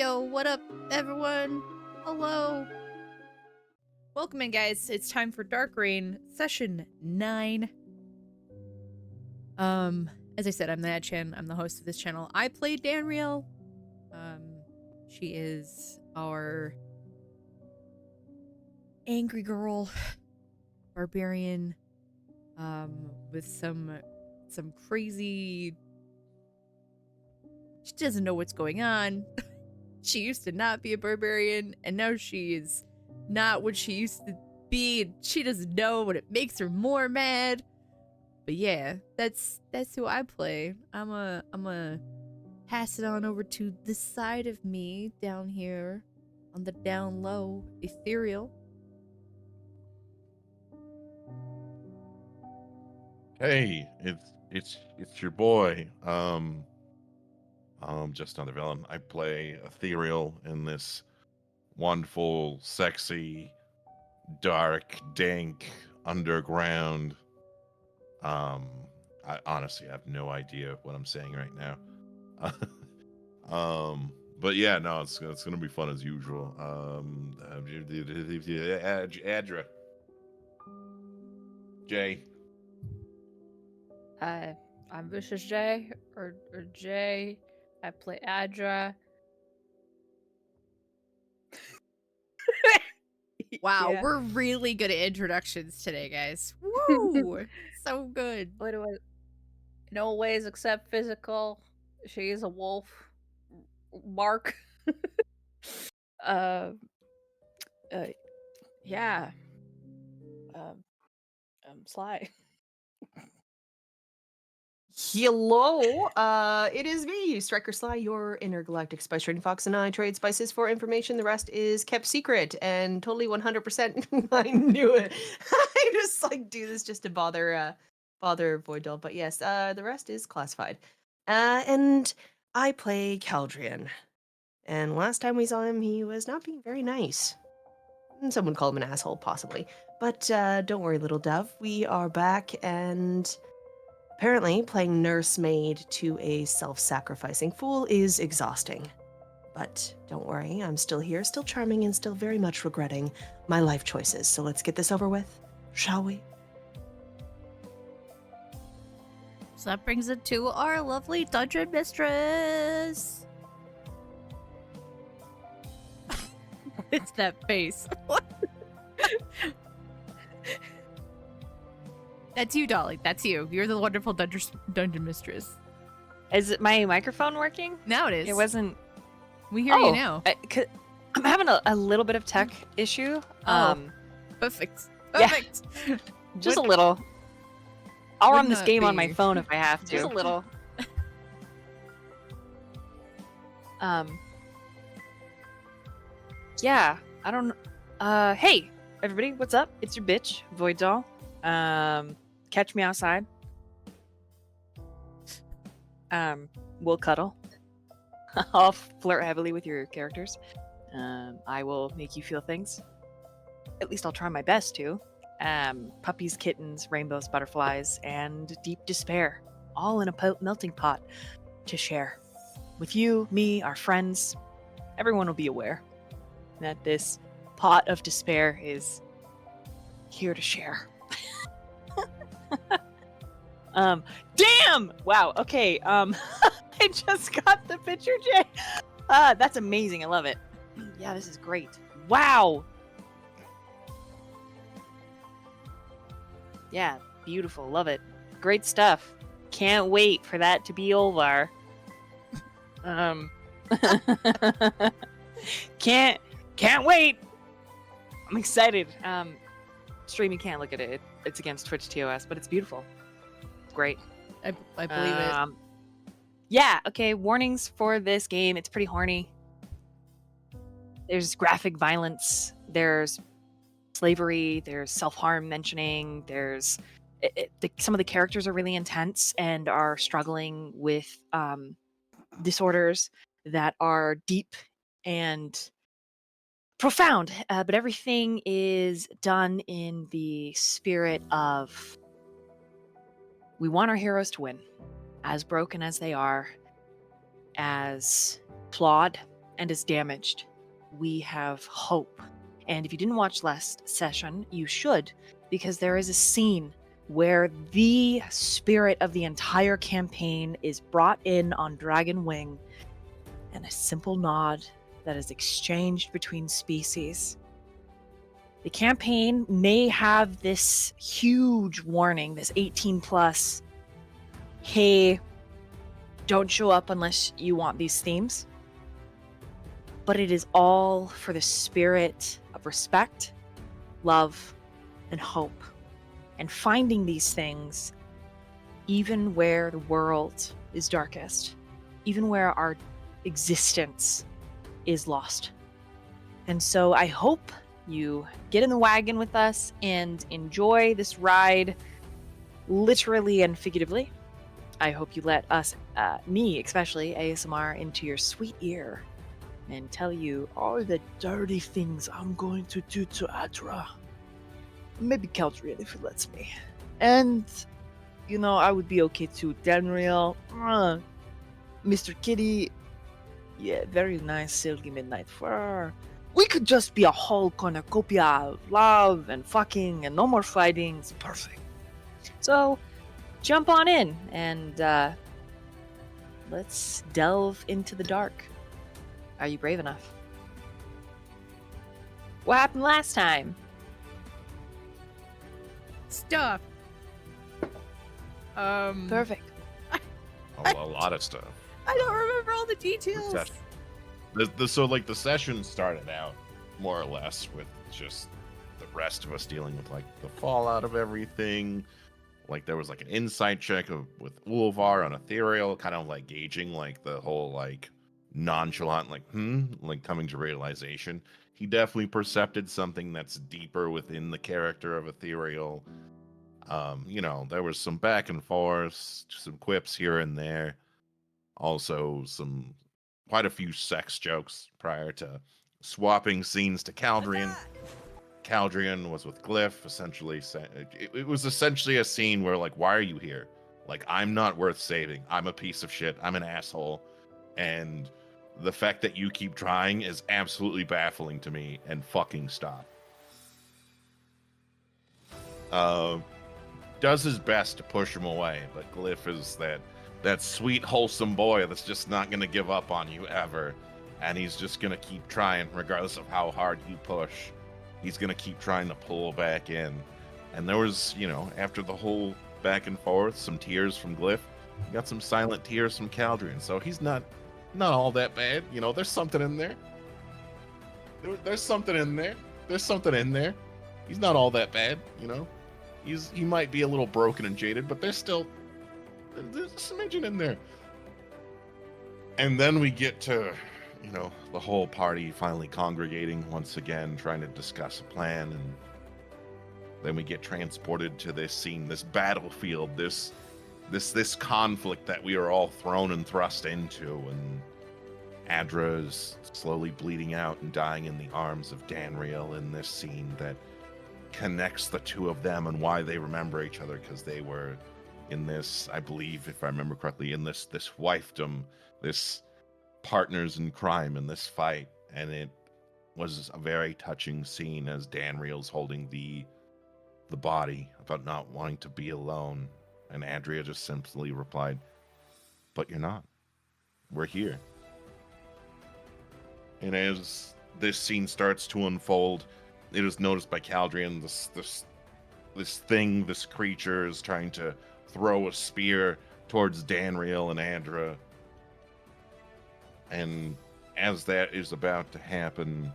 Yo, what up, everyone? Hello. Welcome in, guys. It's time for Dark Reign, Session 9. As I said, I'm TheNatchan. I'm the host of this channel. I play Danriel. She is our angry girl, barbarian, with some crazy... She doesn't know what's going on. She used to not be a barbarian, and now she is not what she used to be, and she doesn't know, but it makes her more mad. But yeah, that's who I play. I'm a pass it on over to the side of me down here on the down low, Ethereal. Hey, it's your boy. Just another villain. I play Ethereal in this wonderful, sexy, dark, dank, underground. I honestly have no idea what I'm saying right now. But yeah, no, it's gonna be fun as usual. Adra, Jay. Hi, I'm Vicious J, or J. I play Adra. Wow, Yeah. we're really good at introductions today, guys. Woo! So good. What do I? In all ways except physical, she is a wolf. Mark. uh, uh, yeah. Um, Sly. Hello, it is me, Striker Sly, your intergalactic spice trading fox, and I trade spices for information. The rest is kept secret, and totally 100% I knew it. I just do this just to bother VoidDoll, but yes, the rest is classified. And I play Caldrian, and last time we saw him, he was not being very nice. Someone called him an asshole, possibly. But don't worry, little dove, we are back, and... Apparently, playing nursemaid to a self-sacrificing fool is exhausting. But don't worry, I'm still here, still charming, and still very much regretting my life choices. So let's get this over with, shall we? So that brings it to our lovely dungeon mistress. It's that face. That's you, Dolly. That's you. You're the wonderful dungeon mistress. Is it my microphone working? Now it is. It wasn't. We hear you now. I'm having a little bit of tech issue. Perfect. Yeah. Perfect. Just a little. I'll run Would this not game on be. my phone if I have to. Just a little. Yeah, I don't know. Hey, everybody, what's up? It's your bitch, VoidDoll. Catch me outside. We'll cuddle. I'll flirt heavily with your characters. I will make you feel things. At least I'll try my best to. Puppies, kittens, rainbows, butterflies, and deep despair. All in a melting pot to share. With you, me, our friends, everyone will be aware that this pot of despair is here to share. Damn! Wow, okay, I just got the picture, Jay. That's amazing, I love it. Yeah, this is great. Wow! Yeah, beautiful, love it. Great stuff. Can't wait for that to be over. Can't wait! I'm excited. Streaming can't look at it. It's against Twitch TOS, but it's beautiful. It's great. I believe it. Yeah, okay, warnings for this game. It's pretty horny. There's graphic violence. There's slavery. There's self-harm mentioning. There's... some of the characters are really intense and are struggling with disorders that are deep and profound, but everything is done in the spirit of we want our heroes to win, as broken as they are, as flawed and is damaged, we have hope. And if you didn't watch last session, you should, because there is a scene where the spirit of the entire campaign is brought in on Dragon Wing, and a simple nod that is exchanged between species. The campaign may have this huge warning, this 18 plus, hey, don't show up unless you want these themes. But it is all for the spirit of respect, love, and hope. And finding these things, even where the world is darkest, even where our existence is lost. And so I hope you get in the wagon with us and enjoy this ride, literally and figuratively. I hope you let us, me especially, ASMR, into your sweet ear and tell you all the dirty things I'm going to do to Adra. Maybe Caldrian if he lets me. And, you know, I would be okay too. Danriel, Mr. Kitty, yeah, very nice silky midnight fur. We could just be a whole cornucopia of love and fucking and no more fighting. It's perfect. So, jump on in and let's delve into the dark. Are you brave enough? What happened last time? Stuff. Perfect. A lot of stuff. I don't remember all the details. Session. So like the session started out more or less with just the rest of us dealing with like the fallout of everything. Like there was like an insight check with Ulvar on Ethereal, kind of like gauging like the whole like nonchalant like coming to realization. He definitely percepted something that's deeper within the character of Ethereal. You know, there was some back and forth, some quips here and there. Also quite a few sex jokes prior to swapping scenes to Caldrian. Caldrian was with Glyph, essentially. It was essentially a scene where, like, why are you here? Like, I'm not worth saving. I'm a piece of shit. I'm an asshole. And the fact that you keep trying is absolutely baffling to me, and fucking stop. Does his best to push him away, but Glyph is that sweet, wholesome boy that's just not going to give up on you ever. And he's just going to keep trying, regardless of how hard you push. He's going to keep trying to pull back in. And there was, you know, after the whole back and forth, some tears from Glyph. You got some silent tears from Caldrian. So he's not all that bad. You know, there's something in there. There's something in there. There's something in there. He's not all that bad, you know. He might be a little broken and jaded, but there's a smidgen in there. And then we get to, you know, the whole party finally congregating once again, trying to discuss a plan, and then we get transported to this scene, this battlefield, this conflict that we are all thrown and thrust into, and Adra is slowly bleeding out and dying in the arms of Danriel in this scene that connects the two of them and why they remember each other, because they were in this, I believe, if I remember correctly, in this wifedom, this partners in crime in this fight. And it was a very touching scene as Danriel's holding the body about not wanting to be alone, and Andrea just simply replied, "But you're not. We're here." And as this scene starts to unfold, it is noticed by Caldrian, this creature is trying to throw a spear towards Danriel and Andra. And as that is about to happen,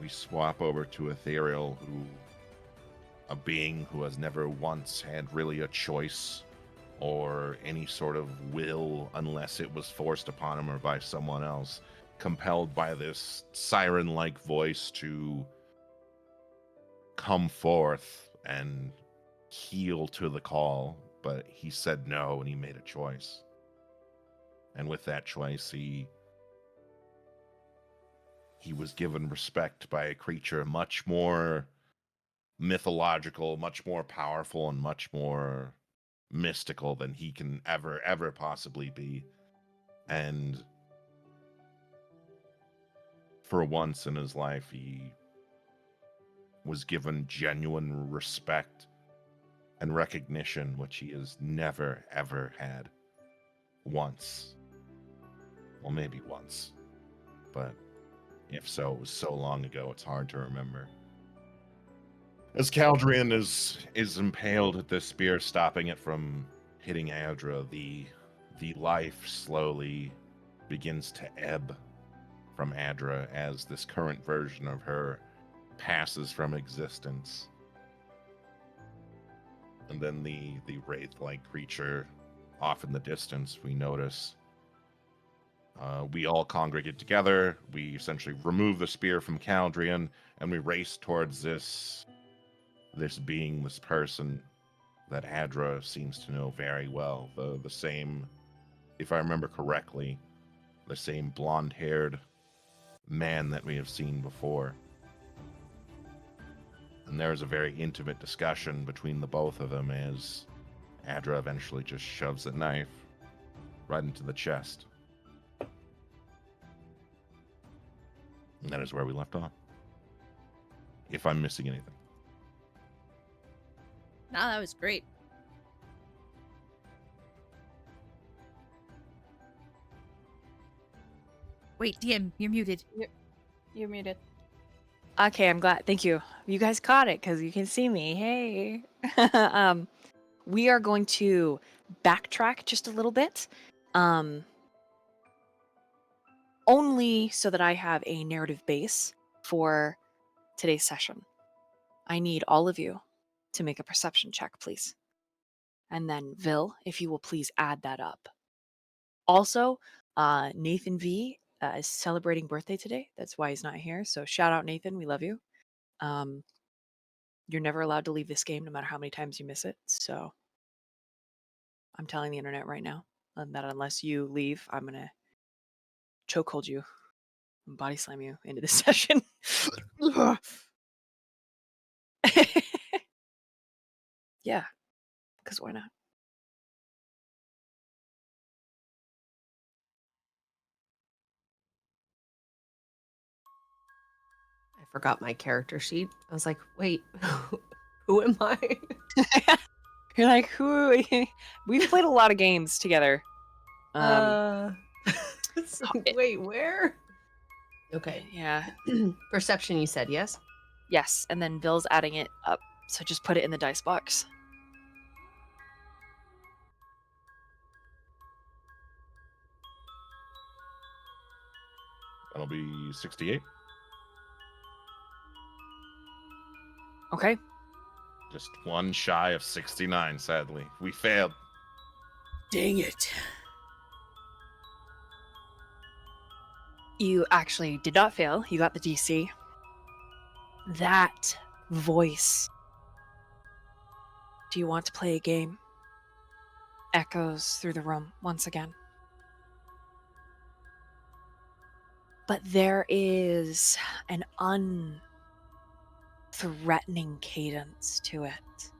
we swap over to Ethereal, a being who has never once had really a choice or any sort of will unless it was forced upon him or by someone else, compelled by this siren-like voice to come forth and heal to the call. But he said no, and he made a choice. And with that choice, he was given respect by a creature much more mythological, much more powerful, and much more mystical than he can ever possibly be. And for once in his life, he was given genuine respect and recognition, which he has never, ever had. Once. Well, maybe once. But if so, it was so long ago, it's hard to remember. As Caldrian is impaled with this spear, stopping it from hitting Adra, the life slowly begins to ebb from Adra as this current version of her passes from existence. And then the wraith-like creature off in the distance, we notice. We all congregate together. We essentially remove the spear from Caldrian, and we race towards this being, this person that Adra seems to know very well. The same, if I remember correctly, the same blonde-haired man that we have seen before. And there is a very intimate discussion between the both of them as Adra eventually just shoves a knife right into the chest. And that is where we left off. If I'm missing anything. No, that was great. Wait, DM, you're muted. You're muted. Okay, I'm glad. Thank you. You guys caught it because you can see me. Hey. We are going to backtrack just a little bit. Only so that I have a narrative base for today's session. I need all of you to make a perception check, please. And then, Vil, if you will please add that up. Also, Nathan V is celebrating birthday today. That's why he's not here. So shout out, Nathan. We love you. You're never allowed to leave this game no matter how many times you miss it. So I'm telling the internet right now that unless you leave, I'm going to chokehold you and body slam you into this session. Yeah, because why not? I forgot my character sheet. I was like, wait, who am I? You're like, who? We've played a lot of games together. It's like, wait, where? Okay. Yeah. Perception, you said, yes? Yes, and then Vil's adding it up. So just put it in the dice box. That'll be 68. Okay. Just one shy of 69, sadly. We failed. Dang it. You actually did not fail. You got the DC. That voice. Do you want to play a game? Echoes through the room once again. But there is an unthreatening cadence to it.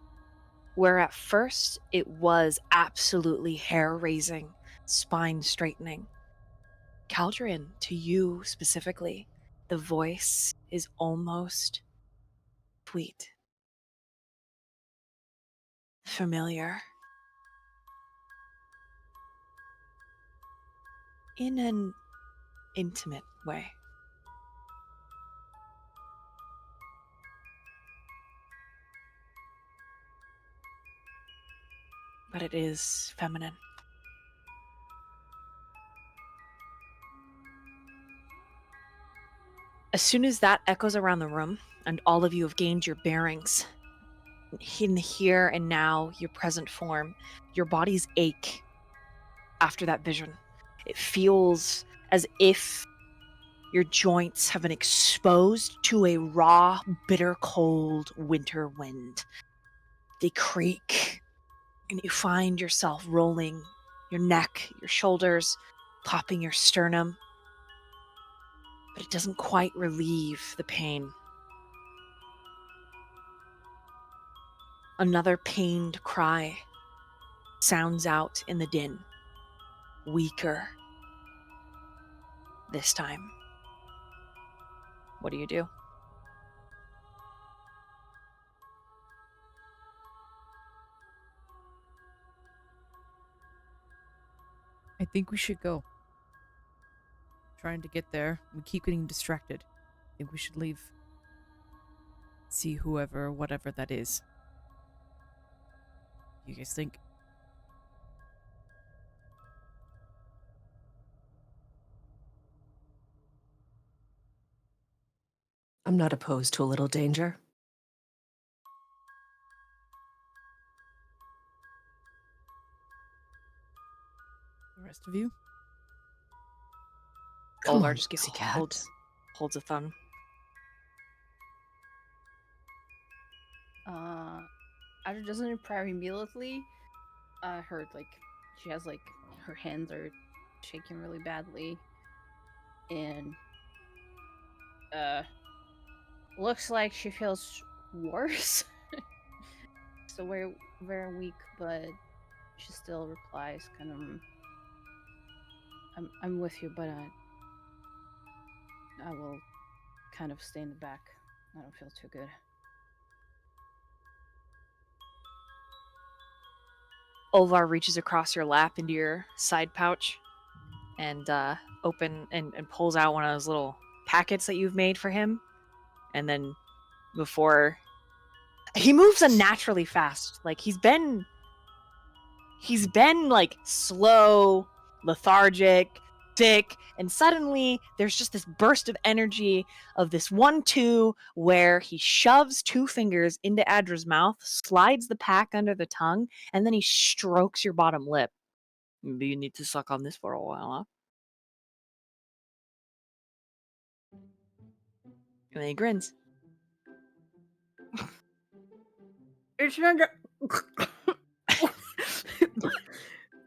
Where at first it was absolutely hair-raising, spine-straightening. Caldrian, to you specifically, the voice is almost sweet. Familiar. In an intimate way. But it is feminine. As soon as that echoes around the room, and all of you have gained your bearings, in the here and now, your present form, your bodies ache after that vision. It feels as if your joints have been exposed to a raw, bitter cold winter wind. They creak, and you find yourself rolling your neck, your shoulders, popping your sternum. But it doesn't quite relieve the pain. Another pained cry sounds out in the din, weaker this time. What do you do? I think we should go. Trying to get there. We keep getting distracted. I think we should leave. See whoever, whatever that is. You guys think? I'm not opposed to a little danger. The rest of you? Come Olvar on, just pussycat. holds a thumb. After doesn't reply immediately, her she has her hands are shaking really badly, and looks like she feels worse. So very very weak, but she still replies kind of, I'm with you, but I will kind of stay in the back. I don't feel too good. Olvar reaches across your lap into your side pouch and open and pulls out one of those little packets that you've made for him. And then before he moves unnaturally fast. Like he's been like slow, lethargic, sick, and suddenly there's just this burst of energy of this 1-2 where he shoves 2 fingers into Adra's mouth, slides the pack under the tongue, and then he strokes your bottom lip. Maybe you need to suck on this for a while, huh? And then he grins. It's not that.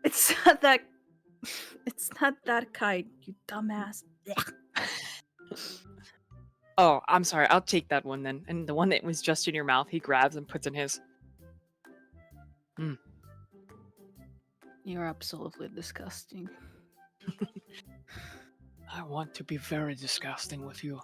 It's not that. It's not that kind, you dumbass. Oh, I'm sorry. I'll take that one then. And the one that was just in your mouth, he grabs and puts in his. You're absolutely disgusting. I want to be very disgusting with you.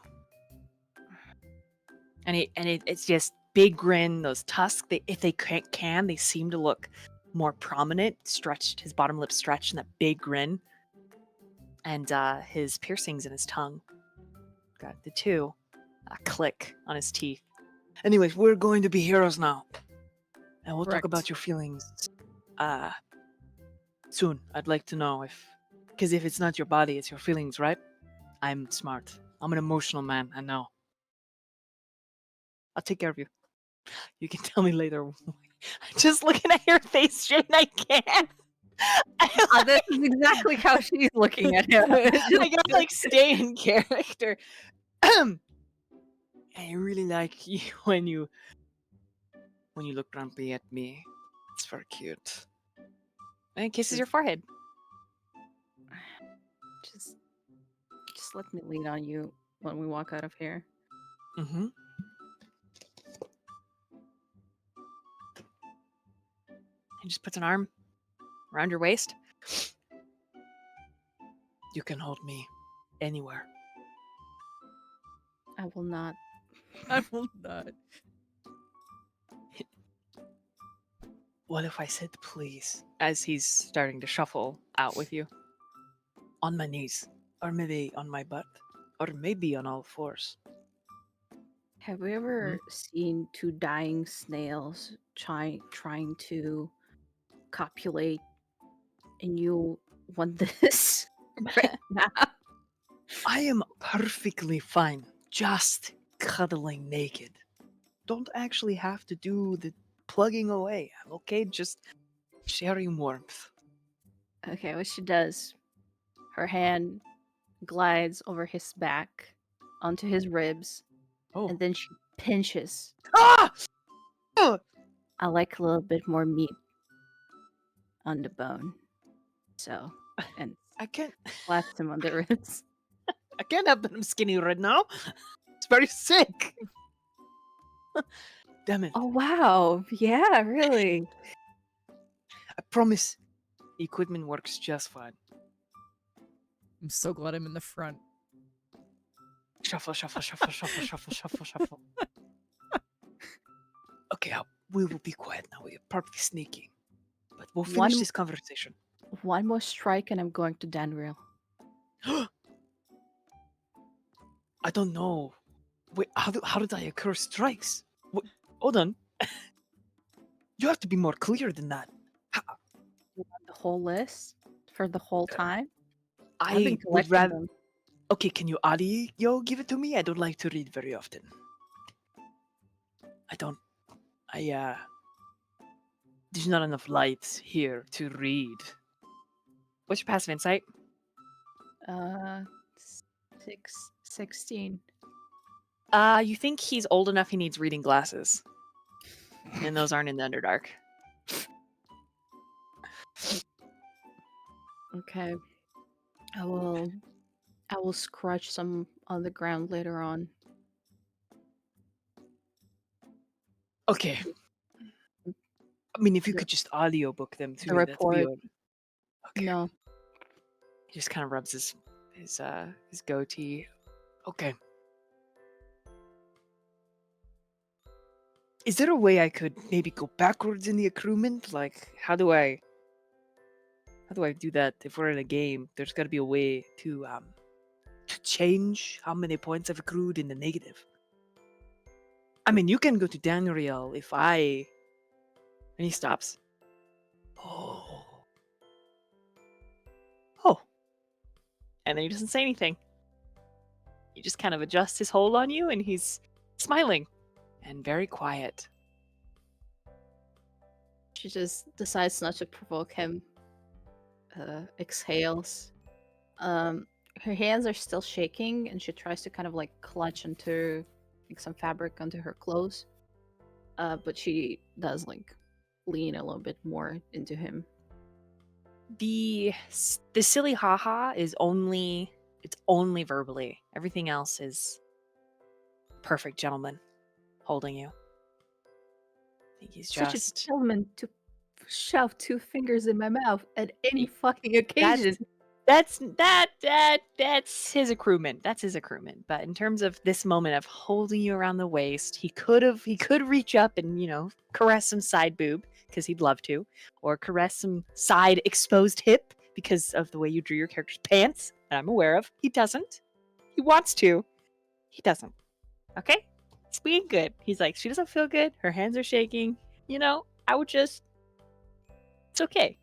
And it's just big grin. Those tusks, if they can, they seem to look more prominent, stretched. His bottom lip stretched, and that big grin. And his piercings in his tongue. Got the 2. A click on his teeth. Anyways, we're going to be heroes now. And we'll talk Correct. about your feelings soon. I'd like to know because if it's not your body, it's your feelings, right? I'm smart. I'm an emotional man, I know. I'll take care of you. You can tell me later. Just looking at your face, Shane, I can't. This is exactly how she's looking at him. I gotta stay in character. I really like you when you look grumpy at me. It's very cute. And he kisses your forehead. Just let me lean on you when we walk out of here. Mm-hmm. He just puts an arm around your waist. You can hold me anywhere. I will not. I will not. What if I said please? As he's starting to shuffle out with you. On my knees. Or maybe on my butt. Or maybe on all fours. Have we ever seen 2 dying snails trying to copulate, and you want this right now? I am perfectly fine. Just cuddling naked. Don't actually have to do the plugging away. Okay, just sharing warmth. Okay, what she does, her hand glides over his back onto his ribs, Oh. and then she pinches. Ah! I like a little bit more meat on the bone. So, and I can't slaps him on the ribs. have that I'm skinny right now. It's very sick. Damn it. Oh wow, yeah, really. I promise equipment works just fine. I'm so glad I'm in the front. Shuffle, shuffle, shuffle, shuffle, shuffle, shuffle, shuffle. Okay, we will be quiet now. We are probably sneaking. But we'll finish One- this conversation. One more strike and I'm going to Danriel. I don't know. Wait, how did I occur strikes? Wait, hold on. You have to be more clear than that. You want the whole list for the whole time? I've I been would collecting rather. them. Okay, can you audio give it to me? I don't like to read very often. There's not enough light here to read. What's your passive insight? 16. You think he's old enough he needs reading glasses. And those aren't in the Underdark. Okay. I will scratch some on the ground later on. Okay. I mean, if you could just audiobook them to The me, that'd be report. okay. No. He just kind of rubs his goatee. Okay. Is there a way I could maybe go backwards in the accruement? Like, how do I do that? If we're in a game, there's got to be a way to change how many points I've accrued in the negative. I mean, you can go to Danriel if I. And he stops. Oh. And then he doesn't say anything. He just kind of adjusts his hold on you, and he's smiling and very quiet. She just decides not to provoke him. Exhales. Her hands are still shaking, and she tries to kind of like clutch into like some fabric under her clothes. But she does like lean a little bit more into him. The silly haha is only verbally. Everything else is perfect gentleman holding you. I think he's Such a just gentleman to shove 2 fingers in my mouth at any fucking occasion. that's his accruement. That's his accruement. But in terms of this moment of holding you around the waist, he could reach up and, caress some side boob because he'd love to, or caress some side exposed hip because of the way you drew your character's pants, that I'm aware of. He doesn't. He wants to. He doesn't. Okay? He's being good. He's like, she doesn't feel good. Her hands are shaking. I would just. It's okay.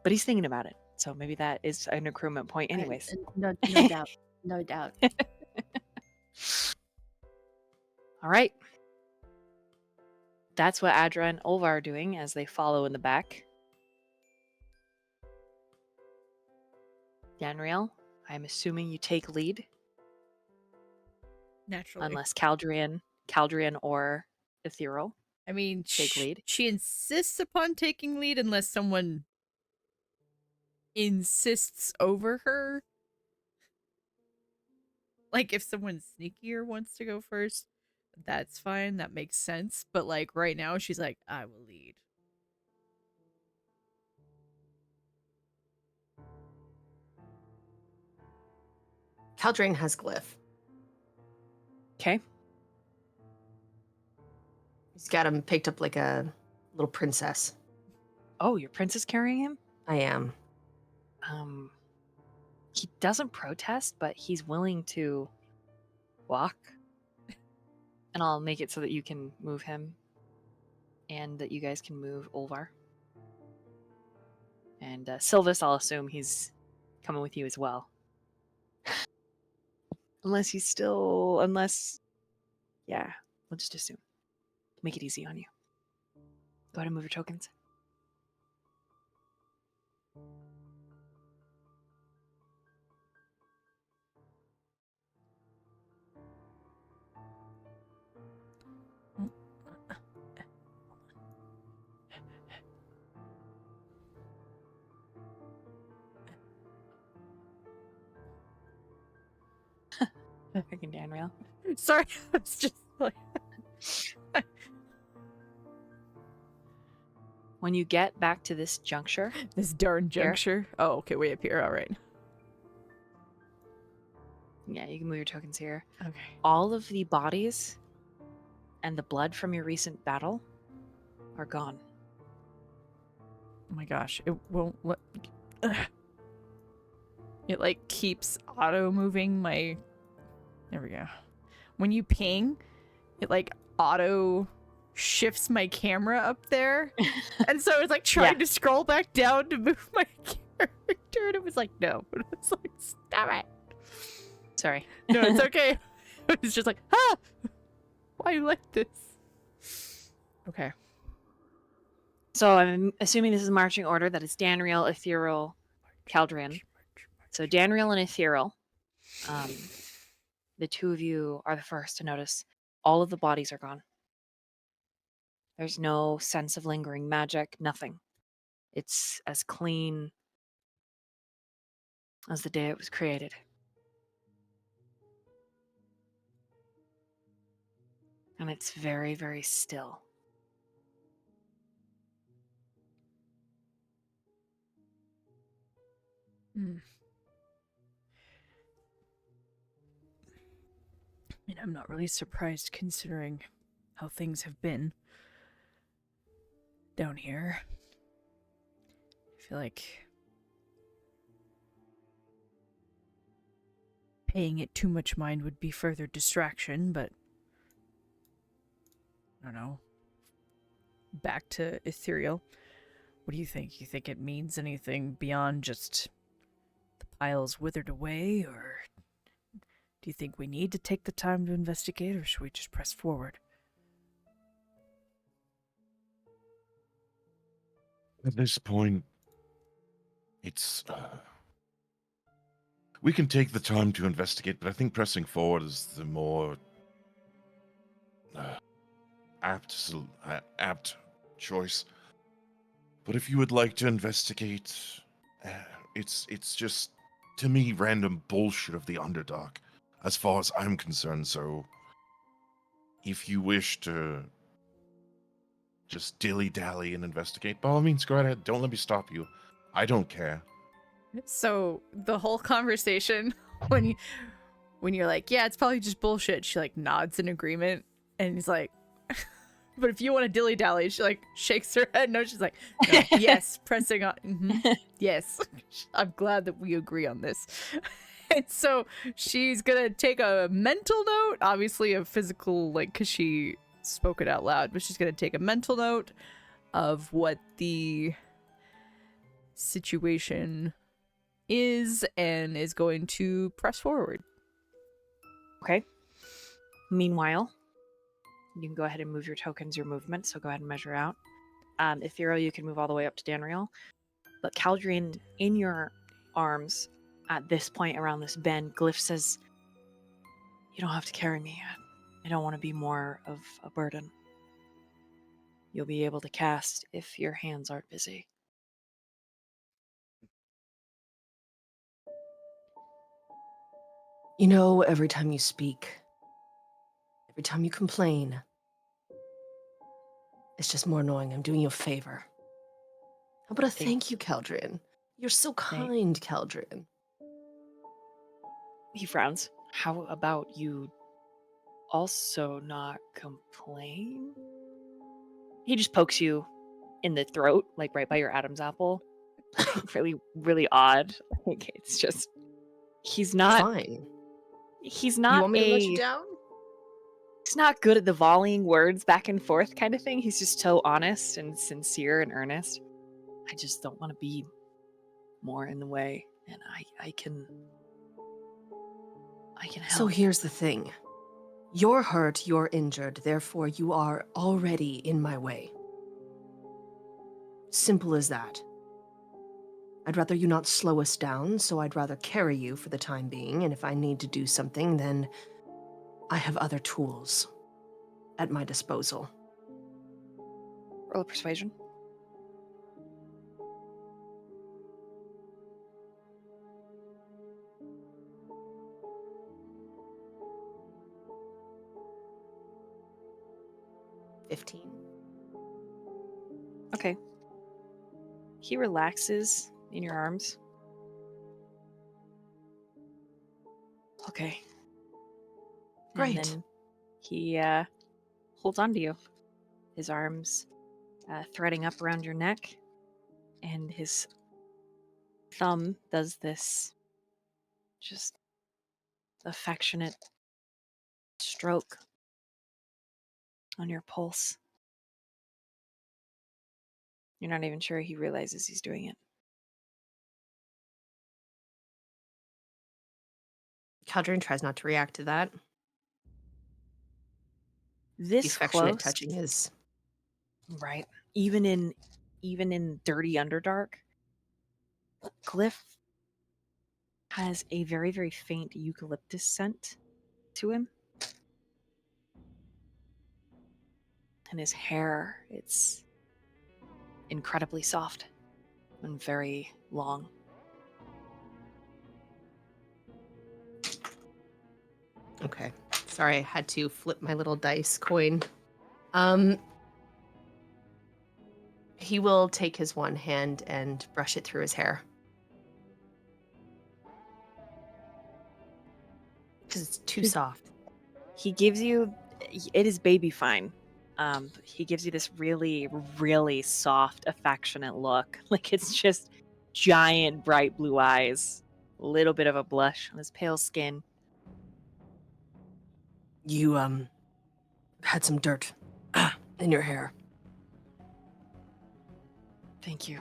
But he's thinking about it. So maybe that is an accruement point, anyways. No doubt. No doubt. All right. That's what Adra and Ulvar are doing as they follow in the back. Danriel, I'm assuming you take lead, Naturally. unless Caldrian or Ethereal I mean, take lead. she insists upon taking lead unless someone insists over her. Like, if someone sneakier wants to go first, that's fine. That makes sense. But, like, right now, she's like, I will lead. Caldrain has Glyph. Okay. He's got him picked up like a little princess. Oh, your prince is carrying him? I am. He doesn't protest, but he's willing to walk. And I'll make it so that you can move him and that you guys can move Ulvar. And Sylvis, I'll assume he's coming with you as well. Yeah, we'll just assume. Make it easy on you. Go ahead and move your tokens. Freaking Danriel. Sorry, I was just like. When you get back to this juncture, This darn juncture. Oh, okay, way up here. All right. Yeah, you can move your tokens here. Okay. All of the bodies and the blood from your recent battle are gone. Oh my gosh, it won't let. Ugh. It like keeps auto moving my. There we go. When you ping, it like auto shifts my camera up there, and so it's like trying to scroll back down to move my character, and it was like no. It was like stop it. Sorry. No, it's okay. It was just like why you like this? Okay. So I'm assuming this is marching order. That is Danriel, Ethereal, Caldrian. So Danriel and Ethereal, the two of you are the first to notice all of the bodies are gone. There's no sense of lingering magic, nothing. It's as clean as the day it was created. And it's very, very still. Mm. I mean, I'm not really surprised considering how things have been down here. I feel like paying it too much mind would be further distraction, but I don't know. Back to Ethereal. What do you think? You think it means anything beyond just the piles withered away, or do you think we need to take the time to investigate, or should we just press forward? At this point, it's we can take the time to investigate, but I think pressing forward is the more apt choice. But if you would like to investigate, it's just to me random bullshit of the Underdark, as far as I'm concerned. So, if you wish to just dilly-dally and investigate, by all means, go ahead. Don't let me stop you. I don't care. So the whole conversation, when you're like, yeah, it's probably just bullshit, she like nods in agreement, and he's like, but if you want to dilly dally, she like shakes her head. No, she's like, no, yes, pressing on. Yes, I'm glad that we agree on this. And so she's gonna take a mental note, obviously a physical, like, because she spoke it out loud, but she's gonna take a mental note of what the situation is and is going to press forward. Okay. Meanwhile, you can go ahead and move your tokens, your movement, so go ahead and measure out. Ethereal, you can move all the way up to Danriel. But Caldrian, in your arms, at this point around this bend, Glyph says, you don't have to carry me. I don't want to be more of a burden. You'll be able to cast if your hands aren't busy. You know, every time you speak, every time you complain, it's just more annoying. I'm doing you a favor. How about a thank you, Caldrian? You're so kind, Caldrian. He frowns. How about you also not complain? He just pokes you in the throat, like right by your Adam's apple. Really, really odd. Like, it's just, he's not. Fine. He's not You want me to let you down? He's not good at the volleying words back and forth kind of thing. He's just so honest and sincere and earnest. I just don't want to be more in the way, and I can help. So here's the thing. You're hurt, you're injured, therefore you are already in my way. Simple as that. I'd rather you not slow us down, so I'd rather carry you for the time being, and if I need to do something, then I have other tools at my disposal. Roll a persuasion. $15. Okay. He relaxes in your arms. Okay, Great. And then he holds on to you, his arms threading up around your neck, and his thumb does this just affectionate stroke on your pulse. You're not even sure he realizes he's doing it. Caldron tries not to react to that. The This affectionate close, touching is right? Even in dirty Underdark, Glyph has a very, very faint eucalyptus scent to him. And his hair, it's incredibly soft and very long. okay. Sorry, I had to flip my little dice coin. He will take his one hand and brush it through his hair. Because it's too soft. He gives you, it is baby fine. He gives you this really, really soft, affectionate look. Like it's just giant, bright blue eyes, a little bit of a blush on his pale skin. You, had some dirt in your hair. Thank you.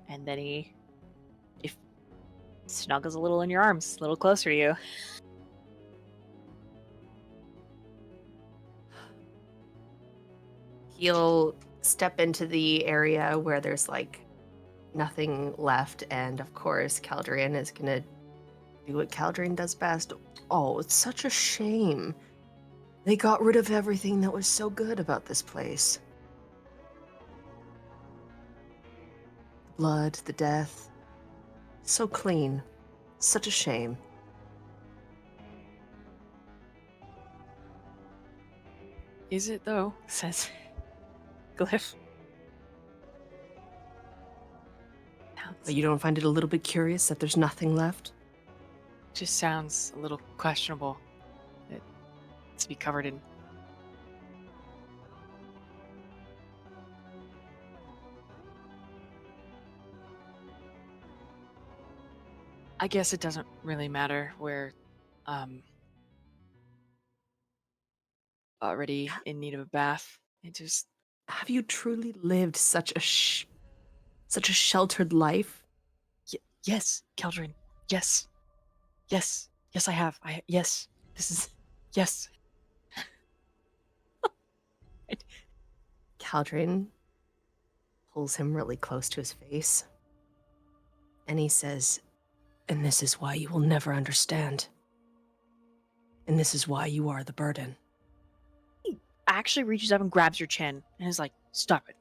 And then he snuggles a little in your arms, a little closer to you. He'll step into the area where there's like nothing left, and of course, Caldrian is gonna do what Caldrian does best. Oh, it's such a shame. They got rid of everything that was so good about this place. The blood, the death. So clean. Such a shame. Is it though? Says Glyph. But you don't find it a little bit curious that there's nothing left? Just sounds a little questionable. It to be covered in. I guess it doesn't really matter. We're already in need of a bath. It just Have you truly lived such a sheltered life? yes, Keldrin. Yes. Yes. Yes, I have. Yes. This is yes. Caldrin pulls him really close to his face. And he says, and this is why you will never understand. And this is why you are the burden. He actually reaches up and grabs your chin and is like, "Stop it.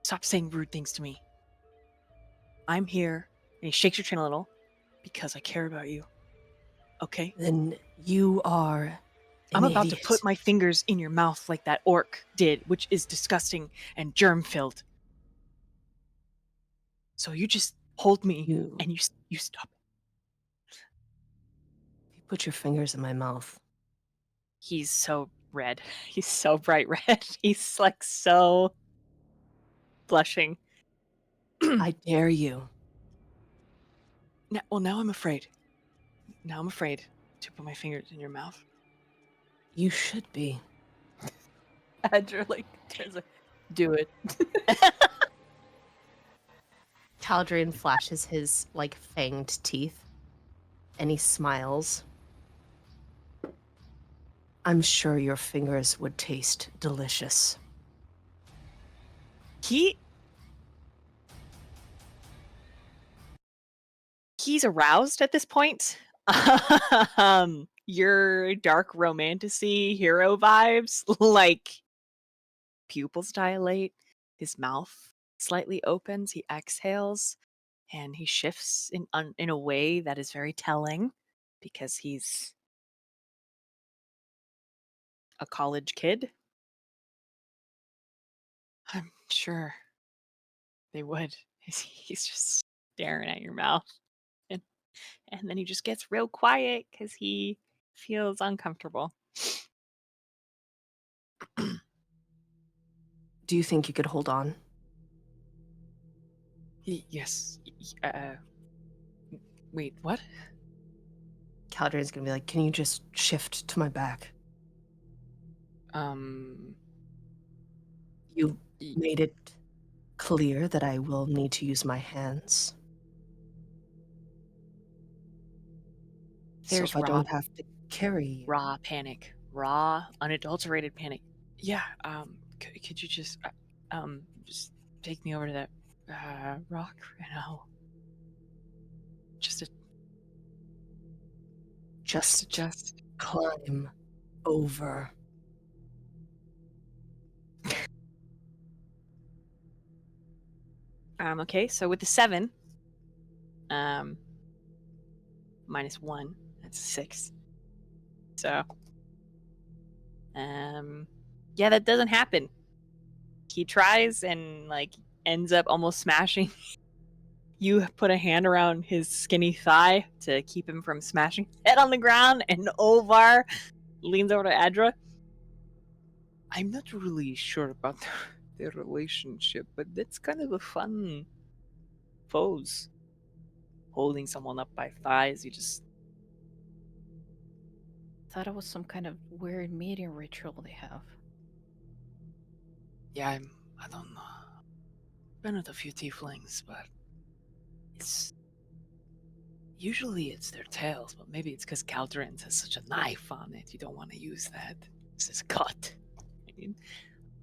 Stop saying rude things to me. I'm here," and he shakes your chin a little, "because I care about you. Okay? Then you are an I'm about idiot. to put my fingers in your mouth like that orc did, which is disgusting and germ-filled. So you just hold me and you stop it." You put your fingers in my mouth. He's so red. He's so bright red. He's like so blushing. I dare you. Now I'm afraid. Now I'm afraid to put my fingers in your mouth. You should be. Adra like turns like, do it. Caldrian flashes his like fanged teeth and he smiles. I'm sure your fingers would taste delicious. He's aroused at this point. Your dark romantasy hero vibes, like pupils dilate, his mouth slightly opens, he exhales, and he shifts in a way that is very telling because he's a college kid. I'm sure they would. He's just staring at your mouth And then he just gets real quiet because he feels uncomfortable. Do you think you could hold on? Yes. Wait, what? Caldrian's gonna be like, can you just shift to my back? You made it clear that I will need to use my hands. So There's if I don't have to carry you. raw panic, raw, unadulterated panic. Yeah. Could you just take me over to that rock right now? Just Climb over. Okay. So with the 7, -1, that's 6. So, yeah, that doesn't happen. He tries and like ends up almost smashing. You put a hand around his skinny thigh to keep him from smashing head on the ground, and Ovar leans over to Adra. I'm not really sure about their relationship, but that's kind of a fun pose. Holding someone up by thighs, you just... Thought it was some kind of weird meeting ritual they have. Yeah, I don't know. Been with a few tieflings, but it's... Usually it's their tails, but maybe it's because Caldrans has such a knife on it. You don't want to use that. This is cut. I mean,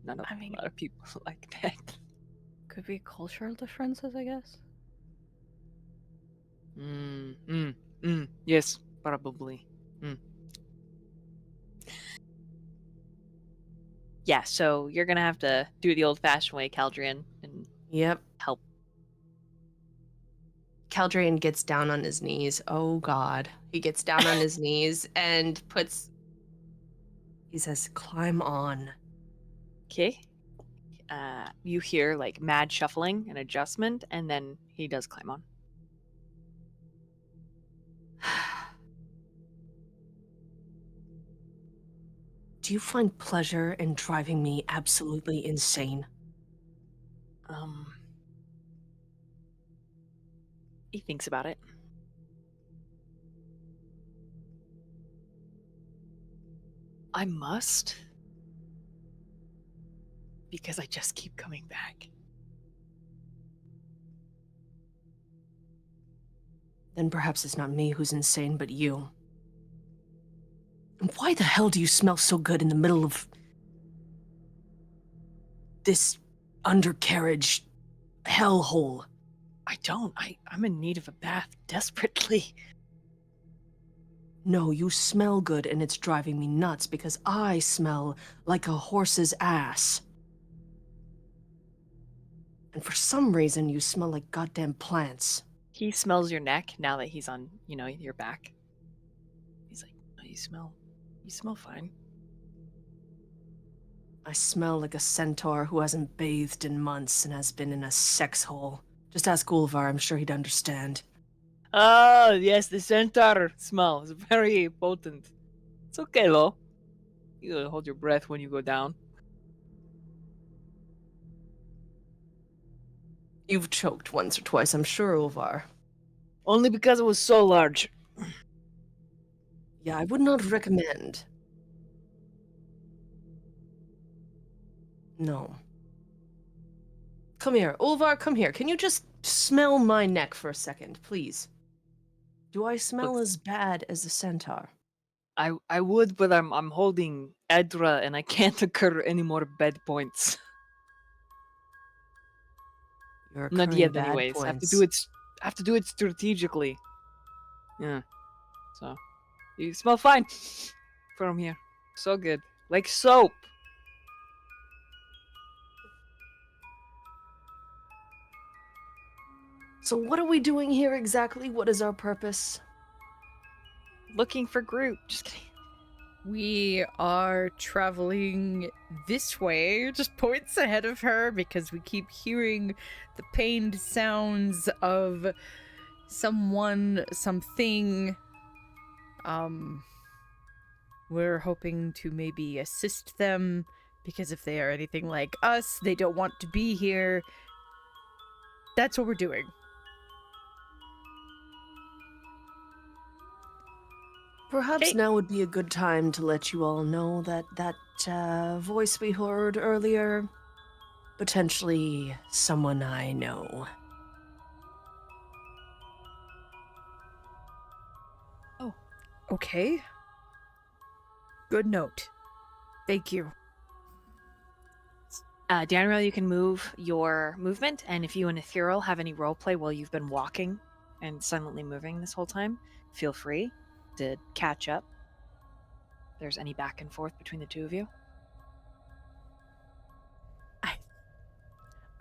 a lot of people like that. Could be cultural differences, I guess. Yes, probably. Yeah, so you're gonna have to do it the old-fashioned way, Caldrian, and Yep. help. Caldrian gets down on his knees. Oh God. He gets down on his knees and he says, climb on. Okay. You hear like mad shuffling and adjustment, and then he does climb on. Do you find pleasure in driving me absolutely insane? He thinks about it. I must. Because I just keep coming back. Then perhaps it's not me who's insane, but you. And why the hell do you smell so good in the middle of this undercarriage hellhole? I don't. I'm in need of a bath desperately. No, you smell good and it's driving me nuts because I smell like a horse's ass. And for some reason, you smell like goddamn plants. He smells your neck now that he's on, your back. He's like, oh, you smell fine. I smell like a centaur who hasn't bathed in months and has been in a sex hole. Just ask Ulvar, I'm sure he'd understand. Oh, yes, the centaur smell is very potent. It's okay, though. You gotta hold your breath when you go down. You've choked once or twice, I'm sure, Ulvar. Only because it was so large. Yeah, I would not recommend. No. Come here. Ulvar, come here. Can you just smell my neck for a second, please? Do I smell as bad as the centaur? I would, but I'm holding Edra and I can't incur any more bed points. You're Not yet, bad anyways. points. Have to do it strategically. Yeah. So you smell fine from here. So good. Like soap. So what are we doing here exactly? What is our purpose? Looking for Groot. Just kidding. We are traveling this way, just points ahead of her because we keep hearing the pained sounds of someone, something. We're hoping to maybe assist them, because if they are anything like us, they don't want to be here. That's what we're doing. Perhaps Okay. now would be a good time to let you all know that voice we heard earlier, potentially someone I know. Okay. Good note. Thank you. Danriel, you can move your movement, and if you and Ethereal have any roleplay while you've been walking and silently moving this whole time, feel free to catch up. If there's any back and forth between the two of you.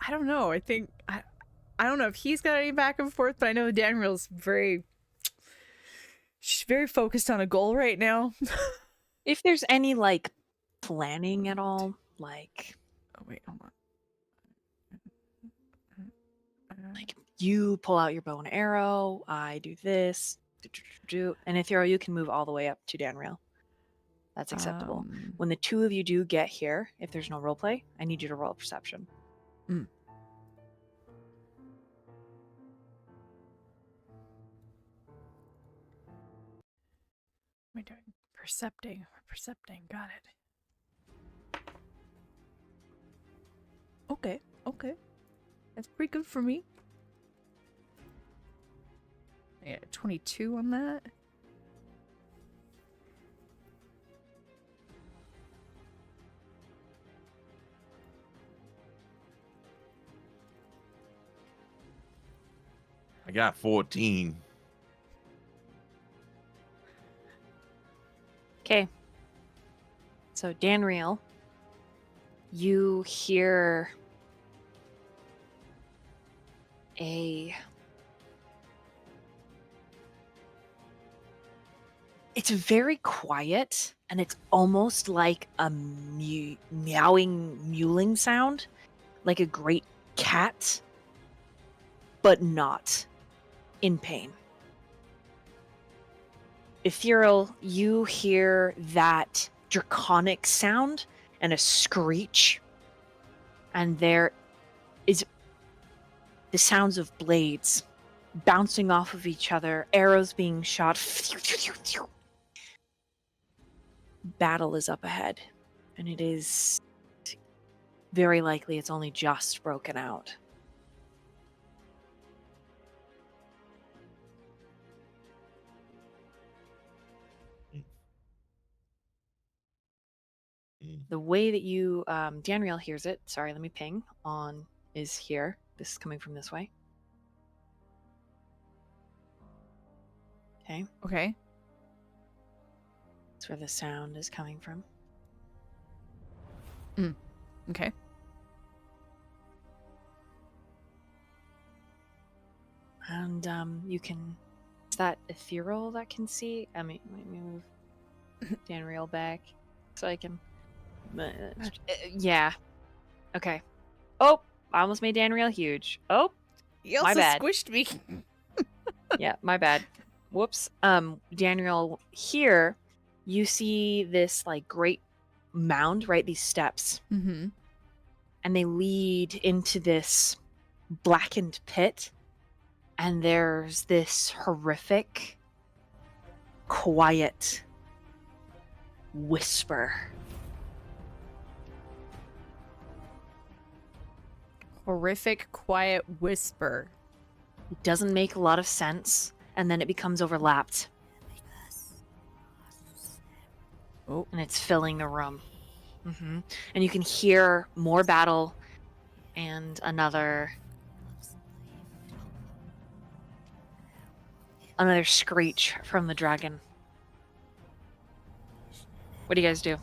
I don't know. I think I don't know if he's got any back and forth, but I know Danriel's she's very focused on a goal right now. If there's any like planning at all, like Oh wait, hold on. like you pull out your bow and arrow, I do this, and Ethereal, you can move all the way up to Danriel. That's acceptable. When the two of you do get here, if there's no roleplay, I need you to roll perception. What am I doing? Percepting. Got it. Okay. That's pretty good for me. Yeah, 22 on that. I got 14. Okay. So Danriel, you hear it's very quiet, and it's almost like a meowing, mewling sound, like a great cat, but not in pain. Ethereal, you hear that draconic sound and a screech, and there is the sounds of blades bouncing off of each other, arrows being shot. Battle is up ahead, and it is very likely it's only just broken out. The way that you, Danriel hears it, sorry, let me ping, on is here. This is coming from this way. Okay. Okay. That's where the sound is coming from. Okay. And you can, is that Ethereal that can see? I mean, let me move Danriel back so I can, yeah. Okay. Oh, I almost made Danriel huge. Oh, You My also bad. squished me. yeah, my bad. Whoops. Danriel, here you see this like great mound, right? These steps, Mm-hmm. and they lead into this blackened pit, and there's this horrific, quiet whisper. Horrific, quiet whisper. It doesn't make a lot of sense, and then it becomes overlapped. Oh. And it's filling the room. And you can hear more battle and another screech from the dragon. What do you guys do?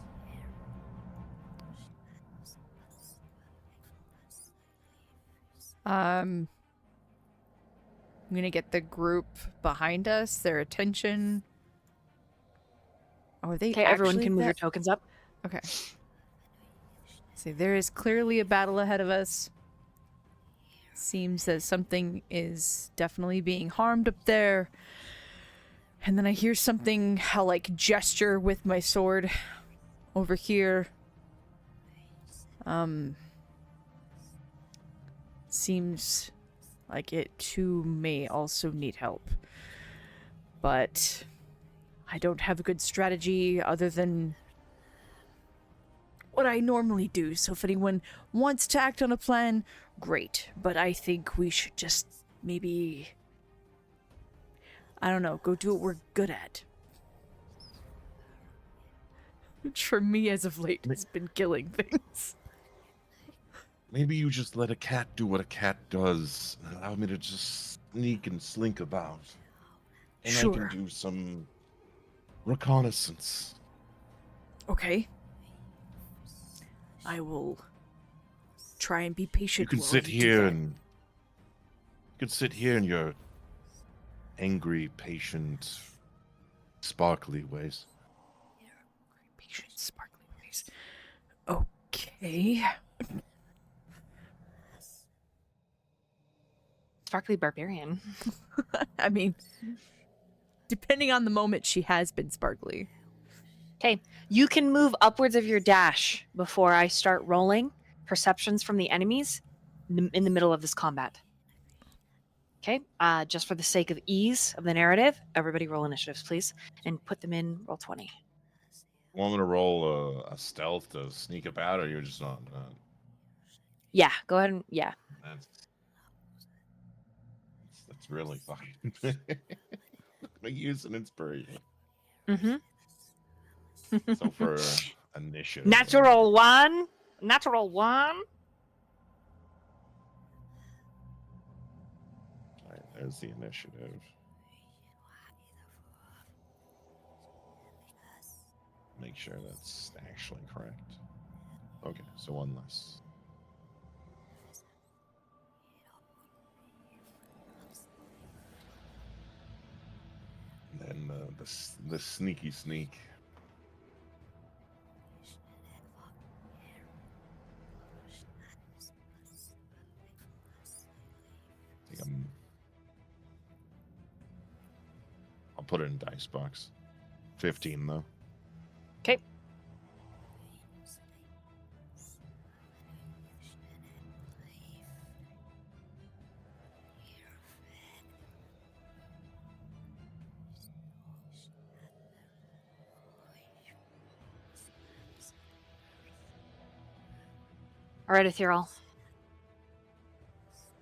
I'm gonna get the group behind us, their attention. Oh, are they Okay, everyone actually can move your that- tokens up. Okay. See, there is clearly a battle ahead of us. Seems that something is definitely being harmed up there. And then I hear something, I'll like gesture with my sword over here. Seems like it too may also need help. But I don't have a good strategy other than what I normally do. So if anyone wants to act on a plan, great. But I think we should just maybe, I don't know, go do what we're good at. Which for me as of late has been killing things. Maybe you just let a cat do what a cat does. And allow me to just sneak and slink about. And I Sure. can do some reconnaissance. Okay. I will try and be patient. You can while sit do here that. and you can sit here in your angry, patient, sparkly ways. Patient, sparkly ways. Okay. Sparkly barbarian. I mean, depending on the moment, she has been sparkly. Okay, you can move upwards of your dash before I start rolling perceptions from the enemies in the middle of this combat. Okay, just for the sake of ease of the narrative, everybody roll initiatives, please, and put them in roll 20. Want me to roll a stealth to sneak about, or you're just on? Yeah, go ahead and yeah. That's really fucking. I use an inspiration. Mm-hmm. So for initiative. Natural one. Natural one. All right, there's the initiative. Make sure that's actually correct. Okay, so one less. And then the sneaky sneak. I think I'll put it in dice box. 15 though. Okay. All right, Ethereal.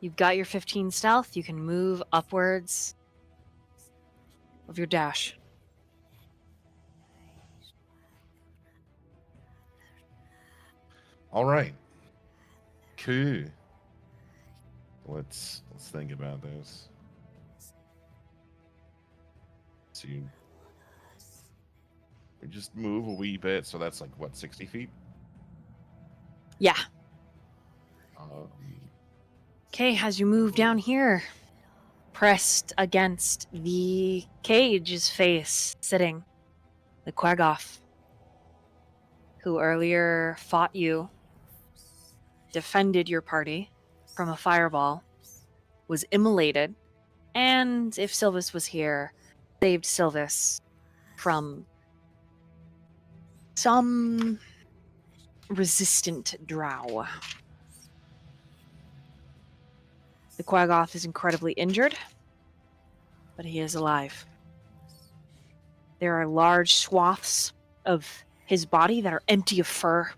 You've got your 15 stealth. You can move upwards of your dash. All right. Cool. Let's think about this. So we just move a wee bit, so that's like what, 60 feet? Yeah. Um, Okay, as you move down here, pressed against the cage's face, sitting the Quagoth, who earlier fought you, defended your party from a fireball, was immolated, and if Sylvis was here, saved Sylvis from some resistant drow. The Quagoth is incredibly injured, but he is alive. There are large swaths of his body that are empty of fur,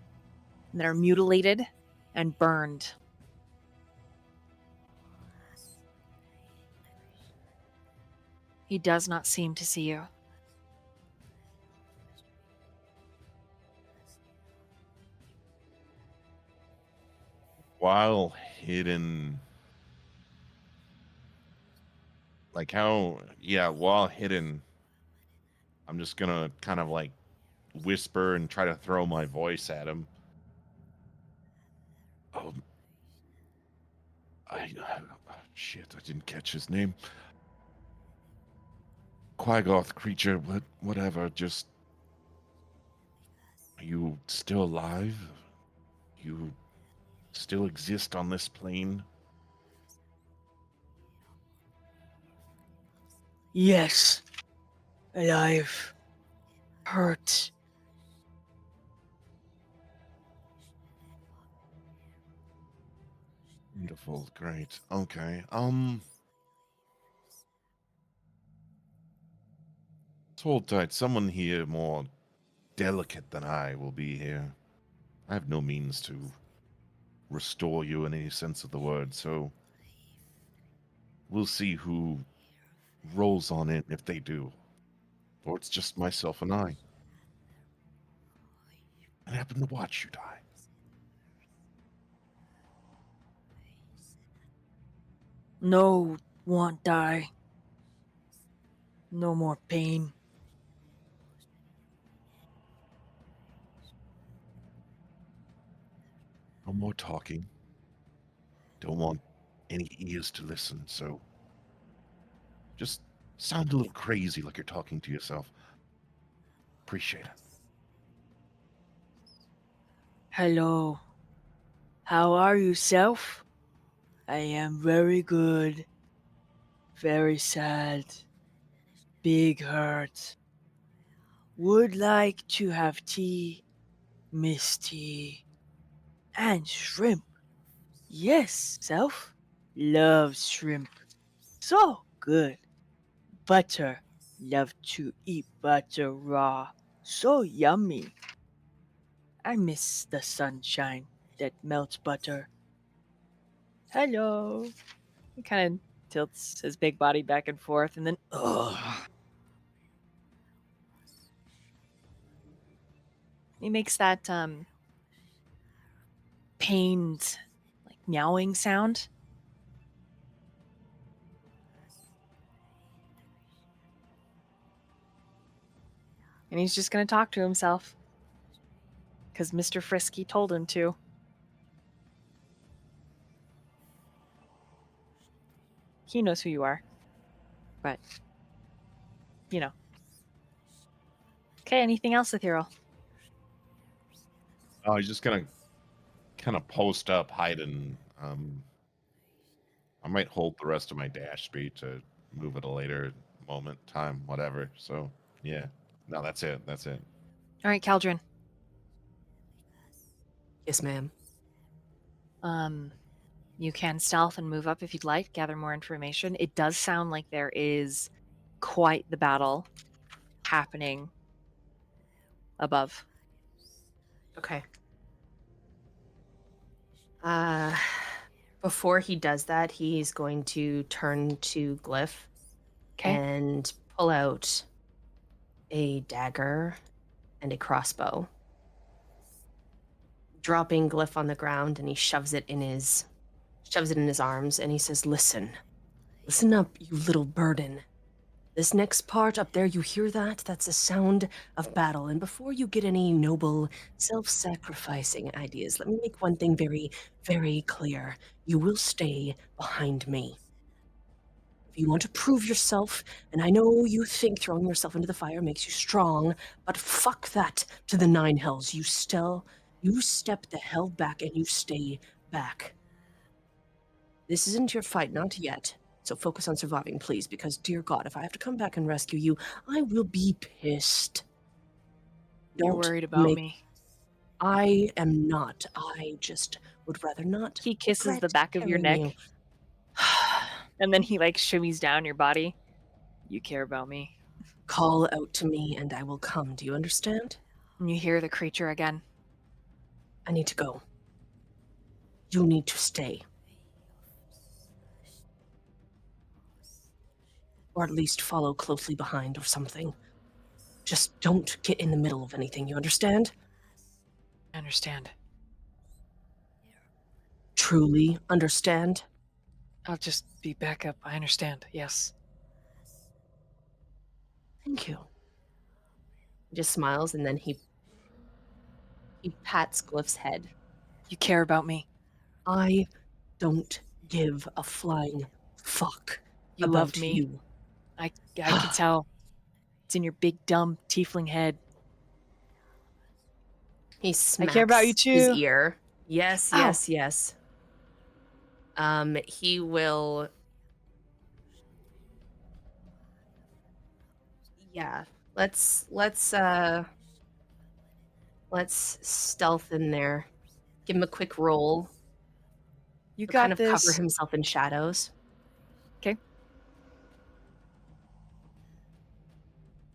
and that are mutilated and burned. He does not seem to see you. while hidden, while hidden, I'm just gonna kind of like whisper and try to throw my voice at him. Oh, shit, I didn't catch his name. Quagoth creature, whatever, just, are you still alive? You still exist on this plane? Yes, alive. Hurt. Wonderful, great. Okay. Hold tight. Someone here more delicate than I will be here. I have no means to restore you in any sense of the word, so we'll see who rolls on it if they do. Or it's just myself and I. I happen to watch you die. No, won't die. No more pain. No more talking. Don't want any ears to listen, so just sound a little crazy like you're talking to yourself. Appreciate it. Hello. How are you, self? I am very good. Very sad. Big hurt. Would like to have tea, Miss Tea, and shrimp. Yes, self. Loves shrimp. So good. Butter. Love to eat butter raw. So yummy. I miss the sunshine that melts butter. Hello. He kind of tilts his big body back and forth, and then he makes that pained, like meowing sound. And he's just gonna talk to himself. Because Mr. Frisky told him to. He knows who you are. But, you know. Okay, anything else, Ethereal? Oh, he's just gonna kind of post up, hiding. I might hold the rest of my dash speed to move at a later moment, time, whatever. So, yeah. No, that's it. That's it. All right, Caldron. Yes, ma'am. You can stealth and move up if you'd like, gather more information. It does sound like there is quite the battle happening above. Okay. Before he does that, he's going to turn to Glyph Okay. and pull out a dagger and a crossbow. Dropping Glyph on the ground, and he shoves it in his arms, and he says, Listen up, you little burden. This next part up there, you hear that? That's the sound of battle. And before you get any noble, self-sacrificing ideas, let me make one thing very, very clear. You will stay behind me. If you want to prove yourself, and I know you think throwing yourself into the fire makes you strong, but fuck that to the nine hells. You step the hell back and you stay back. This isn't your fight, not yet. So focus on surviving, please, because, dear God, if I have to come back and rescue you, I will be pissed. You're Don't worried about make- me. I am not. I just would rather not. He kisses the regret back of your carrying neck, you. and then he like shimmies down your body. You care about me. Call out to me and I will come. Do you understand? And you hear the creature again. I need to go. You need to stay. Or at least follow closely behind or something. Just don't get in the middle of anything, you understand? I understand. Truly understand? I'll just be back up. I understand. Yes. Thank you. He just smiles and then he pats Glyph's head. You care about me. I don't give a flying fuck You about love me. you. I can tell. It's in your big dumb tiefling head. He smacks care about you his too. ear. Yes, Ow. yes, yes. He will Yeah. Let's stealth in there. Give him a quick roll. You He'll got kind of cover this. himself in shadows. Okay.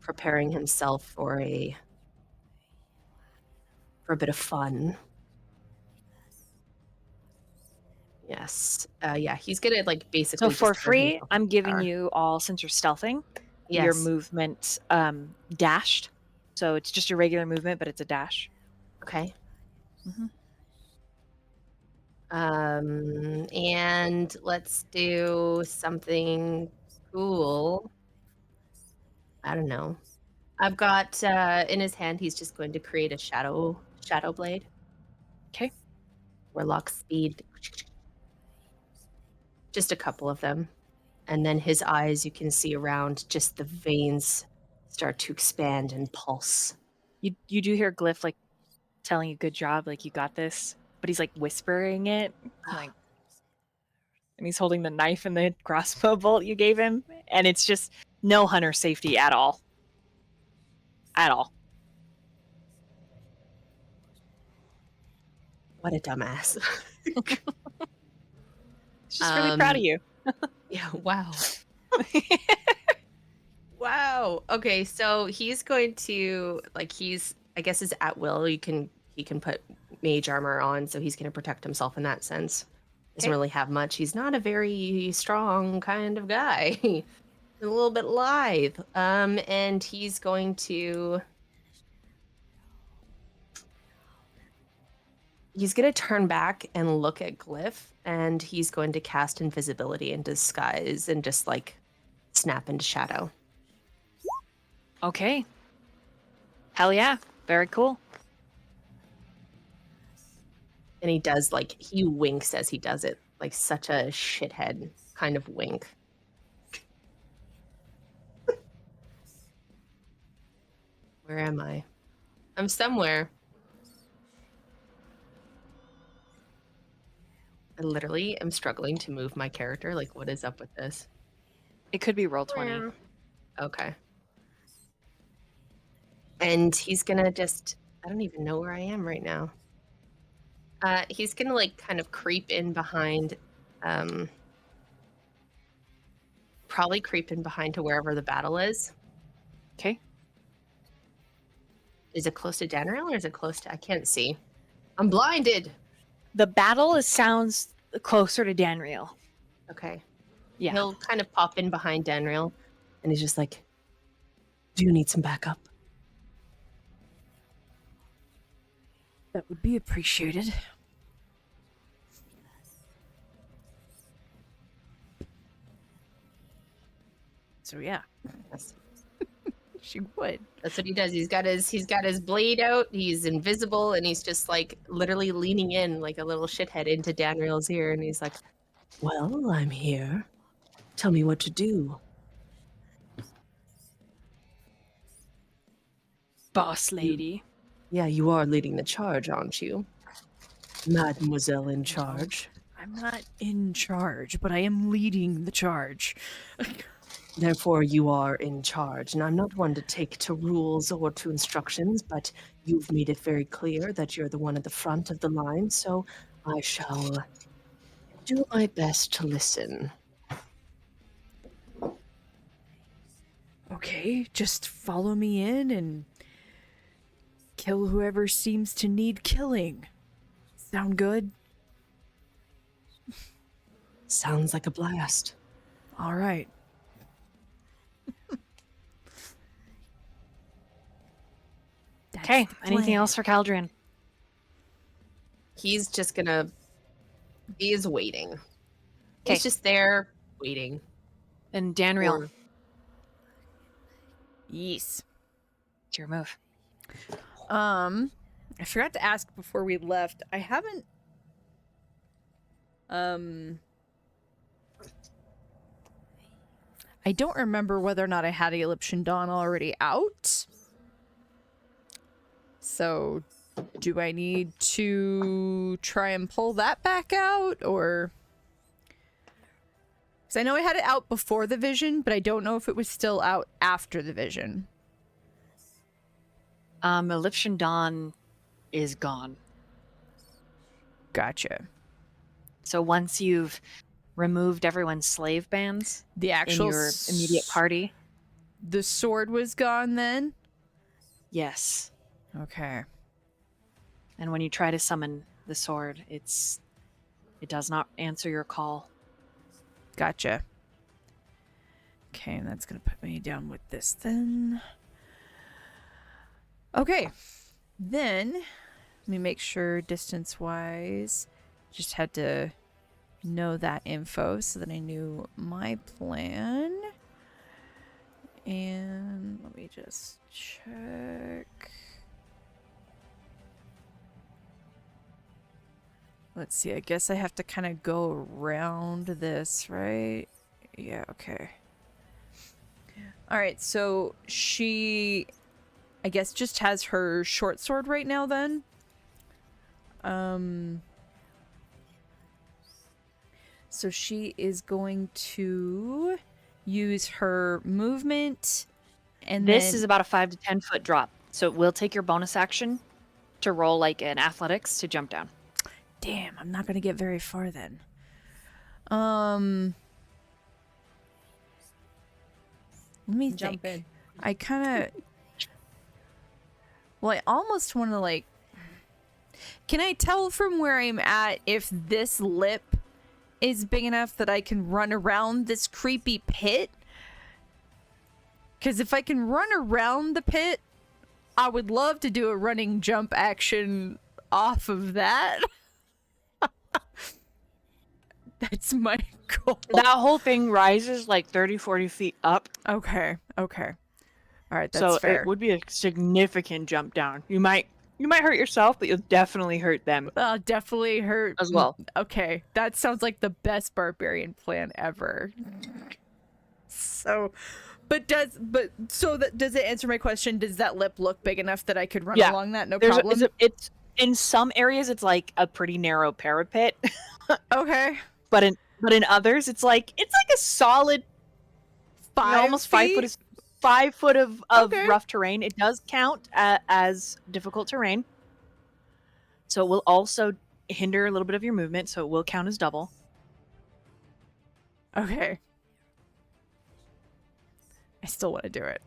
Preparing himself for a bit of fun. Yes. Yeah, he's gonna like basically So for just throw free, himself I'm into the giving shower. you all, since you're stealthing, your Yes. movement dashed. So it's just your regular movement, but it's a dash. Okay. Mhm. And let's do something cool. I don't know. I've got in his hand he's just going to create a shadow blade. Okay. Warlock speed. Just a couple of them. And then his eyes, you can see around, just the veins start to expand and pulse. You do hear Glyph like telling you good job, like you got this, but he's like whispering it, like, and he's holding the knife and the crossbow bolt you gave him, and it's just no hunter safety at all. At all. What a dumbass. He's just really proud of you. Yeah, wow. Wow. Okay, so he's going to I guess is at will. He can put mage armor on, so he's going to protect himself in that sense. Doesn't Okay. really have much. He's not a very strong kind of guy. He's a little bit lithe. And he's going to turn back and look at Glyph, and he's going to cast invisibility and disguise and just like snap into shadow. Okay. Hell yeah. Very cool. And he does he winks as he does it, like such a shithead kind of wink. Where am I? I'm somewhere. I literally am struggling to move my character. Like, what is up with this? It could be roll 20. Okay. And he's gonna just, I don't even know where I am right now. He's gonna like kind of creep in behind, probably creep in behind to wherever the battle is. Okay. Is it close to Danriel or is it close to, I can't see. I'm blinded. The battle sounds closer to Danriel. Okay. Yeah. He'll kind of pop in behind Danriel and he's just like, do you need some backup? That would be appreciated. So yeah, Yes. she would. That's what he does. He's got his blade out. He's invisible, and he's just like literally leaning in like a little shithead into Danriel's ear, and he's like, "Well, I'm here. Tell me what to do." Boss lady. Yeah, you are leading the charge, aren't you, Mademoiselle in charge? I'm not in charge, but I am leading the charge. Therefore, you are in charge, and I'm not one to take to rules or to instructions, but you've made it very clear that you're the one at the front of the line, so I shall do my best to listen. Okay, just follow me in and kill whoever seems to need killing. Sound good? Sounds like a blast. All right. That's Okay. the Anything plan. else for Caldrian? He's just gonna. He is waiting. Okay. He's just there waiting. And Danriel, Or- Yes. it's your move. I forgot to ask before we left. I haven't I don't remember whether or not I had Eliption Dawn already out. So, do I need to try and pull that back out, or? Because I know I had it out before the vision, but I don't know if it was still out after the vision. Egyptian Dawn is gone. Gotcha. So once you've removed everyone's slave bands The in actual your immediate party, The sword was gone then? yes. Okay. And when you try to summon the sword, it does not answer your call. Gotcha. Okay, and that's going to put me down with this then. Okay. Then, let me make sure distance-wise. Just had to know that info so that I knew my plan. And let me just check. Let's see, I guess I have to kind of go around this, right? Yeah, okay. All right, so she, I guess, just has her short sword right now then. So she is going to use her movement, and This then is about a 5 to 10 foot drop. So it will take your bonus action to roll like an athletics to jump down. damn, I'm not gonna get very far then. Let me Jump think. in. I kind of. Well, I almost want to like. Can I tell from where I'm at if this lip is big enough that I can run around this creepy pit? Because if I can run around the pit, I would love to do a running jump action off of that. That's my goal. That whole thing rises like 30, 40 feet up. Okay. Okay. All right. That's So fair. it would be a significant jump down. You might hurt yourself, but you'll definitely hurt them I'll definitely hurt as well. Okay, that sounds like the best barbarian plan ever. So, does it answer my question? Does that lip look big enough that I could run Yeah. along that? No problem. It's in some areas it's like a pretty narrow parapet, Okay. but in others it's like a solid 5 almost 5 feet? foot is 5 foot of Okay. rough terrain. It does count as difficult terrain, so it will also hinder a little bit of your movement. So it will count as double. Okay. I still want to do it.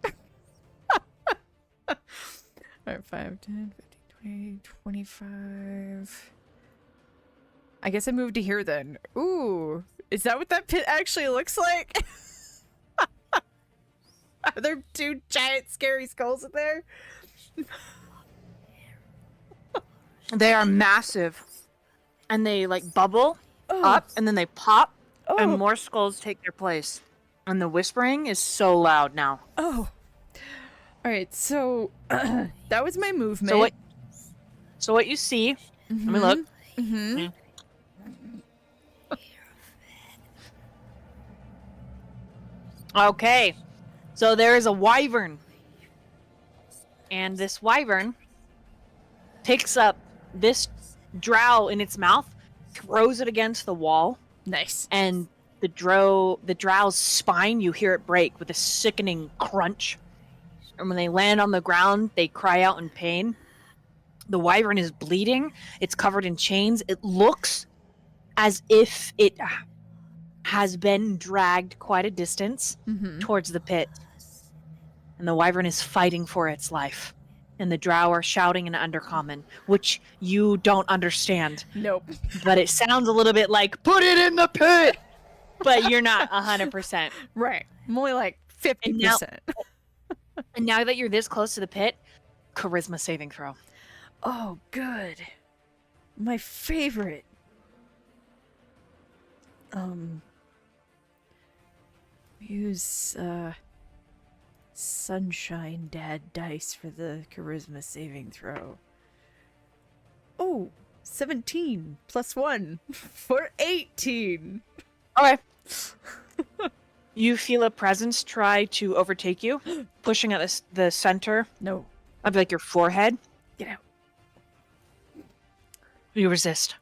All right, 5, 10, 15, 20, 25. I guess I moved to here then. Ooh, is that what that pit actually looks like? Are there 2 giant scary skulls in there? They are massive, and they like bubble Oh. up, and then they pop, Oh. and more skulls take their place. And the whispering is so loud now. Oh. All right, so that was my movement. So what you see? Let me look. Mm-hmm. Okay, so there is a wyvern, and this wyvern picks up this drow in its mouth, throws it against the wall, Nice. and the drow's spine, you hear it break with a sickening crunch. And when they land on the ground, they cry out in pain. The wyvern is bleeding. It's covered in chains. It looks as if it has been dragged quite a distance Mm-hmm. towards the pit. And the wyvern is fighting for its life. And the drow are shouting in Undercommon, which you don't understand. Nope. But it sounds a little bit like, put it in the pit! But you're not 100%. Right. I'm only like 50%. And now- And now that you're this close to the pit, charisma saving throw. Oh, good. My favorite. Use Sunshine Dad dice for the charisma saving throw. Oh, 17 plus 1 for 18. Okay. You feel a presence try to overtake you, pushing at the center No, of like your forehead. get out. You resist,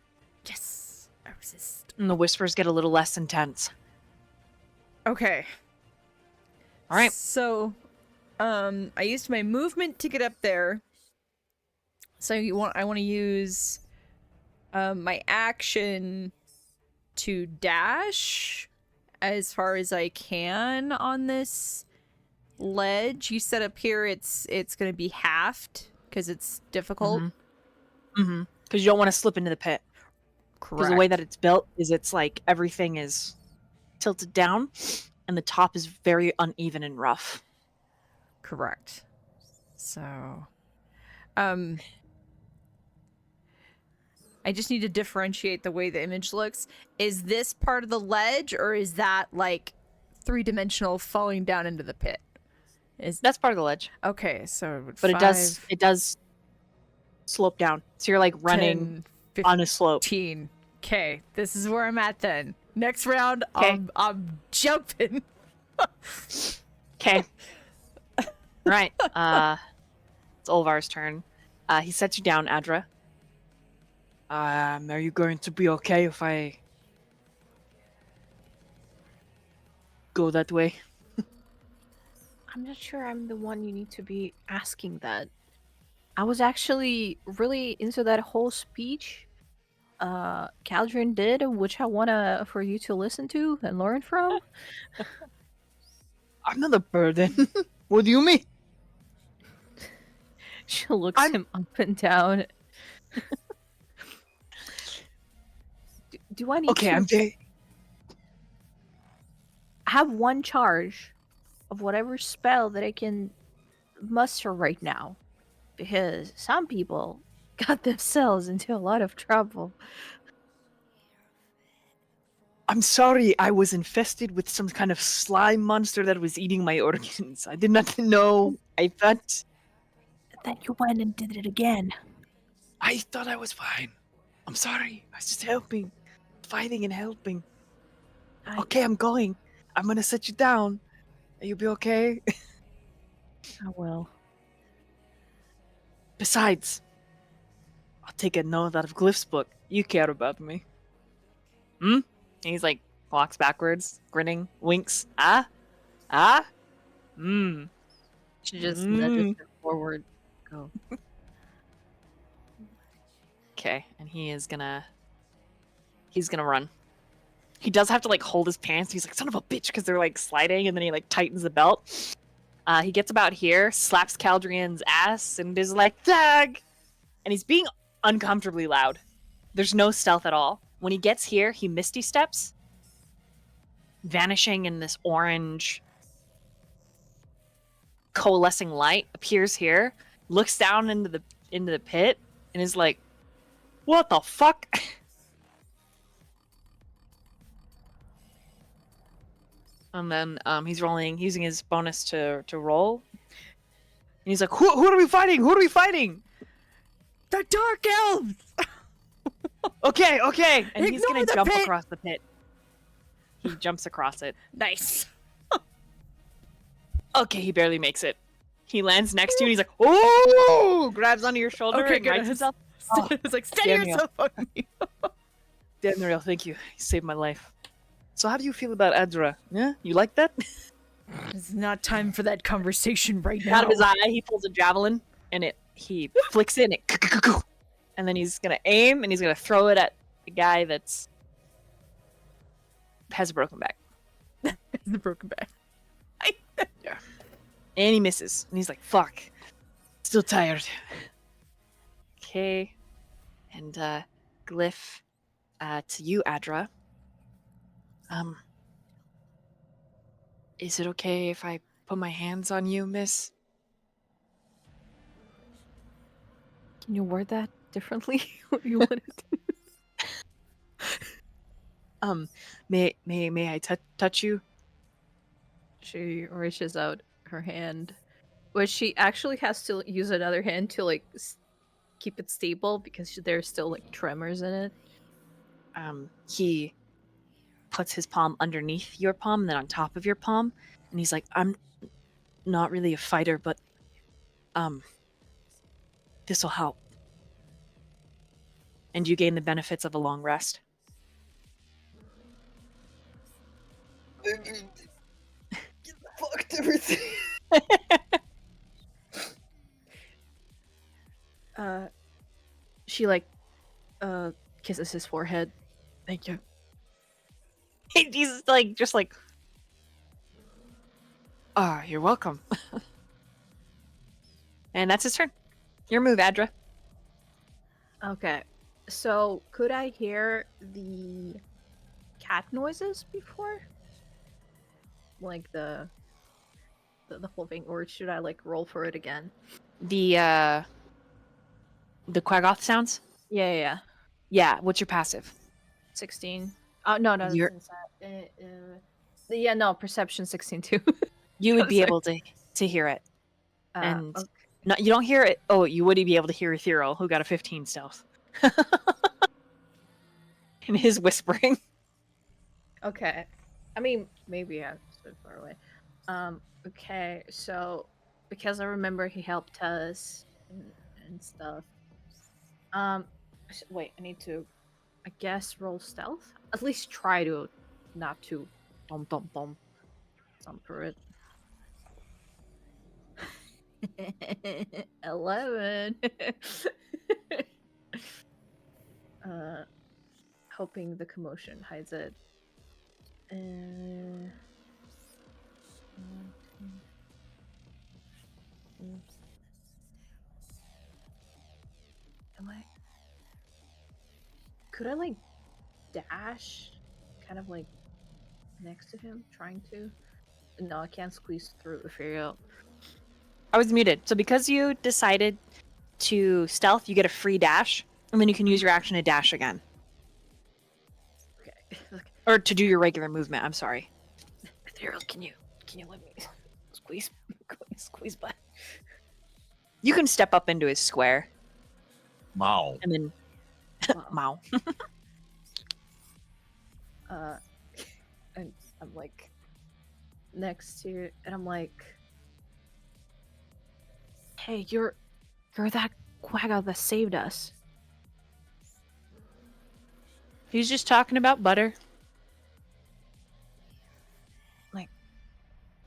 Yes, I resist. and the whispers get a little less intense. Okay. All right. So, I used my movement to get up there. So I want to use my action to dash as far as I can on this ledge. You said up here it's going to be halved because it's difficult. Mm-hmm. Because you don't want to slip into the pit. Because the way that it's built is it's like everything is tilted down and the top is very uneven and rough. Correct. So, I just need to differentiate the way the image looks. Is this part of the ledge, or is that like 3-dimensional falling down into the pit? That's part of the ledge. Okay, so But it does slope down. So you're like running 10, on a slope. 15. Okay, this is where I'm at then. Next round, 'Kay. I'm jumping. Okay. Right. It's Olvar's turn. He sets you down, Adra. Are you going to be okay if I go that way? I'm not sure I'm the one you need to be asking that. I was actually really into that whole speech Caldrin did, which I wanna for you to listen to and learn from. I'm not a burden. What do you mean? She looks him up and down. Do I need Okay, to I'm very... have one charge of whatever spell that I can muster right now? Because some people got themselves into a lot of trouble. I'm sorry, I was infested with some kind of slime monster that was eating my organs. I did not know. I thought Then you went and did it again. I was fine. I'm sorry. I was just helping. Fighting and helping. Okay, I'm going. I'm gonna set you down. You'll be okay? I will. Besides, I'll take a note out of Glyph's book. You care about me. And he's like, walks backwards, grinning, winks. She just nudges her forward. Go. Okay, and he's gonna run. He does have to like hold his pants. He's like, son of a bitch, because they're like sliding, and then he like tightens the belt. He gets about here, slaps Caldrian's ass, and is like, tag! And he's being uncomfortably loud. There's no stealth at all. When he gets here, he misty steps, vanishing in this orange coalescing light, appears here, looks down into the pit, and is like, what the fuck? And then he's using his bonus to roll. And he's like, who are we fighting? Who are we fighting? The Dark Elves! Okay. And he's Ignore gonna the jump pit! across the pit. He jumps across it. Nice. Okay, he barely makes it. He lands next to you and he's like, oh! Grabs onto your shoulder Okay, and good. rights himself. It's like, steady Danriel. yourself on me. Danriel, thank you. You saved my life. So how do you feel about Adra? Yeah? You like that? It's not time for that conversation right now. Out of his eye, he pulls a javelin and he flicks it and it and then he's gonna aim and he's gonna throw it at the guy that's has a broken back. The broken back. Yeah. And he misses. And he's like, fuck. Still tired. Okay. And Glyph, to you, Adra. Is it okay if I put my hands on you, miss? Can you word that differently? What you wanted to? May I touch you? She reaches out her hand, which she actually has to use another hand to like keep it stable because there's still like tremors in it. He puts his palm underneath your palm and then on top of your palm, and he's like, I'm not really a fighter, but this'll help. And you gain the benefits of a long rest. Fucked everything. She like kisses his forehead. Thank you. He's like, just like, Ah, you're welcome. and that's his turn. Your move, Adra. Okay. So could I hear the cat noises before? Like the whole thing, or should I like roll for it again? The Quaggoth sounds? Yeah, yeah, yeah. Yeah, what's your passive? 16. Oh no, no, You're- that's inside. Yeah, no, perception 16 too. You would I'm be sorry. able to hear it. And Okay. no, you don't hear it. Oh, you would be able to hear Ethereal, who got a 15 stealth. And his whispering. Okay. I mean, maybe I stood far away. Okay, so because I remember he helped us and stuff. Wait, I need to, I guess, roll stealth. At least try to not to bum bum bum for it. 11. Hoping the commotion hides it. Am I? Could I like dash, kind of like next to him, trying to? No, I can't squeeze through the ethereal. I was muted. So because you decided to stealth, you get a free dash, and then you can use your action to dash again. Okay. Or to do your regular movement, I'm sorry. Ethereal, can you let me squeeze by? You can step up into his square, Mao. and then Wow. Mao. And I'm like next to, and I'm like, hey, you're that quagga that saved us. He's just talking about butter. Like,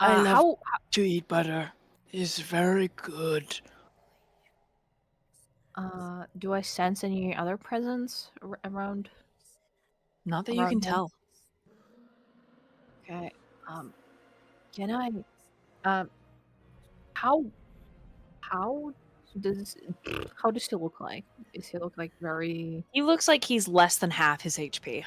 I love how to eat butter. It's very good. do I sense any other presence around? Not that you Around can him? tell. Okay. Can I? How does how does he look like? Does he look like very? He looks like he's less than half his HP.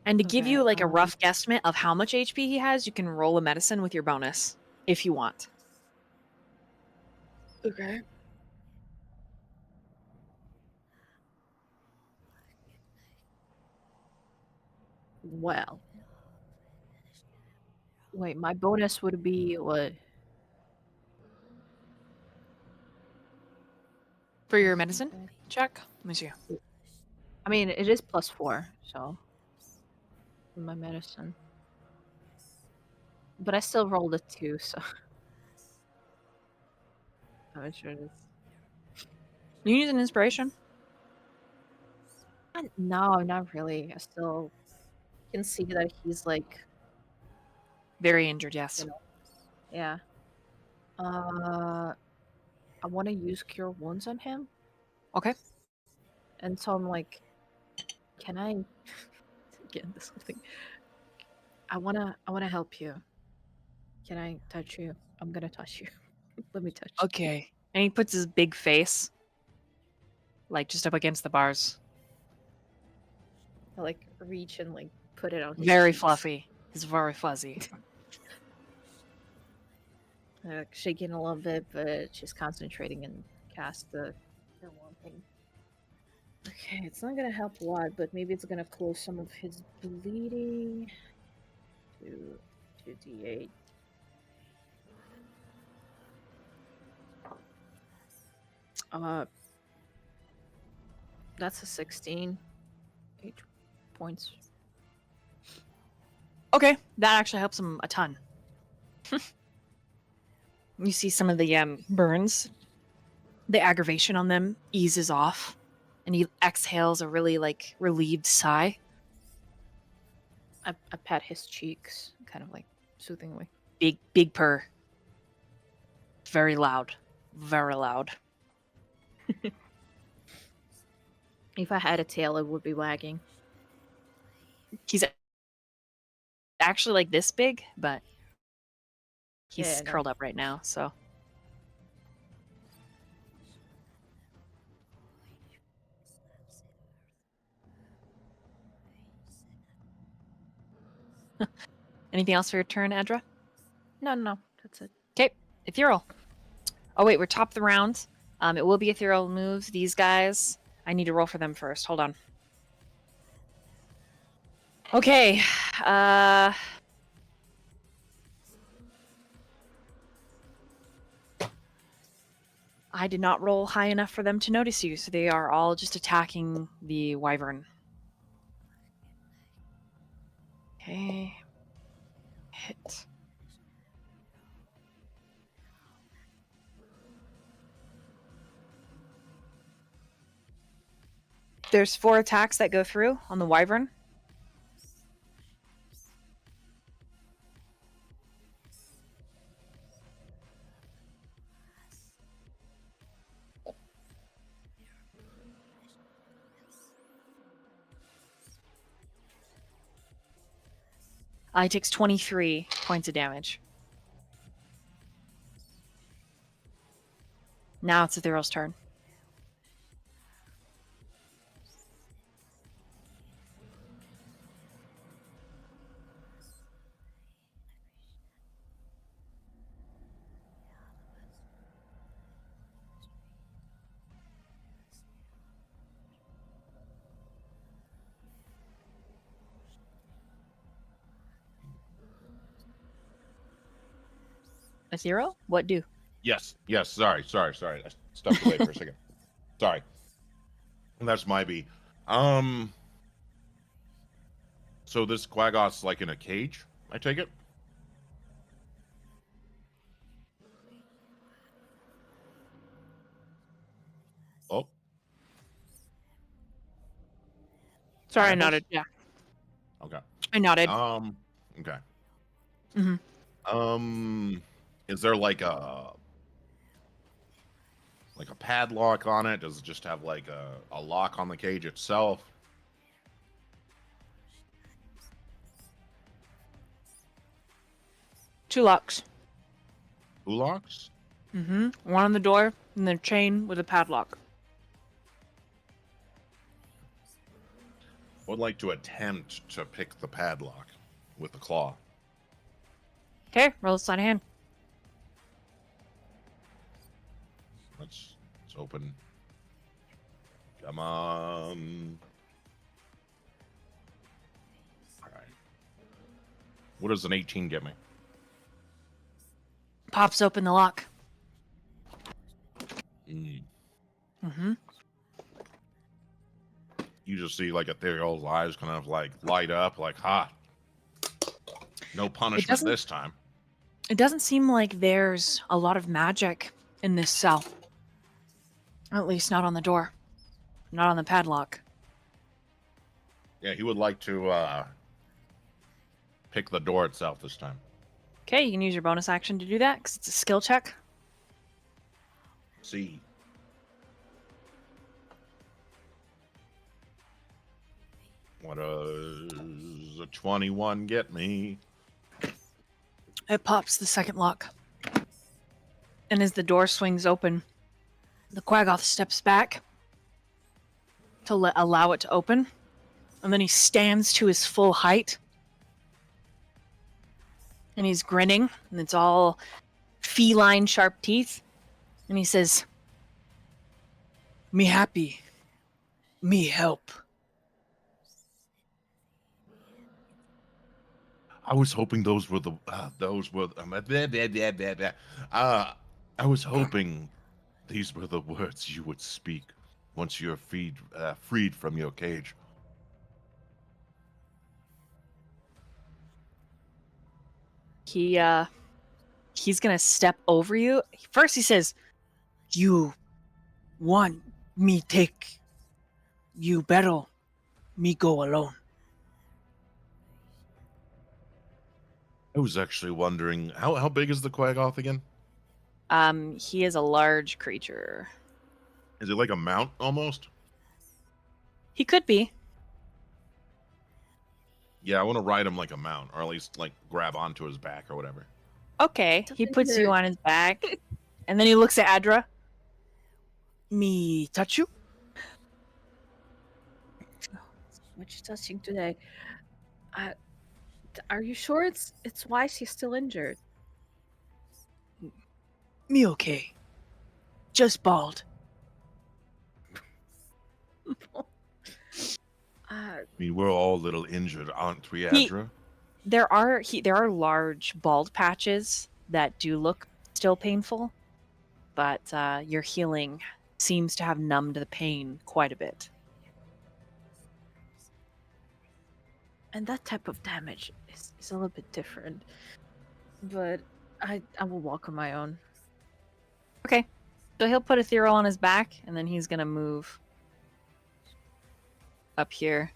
And to give Okay, you like a rough guesstimate of how much HP he has, you can roll a medicine with your bonus if you want. Okay. Well, wait, my bonus would be what? For your medicine check? Let me see. I mean, it is +4, so my medicine. But I still rolled a 2, so I'm not sure this. You use an inspiration? No, not really. I still can see that he's like, Very injured, yes. you know, yeah. I want to use Cure Wounds on him. Okay. And so I'm like, can I get this whole thing? I wanna help you. Can I touch you? I'm gonna touch you. Let me touch you. Okay. And he puts his big face like just up against the bars. I like reach and like put it on his Very cheeks. fluffy. He's very fuzzy. Like shaking a little bit, but she's concentrating and cast the Cure Wound thing. Okay, it's not gonna help a lot, but maybe it's gonna close some of his bleeding. 2d8. That's a 16. 8 points. Okay, that actually helps him a ton. You see some of the burns. The aggravation on them eases off, and he exhales a really like relieved sigh. I pat his cheeks, kind of like soothingly. Big purr. Very loud. Very loud. If I had a tail, it would be wagging. He's actually like this big, but he's Yeah, I know. curled up right now, so. Anything else for your turn, Adra? No, that's it. Okay, ethereal. Oh wait, we're top of the round. It will be ethereal moves. These guys, I need to roll for them first. Hold on. Okay. I did not roll high enough for them to notice you, so they are all just attacking the wyvern. Okay. Hit. There's 4 attacks that go through on the wyvern. He takes 23 points of damage. Now it's Ethereal's turn. Ethereal? What do? Yes. Sorry. I stepped away for a second. Sorry. That's my B. So this Quagoth's like in a cage, I take it? Oh. Sorry, I Pineapples? nodded. Yeah, Okay. I nodded. Okay. Mm-hmm. Is there like a padlock on it? Does it just have like a lock on the cage itself? Two locks. Who locks? Mm-hmm. One on the door, and then chain with a padlock. I would like to attempt to pick the padlock with the claw. Okay, roll a sleight of hand. Let's open. Come on. All right. What does an 18 get me? Pops open the lock. Mm-hmm. You just see like Ethereal's eyes kind of like light up, like, ha. No punishment this time. It doesn't seem like there's a lot of magic in this cell. At least not on the door. Not on the padlock. Yeah, he would like to pick the door itself this time. Okay, you can use your bonus action to do that, because it's a skill check. See. What does a 21 get me? It pops the second lock. And as the door swings open, the Quagoth steps back to allow it to open. And then he stands to his full height. And he's grinning, and it's all feline sharp teeth. And he says, "Me happy. Me help." I was hoping those were the I was hoping these were the words you would speak once you're freed from your cage. He's gonna step over you. First he says, "You want me take you better me go alone." I was actually wondering how big is the Quagoth again? He is a large creature. Is it like a mount almost? He could be. Yeah, I want to ride him like a mount, or at least like grab onto his back or whatever. Okay, he Doesn't puts you hurt. on his back, and then he looks at Adra. Me touch you? What you touching today? Are you sure it's why she's still injured? Me okay. Just bald. I mean, we're all a little injured, aren't we, He- Adra? There are large bald patches that do look still painful, but your healing seems to have numbed the pain quite a bit. And that type of damage is a little bit different. But I will walk on my own. Okay, so he'll put Ethereal on his back, and then he's gonna move up here.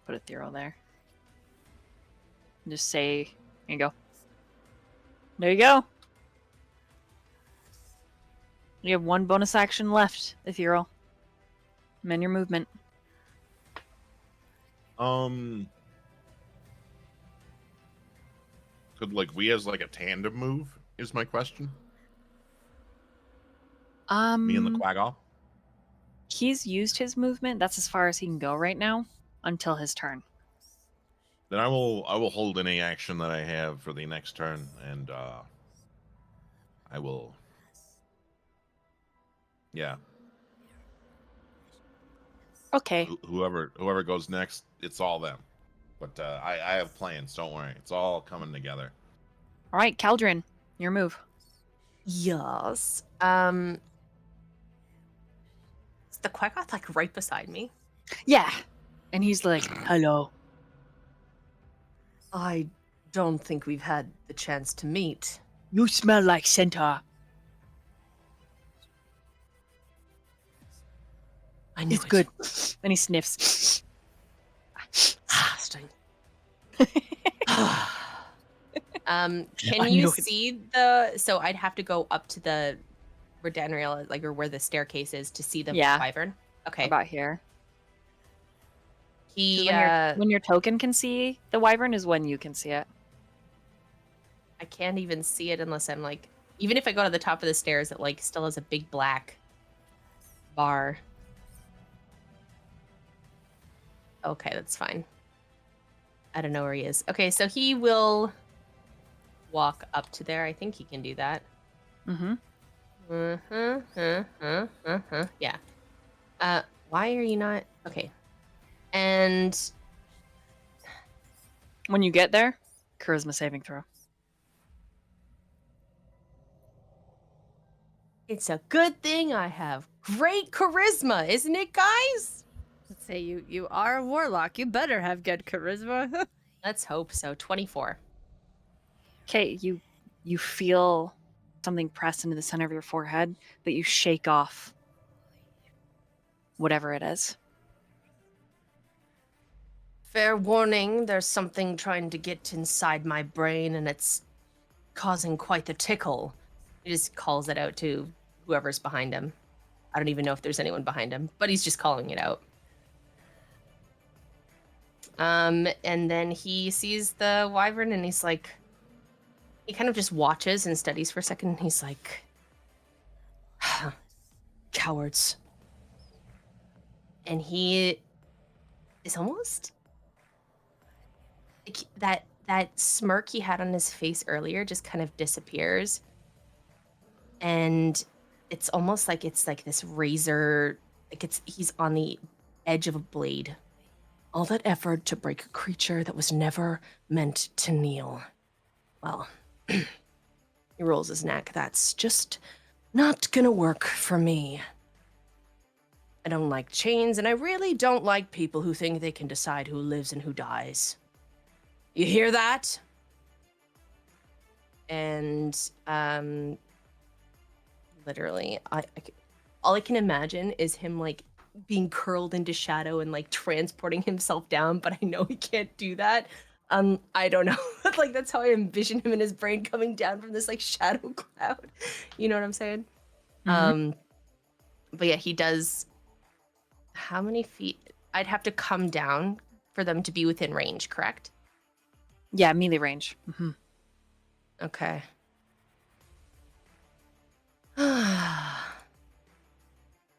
Put Ethereal there. And just say, here you go. There you go. You have one bonus action left, Ethereal. Amend your movement. Could like we as like a tandem move is my question. Me and the Quagga. He's used his movement. That's as far as he can go right now until his turn. Then I will hold any action that I have for the next turn, and I will. Yeah. Okay. Whoever goes next, it's all them. But I have plans. Don't worry. It's all coming together. All right, Caldrin, your move. Yes. Is the Quackoth like right beside me? Yeah. And he's like, hello. I don't think we've had the chance to meet. You smell like centaur. I knew It's it. good. And he sniffs. Disgusting. Can I you knew it. see the? So I'd have to go up to the where Danriel, like, or where the staircase is to see the Yeah. wyvern. Okay. About here. 'Cause He. when your token can see the wyvern is when you can see it. I can't even see it unless I'm like. Even if I go to the top of the stairs, it like still has a big black bar. Okay, that's fine. I don't know where he is. Okay, so he will walk up to there. I think he can do that. Mm-hmm. Yeah. Why are you not? Okay. And When you get there, charisma saving throw. it's a good thing I have great charisma, isn't it, guys? Let's say you are a warlock. You better have good charisma. Let's hope so. 24. Okay, you feel something press into the center of your forehead, but you shake off whatever it is. Fair warning, there's something trying to get inside my brain and it's causing quite the tickle. He just calls it out to whoever's behind him. I don't even know if there's anyone behind him, but he's just calling it out. And then he sees the wyvern and he's like, he kind of just watches and studies for a second. And he's like, cowards. And he is almost like that smirk he had on his face earlier just kind of disappears. And it's almost like it's like this razor, like he's on the edge of a blade. All that effort to break a creature that was never meant to kneel. Well, he rolls his neck. That's just not gonna work for me. I don't like chains, and I really don't like people who think they can decide who lives and who dies. You hear that? And, literally, all I can imagine is him, like, being curled into shadow and, like, transporting himself down, but I know he can't do that. I don't know. Like, that's how I envision him in his brain coming down from this, like, shadow cloud. You know what I'm saying? Mhm. But yeah, he does. How many feet? I'd have to come down for them to be within range, correct? Yeah, melee range. Mm-hmm. Okay.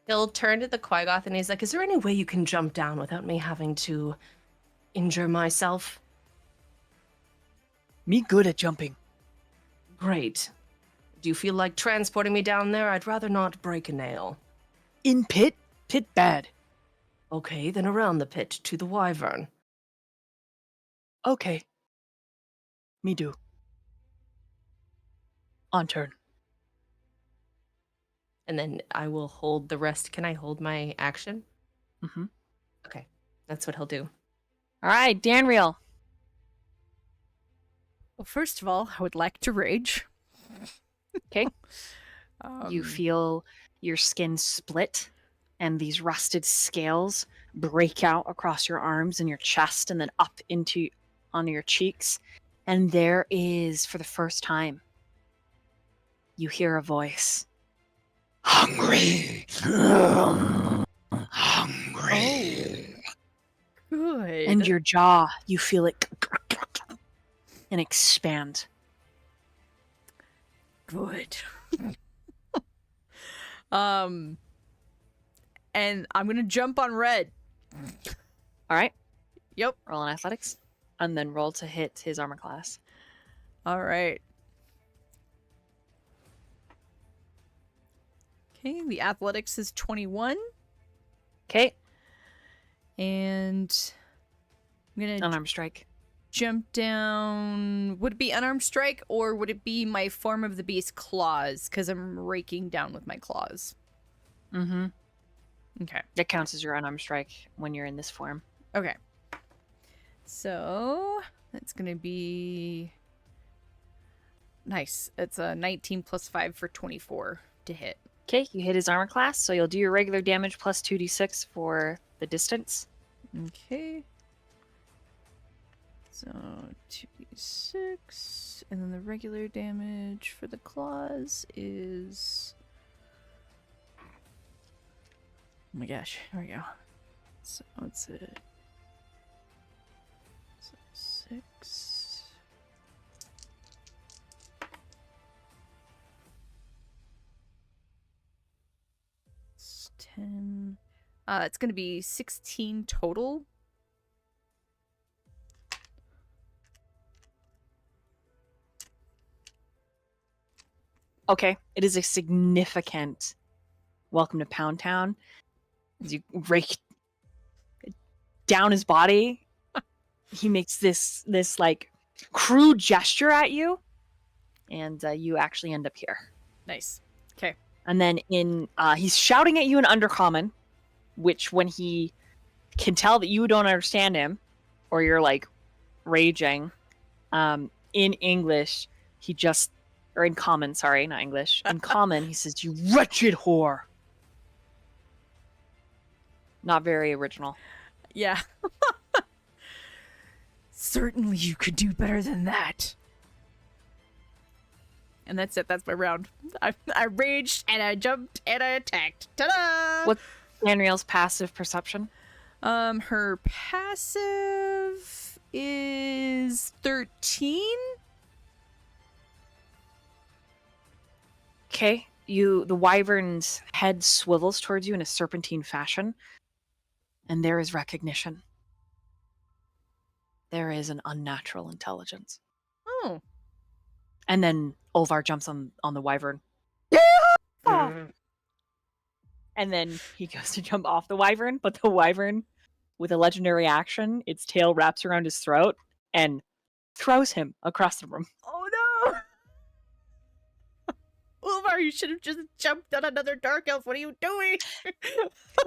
He'll turn to the Quagoth and he's like, is there any way you can jump down without me having to injure myself? Me good at jumping. Great. Do you feel like transporting me down there? I'd rather not break a nail. In pit? Pit bad. Okay, then around the pit to the wyvern. Okay. Me do. On turn. And then I will hold the rest. Can I hold my action? Mm-hmm. Okay, that's what he'll do. All right, Danriel. Well, first of all, I would like to rage. Okay. You Um, feel your skin split, and these rusted scales break out across your arms and your chest, and then up onto your cheeks. And there is, for the first time, you hear a voice. Hungry. Hungry. good. And your jaw, you feel it and expand. Good. And I'm gonna jump on red. All right. Yep. Roll on athletics, and then roll to hit his armor class. All right. Okay, the athletics is 21, Okay. and I'm gonna Unarmed strike. jump down. Would it be unarmed strike, or would it be my form of the beast claws? Because I'm raking down with my claws. Mm-hmm. Okay. That counts as your unarmed strike when you're in this form. Okay. So that's gonna be nice. It's a 19 plus 5 for 24 to hit. Okay, you hit his armor class, so you'll do your regular damage plus 2d6 for the distance. Okay. So 2d6, and then the regular damage for the claws is. Oh my gosh! Here we go. So it's a 6. It's 10. It's gonna be 16 total. Okay, it is a significant welcome to Pound Town. As you rake down his body, he makes this like crude gesture at you, and you actually end up here. Nice. Okay. And then he's shouting at you in Undercommon, which when he can tell that you don't understand him, or you're like raging, in English, or in Common, sorry, not English. In Common, he says, "You wretched whore." Not very original. Yeah. Certainly you could do better than that. And that's it. That's my round. I raged and I jumped and I attacked. Ta-da! What's Danriel's passive perception? Her passive is 13. Okay, the wyvern's head swivels towards you in a serpentine fashion, and there is recognition. There is an unnatural intelligence. Oh. And then Olvar jumps on the wyvern. And then he goes to jump off the wyvern, but the wyvern, with a legendary action, its tail wraps around his throat and throws him across the room. Oh no! Ulvar, you should have just jumped on another dark elf. What are you doing?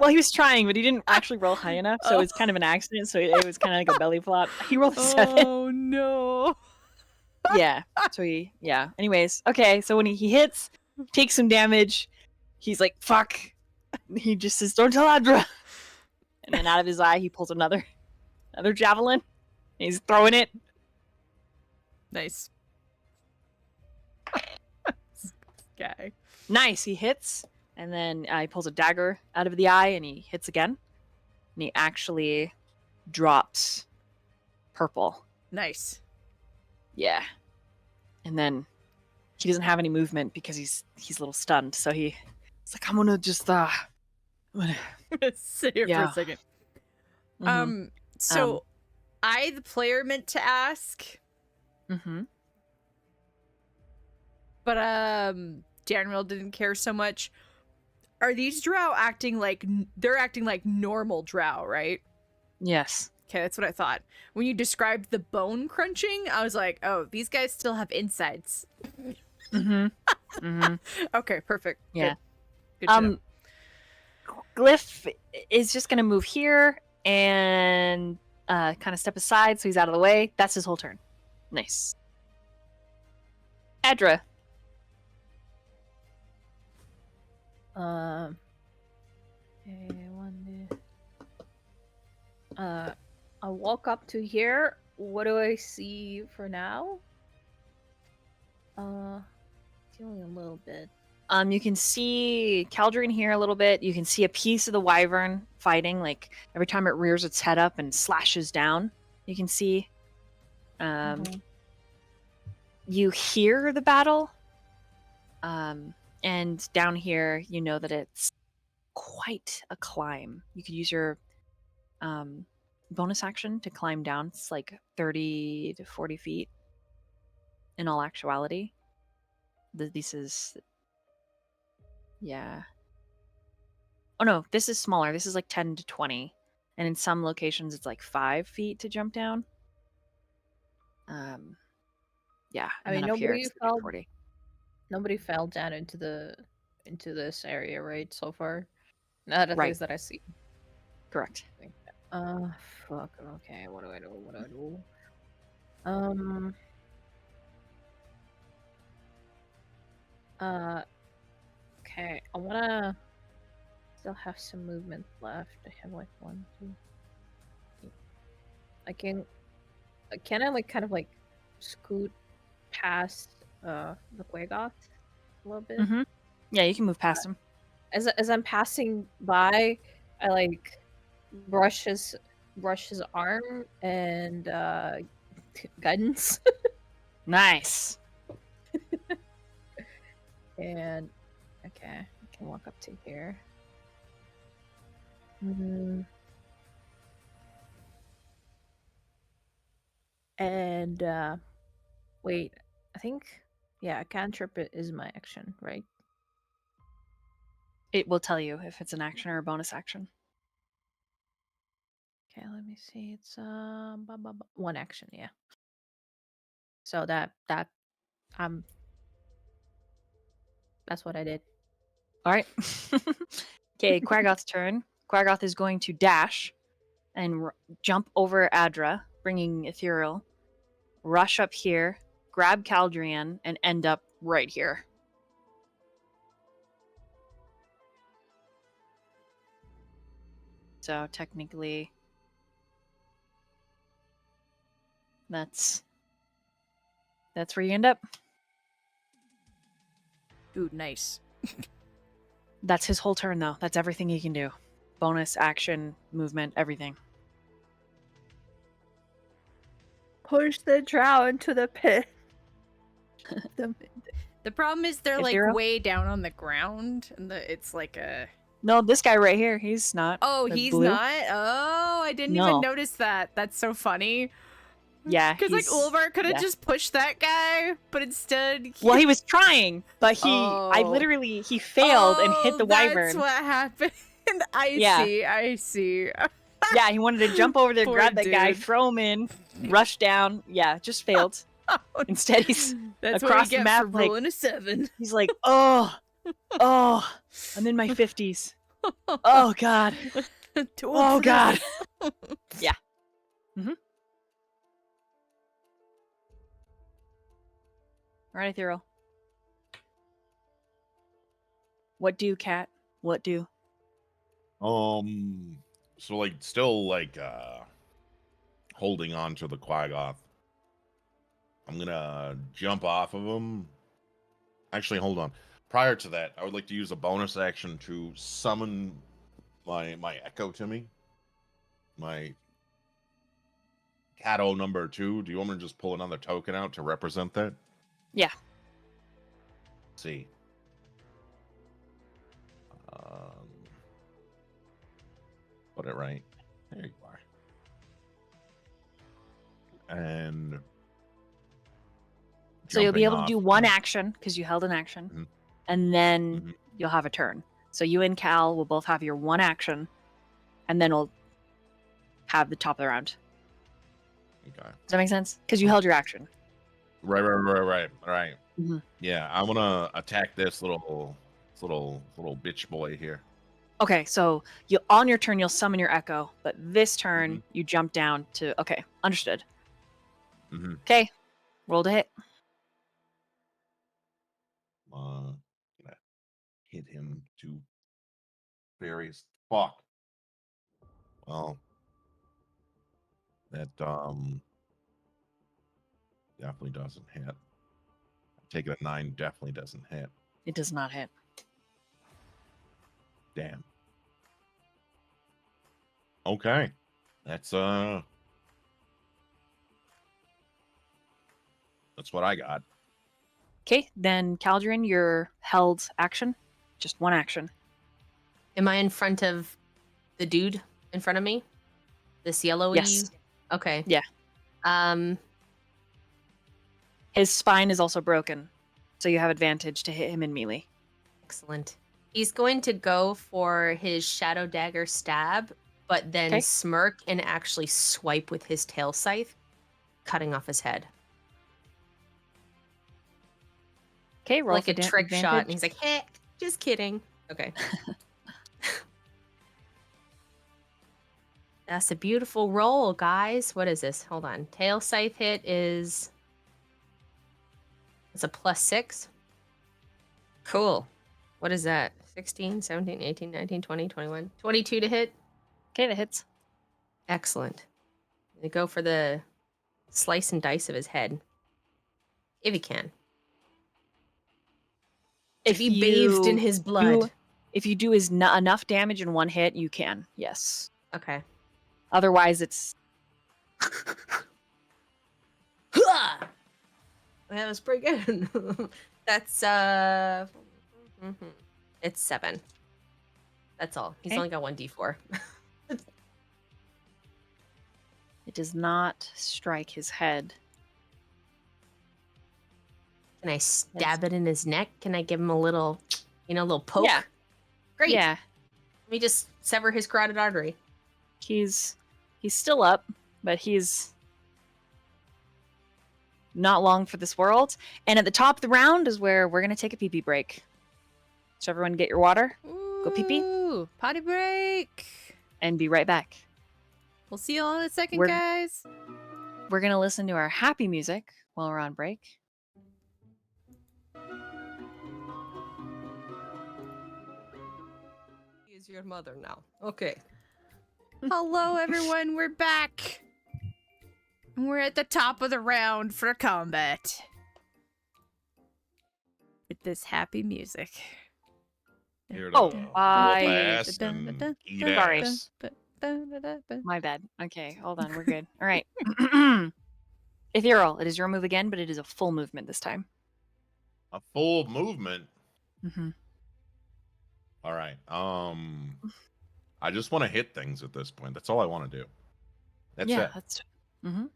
Well, he was trying, but he didn't actually roll high enough, so it's kind of an accident. So it was kind of like a belly flop. He rolled a 7. Oh no! Yeah. So Anyways, okay. So when he hits, takes some damage, he's like, "Fuck." He just says, "Don't tell Adra." And then out of his eye, he pulls another javelin. And he's throwing it. Nice. This guy. Nice. He hits, And then he pulls a dagger out of the eye and he hits again. And he actually drops purple. Nice. Yeah. And then he doesn't have any movement because he's a little stunned. So he's like, I'm gonna just I'm gonna... Sit here for Yeah. a second. Mhm. So I, the player, meant to ask, Mhm. but Danriel didn't care so much. Are these drow acting like they're acting like normal drow, right? Yes. Okay, that's what I thought. When you described the bone crunching, I was like, oh, these guys still have insides. Mhm. Mhm. Okay, perfect. Yeah. Good to know. Glyph is just gonna move here and kind of step aside so he's out of the way. That's his whole turn. Nice. Adra. Okay, I'll walk up to here. What do I see for now? Feeling a little bit. You can see Caldrian here a little bit. You can see a piece of the wyvern fighting. Like every time it rears its head up and slashes down, you can see. You hear the battle. And down here, you know that it's quite a climb. You could use your bonus action to climb down. It's like 30 to 40 feet in all actuality. This is... Yeah. Oh no, this is smaller. This is like 10 to 20. And in some locations, it's like 5 feet to jump down. Yeah. I And mean, then up here, nobody it's 30 to fell. 40. Nobody fell down into this area, right? So far, not at Right. least that I see. Correct. Fuck. Okay, what do I do? What do I do? Okay, I wanna still have some movement left. I have like 1, 2. Can I like kind of like scoot past the Quagoth a little bit? Mm-hmm. Yeah, you can move past him. As I'm passing by, I like brush his arm and guidance. Nice. And okay, I can walk up to here. And wait, I think a cantrip is my action, right? It will tell you if it's an action or a bonus action. Okay, let me see. It's one action, yeah. So that's what I did. All right. Okay, Quagoth's turn. Quagoth is going to dash and jump over Adra, bringing Ethereal, rush up here, grab Caldrian, and end up right here. So technically, that's where you end up. Ooh, nice. That's his whole turn, though. That's everything he can do. Bonus, action, movement, everything. Push the drow into the pit. The problem is they're like Ethereal? way down on the ground, and it's like a... No, this guy right here, he's not. Oh, The he's blue. not? Oh, I didn't No. even notice that. That's so funny. Yeah, Because like Ulvar could have yeah. just pushed that guy, but instead Well, he was trying, but he failed and hit the wyvern. That's what happened. Yeah. I see. Yeah, he wanted to jump over there, Poor grab that guy, dude. throw him in, rush down. Yeah, just failed. Instead, he's That's across what we the get map, for like- rolling a 7. he's like, oh, I'm in my 50s. Oh God, Too old oh for God. this. Yeah. Mm-hmm. All right, Ethereal. What do, Cat? What do? So like still like holding on to the Quagoth. I'm gonna jump off of him. Actually, hold on. prior to that, I would like to use a bonus action to summon my echo to me. My Cato number 2. Do you want me to just pull another token out to represent that? Yeah. Let's see. Put it right. There you are. And So you'll be jumping able to do off, one action because you held an action, Mhm. and then Mhm. you'll have a turn. So you and Cal will both have your one action, and then we'll have the top of the round. Okay. Does that make sense? Because you held your action. Right. Mhm. Yeah, I'm gonna attack this little bitch boy here. Okay, so you on your turn you'll summon your echo, but this turn Mhm. you jump down to. Okay, understood. Mm-hmm. Okay, roll to hit. Gonna hit him to various. Fuck. Well, that definitely doesn't hit. Taking a 9 definitely doesn't hit. It does not hit. Damn. Okay. That's what I got. Okay, then Caldron, your held action, just one action. Am I in front of the dude in front of me? This yellowy? Yes. Okay. Yeah. His spine is also broken, so you have advantage to hit him in melee. Excellent. He's going to go for his shadow dagger stab, but then 'Kay. smirk and actually swipe with his tail scythe, cutting off his head. Okay, roll Like for a trick advantage. shot. And he's like, hey, just kidding. Okay. That's a beautiful roll, guys. What is this? Hold on. Tail scythe hit is... It's a +6. Cool. What is that? 16, 17, 18, 19, 20, 21. 22 to hit. Okay, that hits. Excellent. Gonna go for the slice and dice of his head. If he can. If Be bathed in his blood. If you do enough damage in one hit, you can. Yes. Okay. Otherwise, it's That was pretty good. That's it's 7. That's all. He's Okay. only got 1d4. it does not strike his head. Can I stab it in his neck? Can I give him a little, little poke? Yeah. Great. Yeah, Let me just sever his carotid artery. he's still up, but he's not long for this world. And at the top of the round is where we're gonna take a pee-pee break. So everyone get your water Go pee-pee? Ooh, potty break. and be right back. We'll see you all in a second, We're- guys. We're gonna listen to our happy music while we're on break. He is your mother now. Okay. Hello, everyone. We're back. We're at the top of the round for combat. With this happy music. Here Oh, to whoop I- ass and eat Sorry. ass. My bad. Okay, hold on. We're good. All right. Ethereal, it is your move again, but it is a full movement this time. A full movement. Mm-hmm. All right. I just want to hit things at this point. That's all I want to do. That's it. That's. Mm-hmm.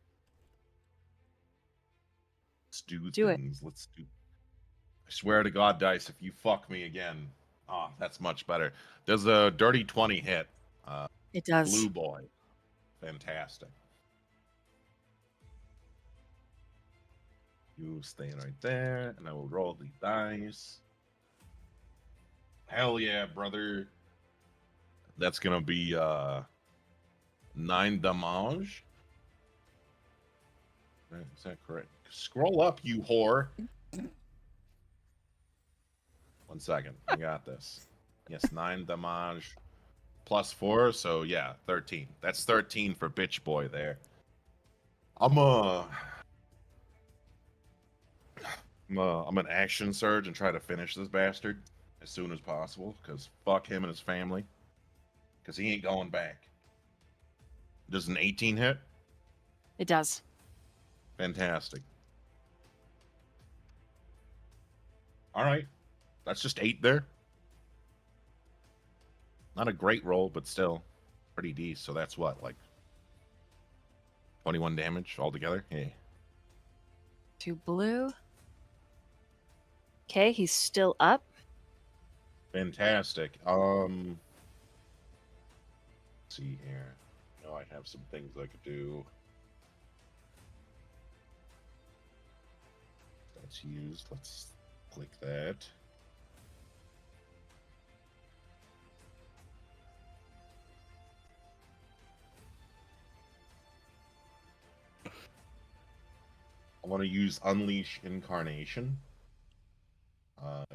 Let's do it. things. Let's do. I swear to God, Dice, if you fuck me again, that's much better. Does a dirty 20 hit? It does. Blue boy. Fantastic. You stay right there, and I will roll the dice. Hell yeah, brother. That's gonna be 9 damage. Is that correct? Scroll up, you whore. 1 second. I got this. Yes, 9 damage plus 4, so yeah, 13. That's 13 for bitch boy there. I'm I'm an action surge and try to finish this bastard as soon as possible, because fuck him and his family. Because he ain't going back. Does an 18 hit? It does. Fantastic. All right. That's just 8 there. Not a great roll, but still pretty decent. So that's what, like 21 damage altogether? Yeah. 2 blue. Okay, he's still up. Fantastic. Let's see here. I have some things I could do. That's used. Let's click that. I want to use Unleash Incarnation.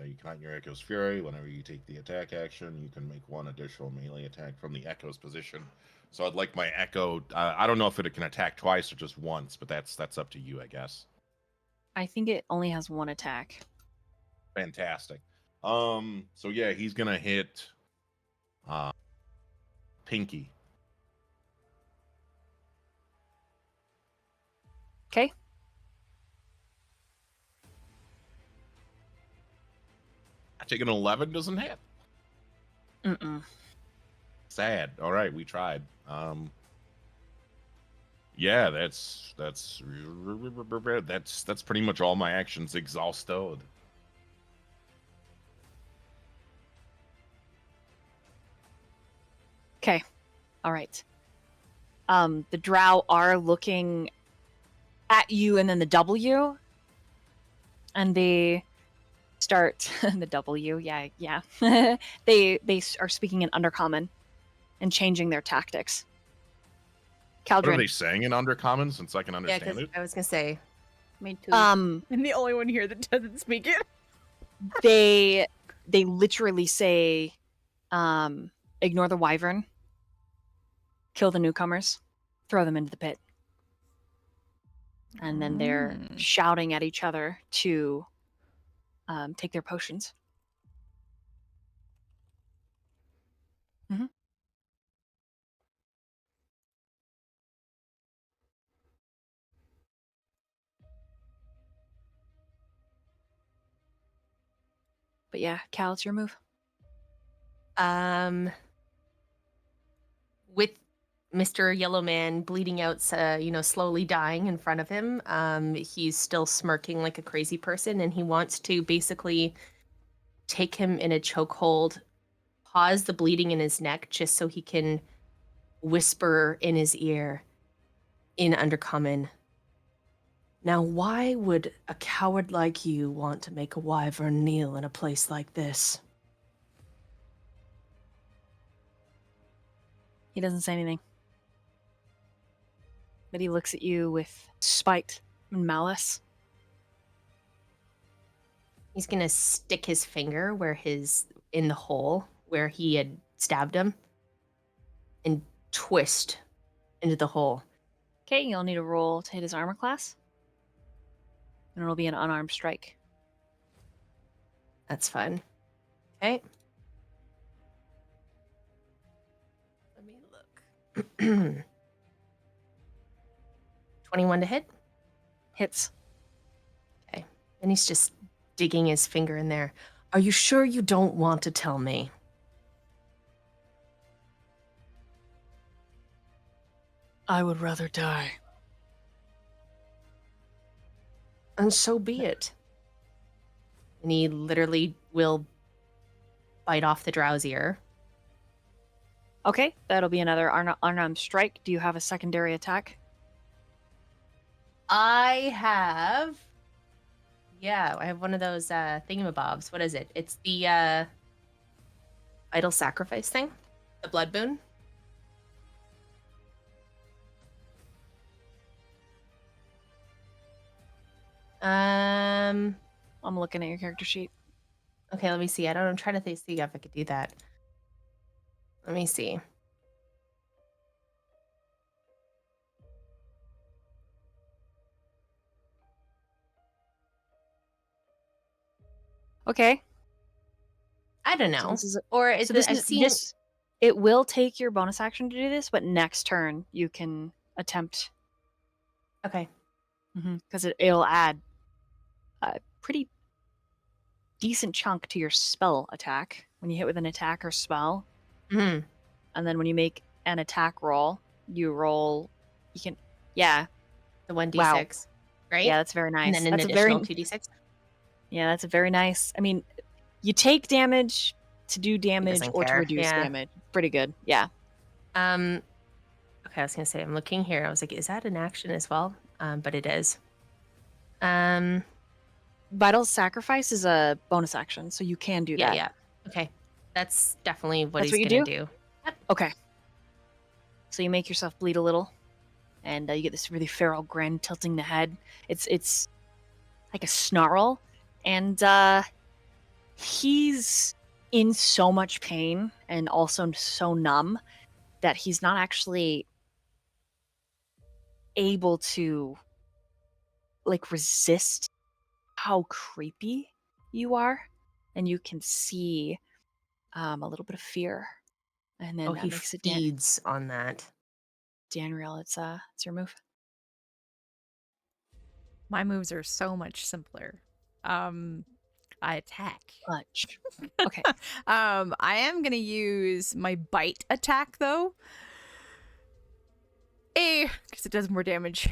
You count your Echo's Fury. Whenever you take the attack action, you can make one additional melee attack from the Echo's position. So I'd like my Echo. I don't know if it can attack twice or just once, but that's up to you, I guess. I think it only has 1 attack. Fantastic. So yeah, he's gonna hit Pinky. Okay. I take an 11, doesn't hit. Mm-mm. Sad. All right, we tried. Yeah, that's pretty much all my actions exhausted. Okay. All right. The drow are looking at you and then the W. And they start the W, yeah. they are speaking in Undercommon and changing their tactics. What are Caldrin. they saying in Undercommon, since I can Yeah, understand because it? I was gonna say. Me too. I'm the only one here that doesn't speak it. they literally say, ignore the wyvern, kill the newcomers, throw them into the pit. And then they're shouting at each other to take their potions. But yeah, Cal, it's your move. With Mr. Yellowman bleeding out, slowly dying in front of him, he's still smirking like a crazy person, and he wants to basically take him in a chokehold, pause the bleeding in his neck just so he can whisper in his ear in Undercommon. Now, why would a coward like you want to make a wyvern kneel in a place like this? He doesn't say anything. But he looks at you with spite and malice. He's gonna stick his finger in the hole where he had stabbed him and twist into the hole. Okay, you'll need a roll to hit his armor class. And it'll be an unarmed strike. That's fun. Okay. Let me look. 21 to hit. Hits. Okay. And he's just digging his finger in there. Are you sure you don't want to tell me? I would rather die. And so be it. And he literally will bite off the drow's ear. Okay, that'll be another unarmed strike. Do you have a secondary attack? I have one of those thingamabobs. What is it? It's the idol sacrifice thing. The blood boon. I'm looking at your character sheet. Okay, let me see. I'm trying to see if I could do that. Let me see. Okay. I don't So know. this is Or is so it? this I've is seen. this. It will take your bonus action to do this, but next turn you can attempt Okay. because it'll add a pretty decent chunk to your spell attack when you hit with an attack or spell, Hmm. and then when you make an attack roll, you roll. You can, yeah, The 1d6, Wow. right? yeah, that's very nice. And then an That's a additional very 2d6. yeah, that's a very nice. I mean, you take damage to do damage doesn't or to care, reduce yeah. damage. Pretty good. Yeah. Okay, I was gonna say I'm looking here. I was like, is that an action as well? But it is. Vital Sacrifice is a bonus action, so you can do Yeah, that. yeah. Okay, that's definitely what That's he's what you gonna do. Okay. So you make yourself bleed a little, and you get this really feral grin tilting the head. It's like a snarl, and he's in so much pain and also so numb that he's not actually able to like resist how creepy you are, and you can see a little bit of fear, and then Oh, that he makes it feeds on that. Danriel. It's your move. My moves are so much simpler. I attack. Clutch. Okay. I am gonna use my bite attack though. A, because it does more damage.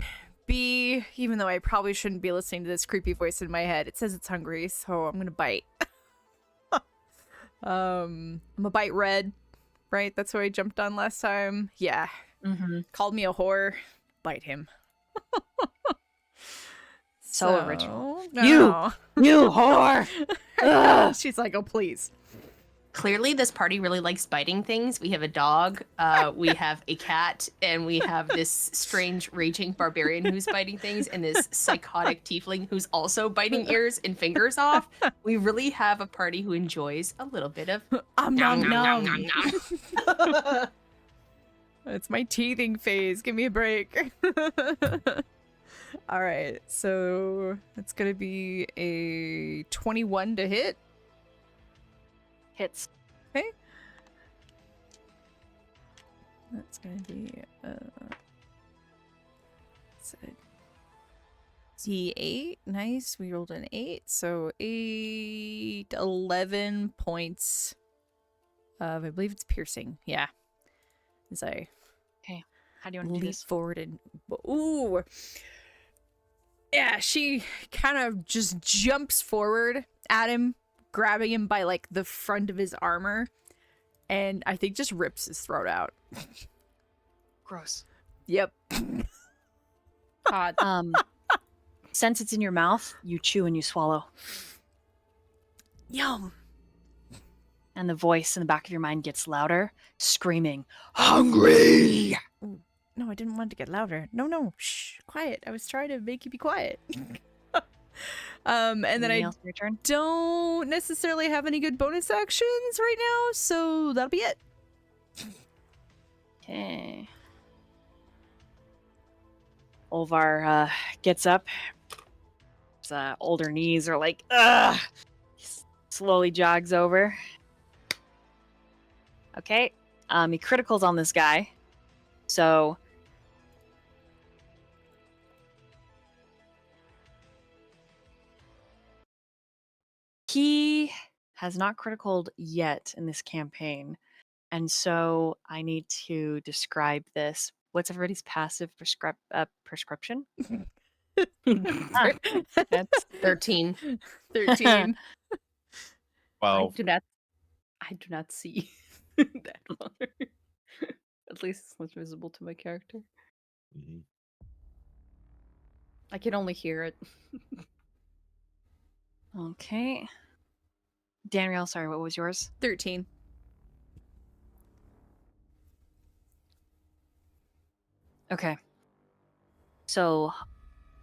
B, even though I probably shouldn't be listening to this creepy voice in my head, it says it's hungry, so I'm gonna bite. I'm a bite red, right? That's what I jumped on last time. Yeah. Mm-hmm. Called me a whore. Bite him. So original. No. You whore! Ugh. She's like, oh, please. Clearly, this party really likes biting things. We have a dog, we have a cat, and we have this strange raging barbarian who's biting things, and this psychotic tiefling who's also biting ears and fingers off. We really have a party who enjoys a little bit of Nom, nom, nom, nom, nom. nom, nom. It's my teething phase. Give me a break. All right, so it's gonna be a 21 to hit. Hits. Okay. That's gonna be it's a D8. Nice. We rolled an 8, so 11 points of, I believe it's piercing. Yeah. As I How do you want to do leap this? forward and ooh. Yeah, she kind of just jumps forward at him, grabbing him by like the front of his armor, and I think just rips his throat out. Gross. Yep. Hot. Since it's in your mouth, you chew and you swallow. Yum. And the voice in the back of your mind gets louder, screaming, "Hungry!" No, I didn't want it to get louder. No. Shh. Quiet. I was trying to make you be quiet. And then Anything I else for your turn? don't necessarily have any good bonus actions right now, so that'll be it. Okay. Olvar gets up. His older knees are like, ugh! He slowly jogs over. Okay. He criticals on this guy. So he has not criticaled yet in this campaign. And so I need to describe this. What's everybody's passive prescription? That's 13. 13. Well, I do not see that one. At least it's not visible to my character. mhm. I can only hear it. Okay. Danriel, sorry, what was yours? 13. Okay. So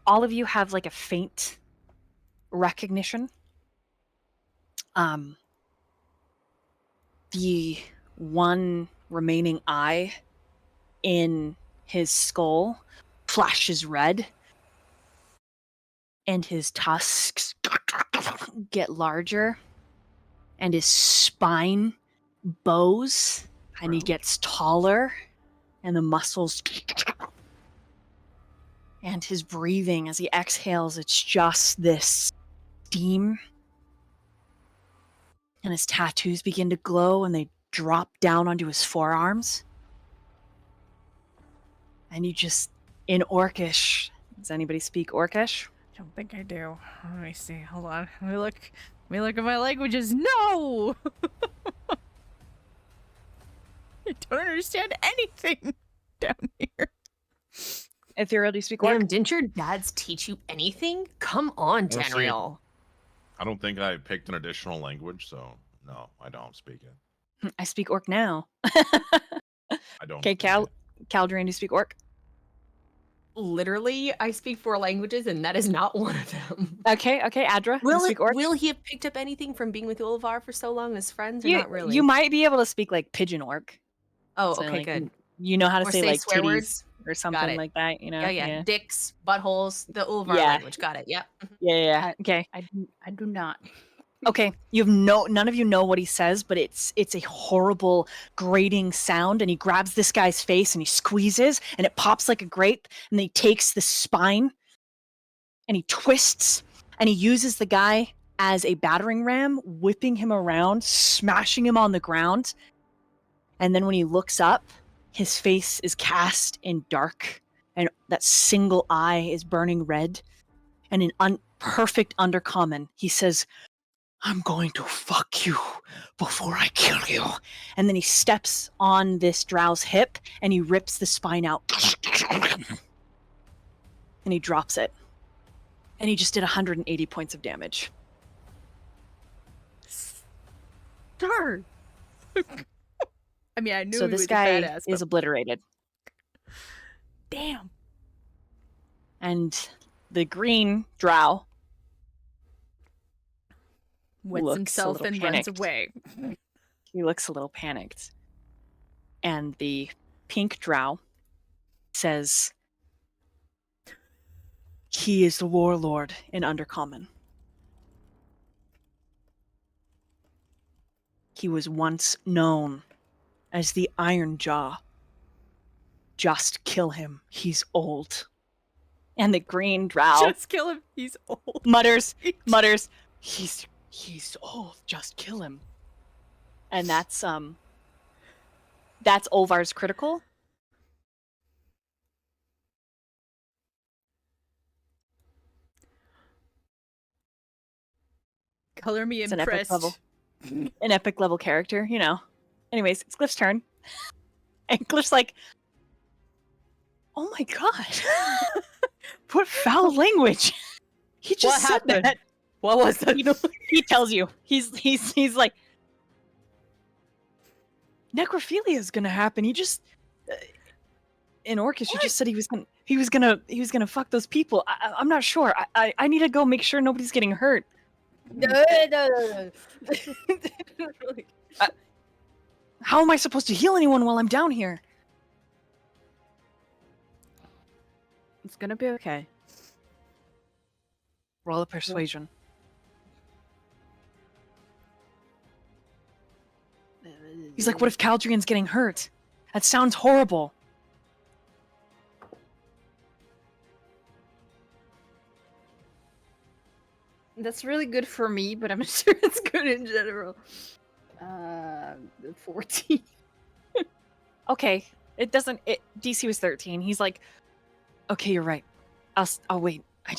all of you have like a faint recognition. The one remaining eye in his skull flashes red, and his tusks get larger, and his spine bows, and he gets taller, and the muscles, and his breathing as he exhales, it's just this steam, and his tattoos begin to glow, and they drop down onto his forearms, and you just, in Orcish, does anybody speak Orcish? I don't think I do. Let me see. Hold on. Let me look at my languages. No! I don't understand anything down here. Ethereal, do you speak Orc? Damn, didn't your dads teach you anything? Come on, Honestly, Danriel. I don't think I picked an additional language, so no, I don't speak it. I speak Orc now. I don't. Okay, speak it. Caldrain, do you speak Orc? Literally, I speak 4 languages, and that is not one of them. Okay, Adra, do you speak Orc? Will he have picked up anything from being with Ulvar for so long as friends, or You, not really? you might be able to speak like Pigeon Orc. Oh, So, okay, like, good. You know how to Or say like swear titties words. or something it. like that, you know? Yeah. Dicks, buttholes, the Ulvar Yeah. language. Got it. Yep. Yeah. Okay. I do not. Okay. None of you know what he says, but it's a horrible grating sound, and he grabs this guy's face and he squeezes, and it pops like a grape, and then he takes the spine and he twists, and he uses the guy as a battering ram, whipping him around, smashing him on the ground. And then when he looks up, his face is cast in dark, and that single eye is burning red. And in perfect undercommon, he says, "I'm going to fuck you before I kill you." And then he steps on this drow's hip, and he rips the spine out. And he drops it. And he just did 180 points of damage. Darn. I mean, I knew So he this was a guy badass, is but obliterated. damn. And the green drow Wets looks a himself little and panicked. runs away. He looks a little panicked. And the pink drow says, "He is the warlord in Undercommon. He was once known as the Iron Jaw. Just kill him. He's old." And the green drow Just kill him. He's old. mutters, he's old. Just kill him. And that's Olvar's critical. Color me It's an epic impressed. level. An epic level character, you know. Anyways, it's Glyph's turn. And Glyph's like, "Oh my god." What foul language. He just What said happened? that. What was that? He tells you. He's like, necrophilia is gonna happen. He just in Orcish, he just said he was gonna fuck those people. I'm not sure. I need to go make sure nobody's getting hurt. No. How am I supposed to heal anyone while I'm down here? It's gonna be okay. Roll a persuasion. He's like, "What if Caldrian's getting hurt? That sounds horrible." That's really good for me, but I'm sure it's good in general. 14. Okay, DC was 13. He's like, "Okay, you're right. I'll wait. And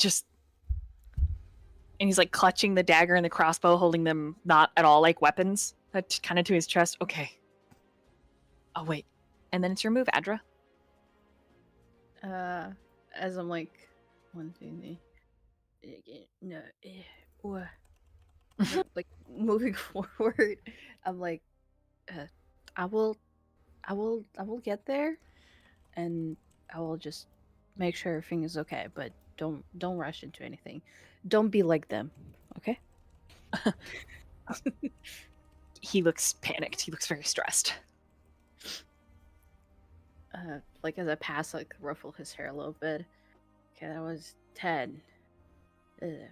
he's like clutching the dagger and the crossbow, holding them not at all like weapons, but kind of to his chest. "Okay, I'll wait." And then it's your move, Adra. As I'm like, one thing, no, like moving forward, I'm like, I will get there, and I will just make sure everything is okay. But don't rush into anything. Don't be like them, okay? He looks panicked. He looks very stressed. Like as I pass, like ruffle his hair a little bit. Okay, that was 10. $30.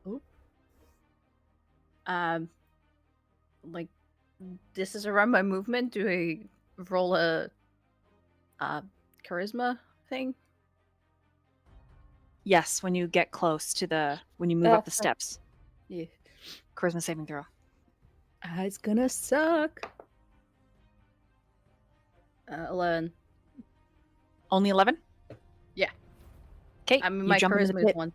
Oh. Like, this is around my movement. Do I roll a charisma thing? Yes, when you get close to when you move up the steps. Yeah. Charisma saving throw. It's gonna suck. 11. Only 11? Yeah. Okay, I mean, you my jump into the charisma is pit. 1.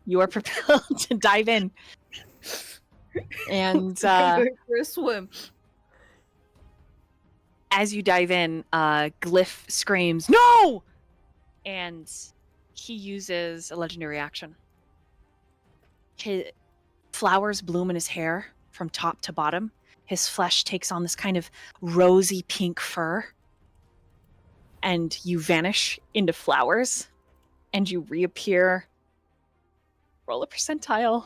You are propelled to dive in. And I'm going for a swim. as you dive in, Glyph screams, "No!" And he uses a legendary action. His flowers bloom in his hair from top to bottom. His flesh takes on this kind of rosy pink fur. And you vanish into flowers. And you reappear. Roll a percentile.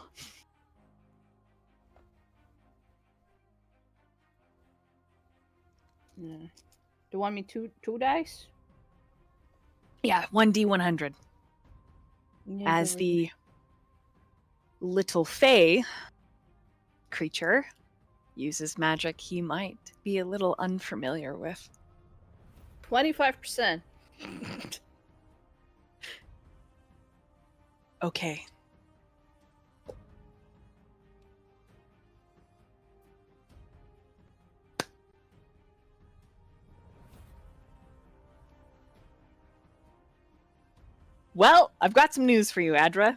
Yeah. Do you want me two dice? Yeah, 1d100. Yeah, As the little fae creature uses magic he might be a little unfamiliar with. 25%. Okay. Well, I've got some news for you, Adra.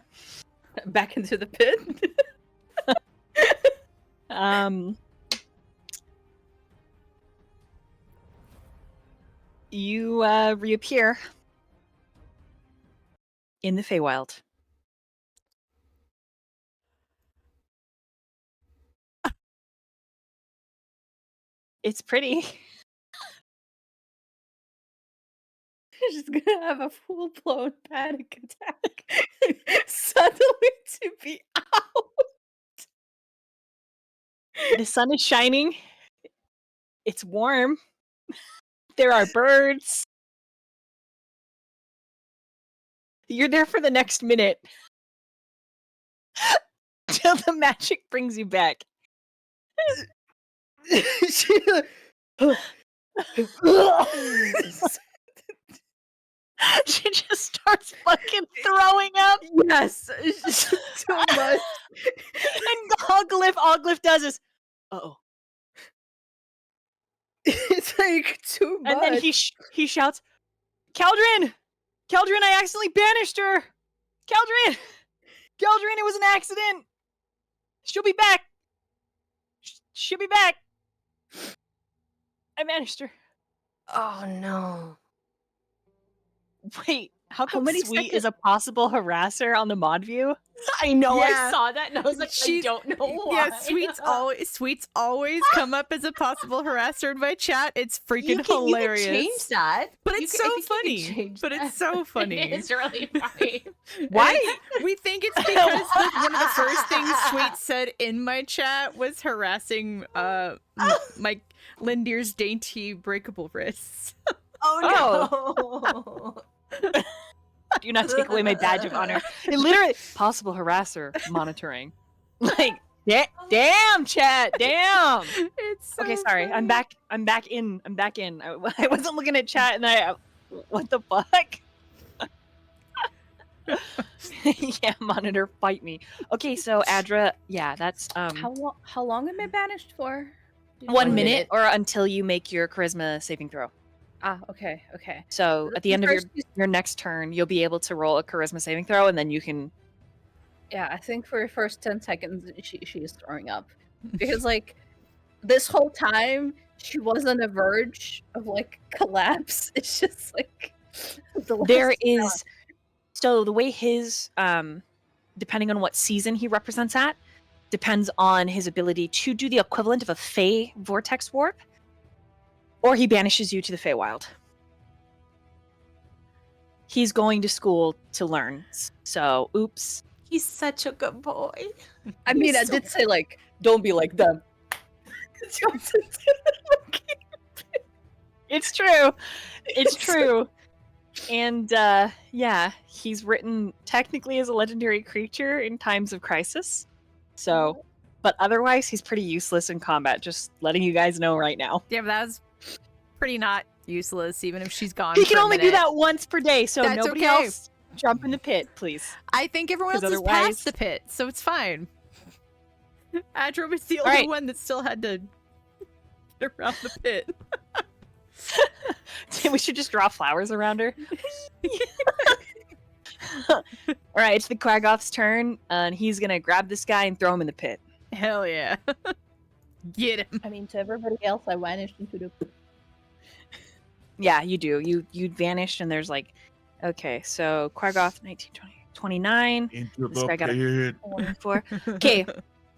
Back into the pit. You reappear in the Feywild. It's pretty. She's gonna have a full-blown panic attack. Suddenly to be out. The sun is shining. It's warm. There are birds. You're there for the next minute. Till the magic brings you back. She just starts fucking throwing up. Yes, it's just too much. And all Glyph does is, uh-oh. It's like too much. And then he shouts, Caldrin! Caldrin, I accidentally banished her! Caldrin! Caldrin, it was an accident! She'll be back! She'll be back! I banished her. Oh no. Wait, how come many Sweet seconds- is a possible harasser on the mod view? I know, Yeah. I saw that and I was like, I She's- don't know why. Yeah, Sweets always come up as a possible harasser in my chat. It's freaking hilarious. You can change that. But You it's can- I so think you can funny. change But that. it's so funny. It's really funny. Why? We think it's because one of the first things Sweet said in my chat was harassing my Lindir's dainty breakable wrists. Oh no. Do not take away my badge of honor. It literally possible harasser monitoring. Like, damn, chat, damn. It's so Okay, sorry. funny. I'm back. I'm back in. I wasn't looking at chat, and what the fuck? Yeah, monitor, fight me. Okay, so Adra, yeah, that's How long am I banished for? 1 minute or until you make your charisma saving throw. Okay. So at the end of your next turn, you'll be able to roll a charisma saving throw, and then you can. Yeah, I think for the first 10 seconds she is throwing up. Because like this whole time she was on the verge of like collapse. It's just like There is so the way his depending on what season he represents at depends on his ability to do the equivalent of a Fey vortex warp, or he banishes you to the Feywild. He's going to school to learn, so oops. He's such a good boy. I mean, I did say like, don't be like them. It's true. It's true. And yeah, he's written technically as a legendary creature in times of crisis. So, but otherwise, he's pretty useless in combat. Just letting you guys know right now. Yeah, but that was pretty not useless, even if she's gone. He for can a only do minute. that once per day, so That's nobody okay. else jump in the pit, please. I think everyone else 'Cause is otherwise- past the pit, so it's fine. Adro was the only Alright. one that still had to get around the pit. We should just draw flowers around her. All right, it's the Quagoth's turn, and he's gonna grab this guy and throw him in the pit. Hell yeah. Get him. I mean, to everybody else, I vanished into the. Yeah, you do. You vanished, and there's like, okay, so Quagoth 19, 20, 29. Into This guy got a pit. 24. Okay,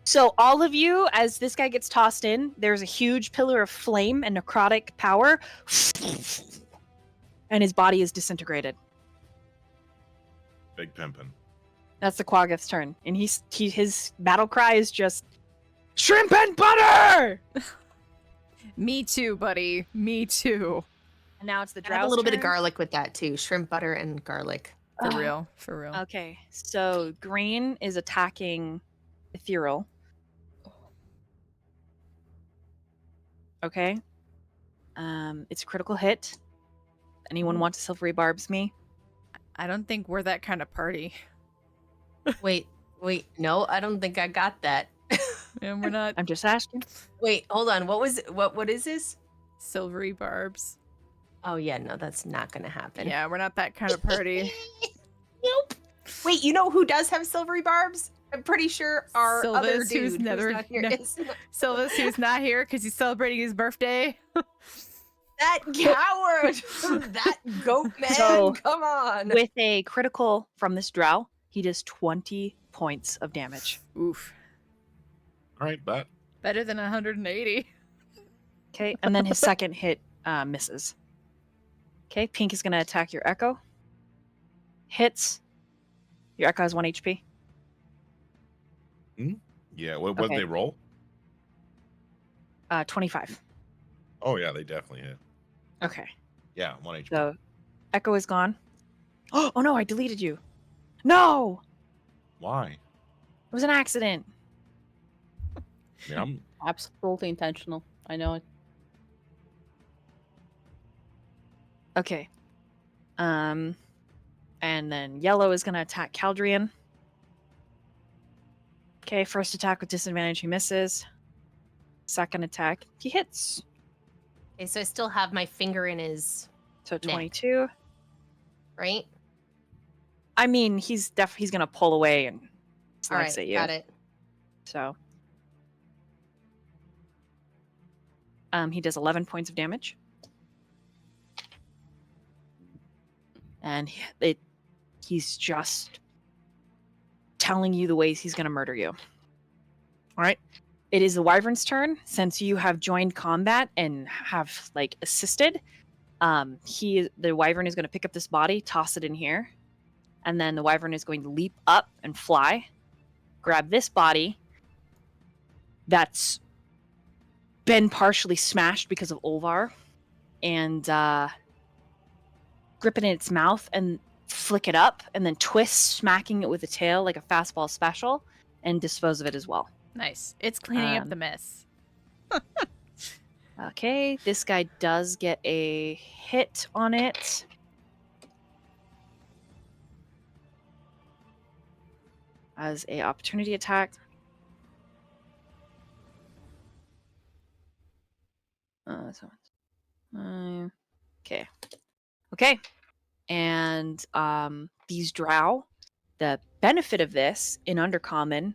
so all of you, as this guy gets tossed in, there's a huge pillar of flame and necrotic power, and his body is disintegrated. Big pimpin'. That's the Quagoth's turn, and his battle cry is just shrimp and butter. Me too, buddy. Me too. And now it's the Add Drow's a little bit of turn. garlic with that too. Shrimp butter and garlic. For Ugh. real. For real. Okay, so green is attacking ethereal. Okay. It's a critical hit. Anyone want to silvery barbs me? I don't think we're that kind of party. Wait, no, I don't think I got that. And we're not I'm just asking. Wait, hold on. What is this? silvery barbs. Oh yeah, no, that's not gonna happen. Yeah, we're not that kind of party. Nope. Wait, you know who does have silvery barbs? I'm pretty sure our other Sylvis, dude who's who's never- not here no. is Sylvis, who's not here because he's celebrating his birthday. that coward. That goat man. So, Come on. With a critical from this drow, he does 20 points of damage. Oof. All right, bet. Better than 180. Okay, and then his second hit misses. Okay, Pink is going to attack your Echo. Hits. Your Echo has 1 HP. Yeah, what Okay. did they roll? 25. Oh yeah, they definitely hit. Okay, Yeah, 1 HP. so Echo is gone. Oh no, I deleted you. No! Why? It was an accident. Yeah, I'm Absolutely intentional. I know it. Okay. And then yellow is gonna attack Caldrian. Okay, first attack with disadvantage, he misses. Second attack, he hits. Okay, so I still have my finger in his So Neck. 22. right. I mean, he's gonna pull away and All slice right, at you. got it. So he does 11 points of damage. And he's just telling you the ways he's going to murder you. All right. It is the Wyvern's turn. Since you have joined combat and have like assisted, the Wyvern is going to pick up this body, toss it in here, and then the Wyvern is going to leap up and fly, grab this body that's been partially smashed because of Olvar, and grip it in its mouth and flick it up, and then twist, smacking it with the tail like a fastball special, and dispose of it as well. Nice. It's cleaning up Um, the mess. Okay, this guy does get a hit on it. As a opportunity attack. Okay. Okay. And these drow, the benefit of this in Undercommon,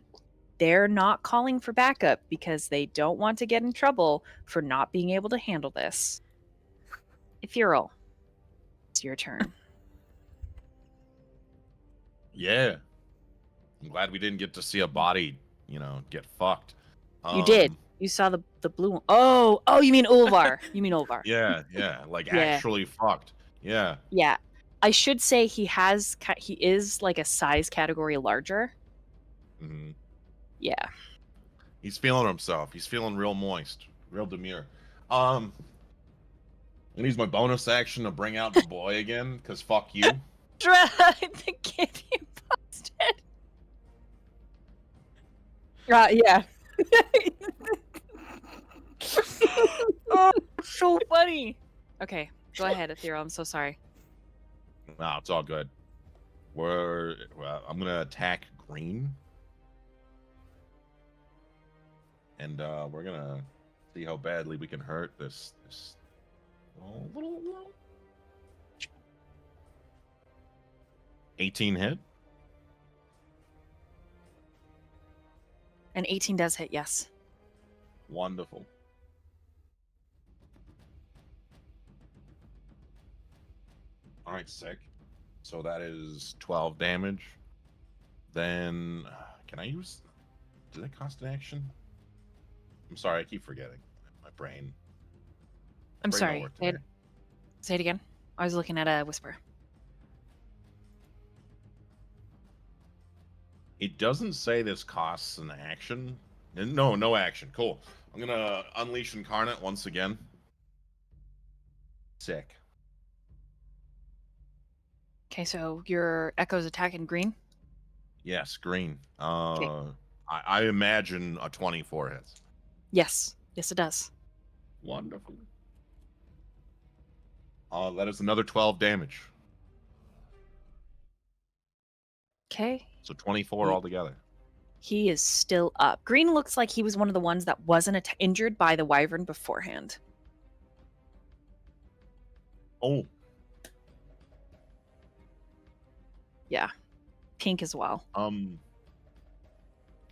they're not calling for backup because they don't want to get in trouble for not being able to handle this. Ethereal, it's your turn. yeah. I'm glad we didn't get to see a body, get fucked. You did. You saw the blue one. Oh, you mean Ulvar. You mean Ulvar. Yeah, like Yeah. actually fucked. Yeah. Yeah. I should say he is like a size category larger. hmm Yeah. He's feeling himself. He's feeling real moist, real demure. gonna use my bonus action to bring out the boy again, because fuck you. The kid you posted. Yeah. Oh, so funny. Okay, go ahead, Ethereal. I'm so sorry. No, it's all good. I'm gonna attack green. And we're gonna see how badly we can hurt this little 18 hit. An 18 does hit, yes. Wonderful. All right, sick. So that is 12 damage. Then can I use? Does that cost an action? I'm sorry, I keep forgetting. My brain. I'm brain don't sorry. work today. Say it again. I was looking at a whisper. It doesn't say this costs an action. No, no action. Cool. I'm gonna unleash Incarnate once again. Sick. Okay, so your Echo's attacking green. Yes, green. I imagine a 24 hits. Yes. Yes, it does. Wonderful. That is another 12 damage. Okay. So 24 altogether. He is still up. Green looks like he was one of the ones that wasn't injured by the wyvern beforehand. Oh, Yeah. Pink as well. can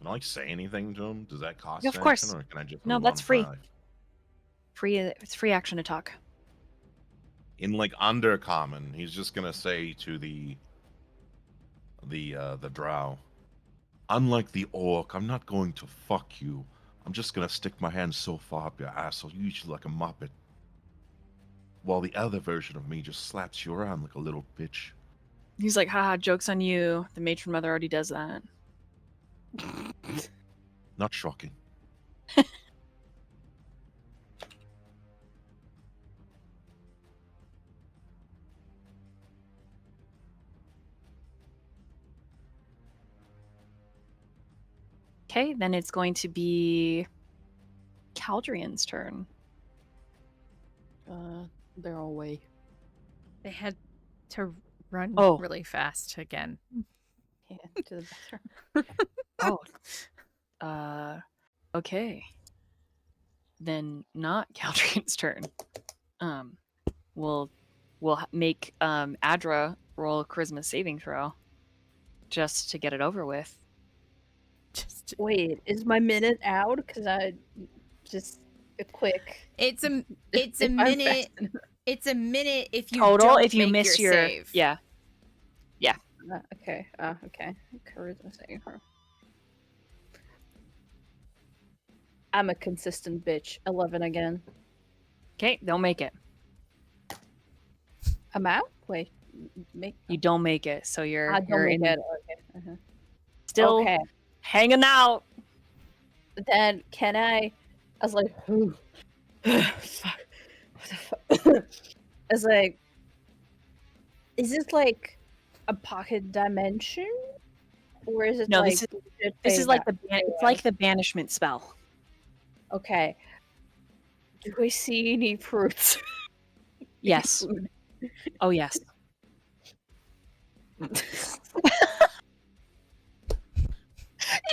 I like say anything to him? Does that cost Yeah, of an course. action, or can I just No, move that's on free. by? It's free action to talk. In like undercommon, he's just gonna say to the drow. Unlike the orc, I'm not going to fuck you. I'm just gonna stick my hand so far up your ass I'll use you like a muppet. While the other version of me just slaps you around like a little bitch. He's like, haha, joke's on you. The matron mother already does that. Not shocking. Okay, then it's going to be Caldrian's turn. They're all away. They had to run Oh. really fast again. Yeah, to the bathroom. Okay. Then not Caldrian's turn. We'll make Adra roll a charisma saving throw just to get it over with. Just Wait, is my minute out? Because I just a quick. it's a if I'm minute. fast enough. It's a minute if you Total don't if you make miss your your save. yeah. Okay. Okay. Charisma saving throw. I'm a consistent bitch. 11 again. Okay, don't make it. I'm out. Wait, make. You don't make it, so you're I don't you're make in it. Okay. still Okay. hanging out. Then can I was like, "Ooh, fuck. What the fuck?" I was like, is this like a pocket dimension, or is it No, like this is like it's like the banishment spell. Okay. Do I see any fruits? Yes. Food? Oh yes. You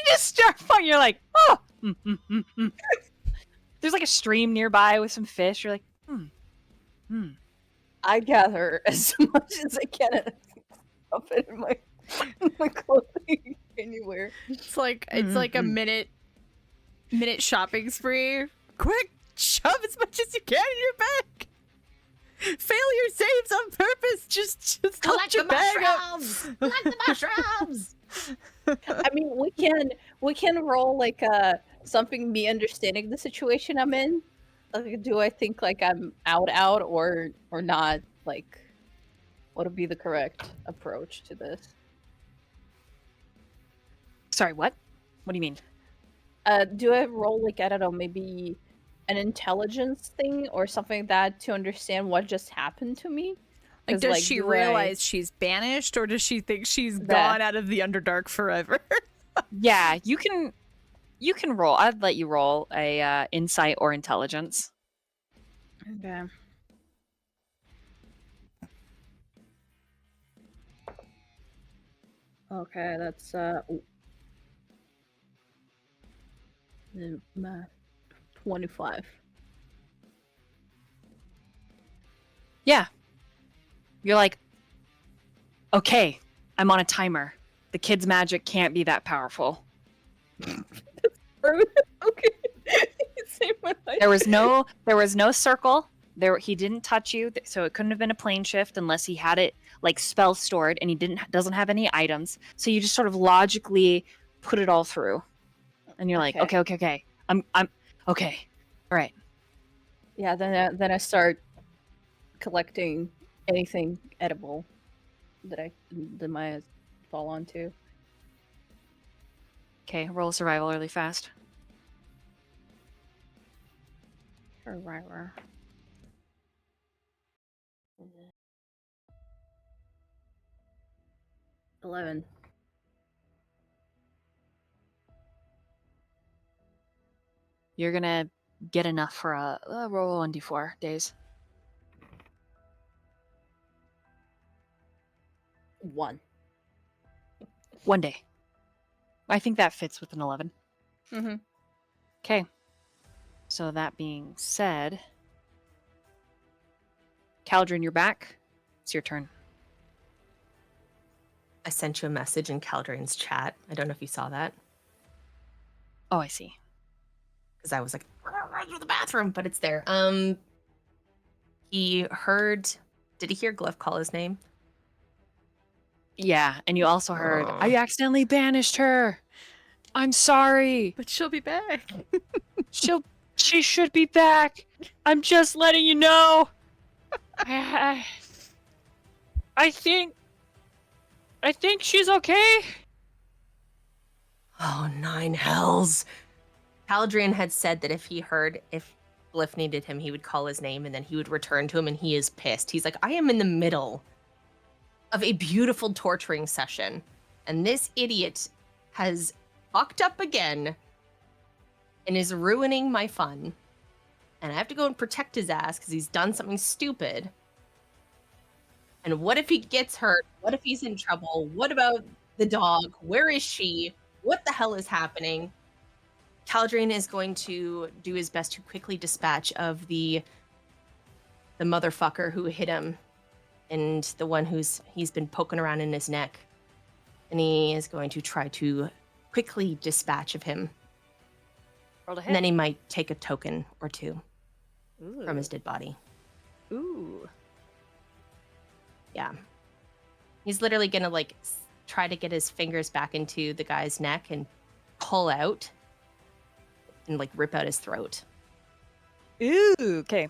just start fun. You're like, oh. There's like a stream nearby with some fish. You're like, I gather as much as I can and stuff it in my clothing anywhere. It's like a minute shopping spree. Quick, shove as much as you can in your bag. Failure saves on purpose. Just Collect your the bag up. mushrooms! Collect the mushrooms! I mean, we can roll like something me understanding the situation I'm in. Like, do I think like I'm out or not? Like, what would be the correct approach to this? sorry, what? What do you mean? Do I roll like, I don't know, maybe an intelligence thing or something like that to understand what just happened to me? Like, 'Cause, does like, she do I- realize she's banished, or does she think she's That. gone out of the Underdark forever? Yeah, you can roll. I'd let you roll a insight or intelligence. Okay. Okay, that's 25. Yeah. You're like, okay, I'm on a timer. The kid's magic can't be that powerful. Okay. Save my life. There was no circle. He didn't touch you, so it couldn't have been a plane shift unless he had it like spell stored, and he doesn't have any items. So you just sort of logically put it all through, and you're like, okay, I'm okay, all right. Yeah, then I start collecting anything edible that my eyes fall onto. Okay, roll survival really fast. Survivor. Mm-hmm. 11. You're gonna get enough for a roll 1d4 days. 1. 1 day. I think that fits with an 11. Mm-hmm. Okay. So that being said, Caldrin, you're back. It's your turn. I sent you a message in Caldrin's chat. I don't know if you saw that. Oh, I see. Because I was like, right to the bathroom, but it's there. He heard. Did he hear Glyph call his name? Yeah, and you also heard, Aw. I accidentally banished her. I'm sorry. But she'll be back. She should be back. I'm just letting you know. I think she's okay. Oh, 9 hells. Caldrin had said that if Glyph needed him, he would call his name and then he would return to him, and he is pissed. He's like, I am in the middle of a beautiful torturing session, and this idiot has fucked up again and is ruining my fun. And I have to go and protect his ass because he's done something stupid. And what if he gets hurt? What if he's in trouble? What about the dog? Where is she? What the hell is happening? Caldrin is going to do his best to quickly dispatch of the motherfucker who hit him and the one he's been poking around in his neck. And he is going to try to quickly dispatch of him. Roll a hit. And then he might take a token or two from his dead body. Ooh. Yeah. He's literally going to try to get his fingers back into the guy's neck and pull out and rip out his throat. Ooh, okay.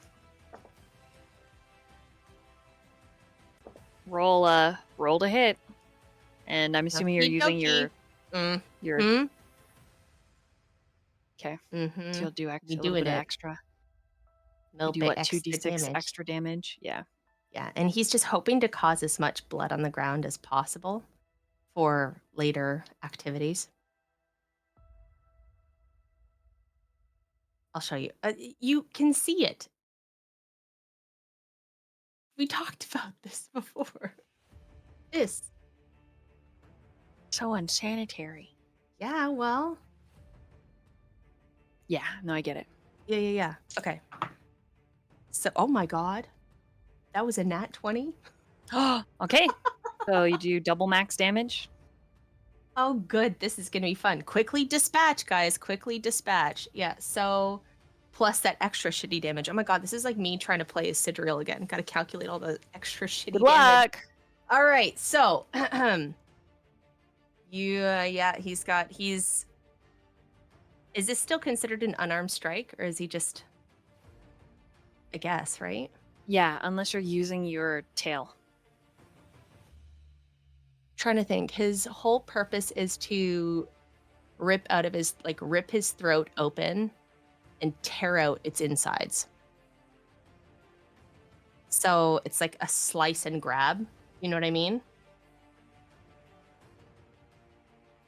Roll to hit. And I'm assuming you're using your Mm. your Mm. okay. Mm-hmm. So you'll do You a little doing bit of it. extra. Little You do what, bit extra 2d6 damage. extra damage? Yeah. Yeah, and he's just hoping to cause as much blood on the ground as possible for later activities. I'll show you. You can see it. We talked about this before. This. So unsanitary. Yeah, well. Yeah, no, I get it. Yeah. Okay. So, oh my God. That was a nat 20? Okay. So you do double max damage. Oh, good. This is going to be fun. Quickly dispatch, guys. Quickly dispatch. Yeah, so plus that extra shitty damage. Oh my God, this is like me trying to play as Sidriel again. Got to calculate all the extra shitty Good damage. luck. All right, so is this still considered an unarmed strike, or is he just, I guess, right? Yeah, unless you're using your tail. Trying to think. His whole purpose is to rip his throat open and tear out its insides. So it's like a slice and grab. You know what I mean? Does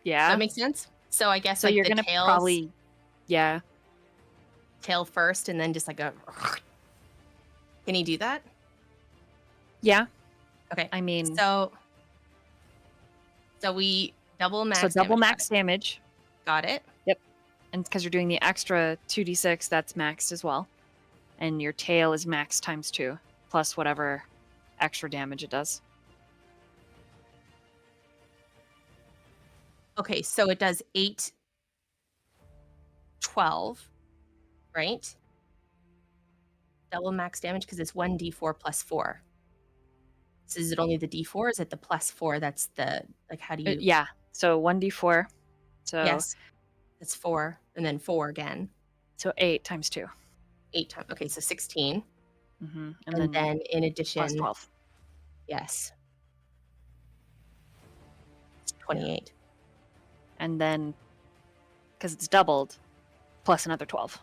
Yeah. that make sense? So I guess So like you're the gonna tails, probably, yeah. tail first, and then just like a. Can you do that? Yeah. Okay. I mean, So we double max. so double damage. max damage. Got it. And because you're doing the extra 2d6, that's maxed as well. And your tail is maxed times 2, plus whatever extra damage it does. Okay, so it does 8, 12, right? Double max damage because it's 1d4 plus 4. So is it only the d4 or is it the plus 4? That's the, like, how do you? Yeah. So 1d4. So Yes. That's 4. And then 4 again. so 8 times 2. 8 times. Okay, so 16. Mm-hmm. And then in addition, plus 12. yes. It's 28. And then, because it's doubled, plus another 12.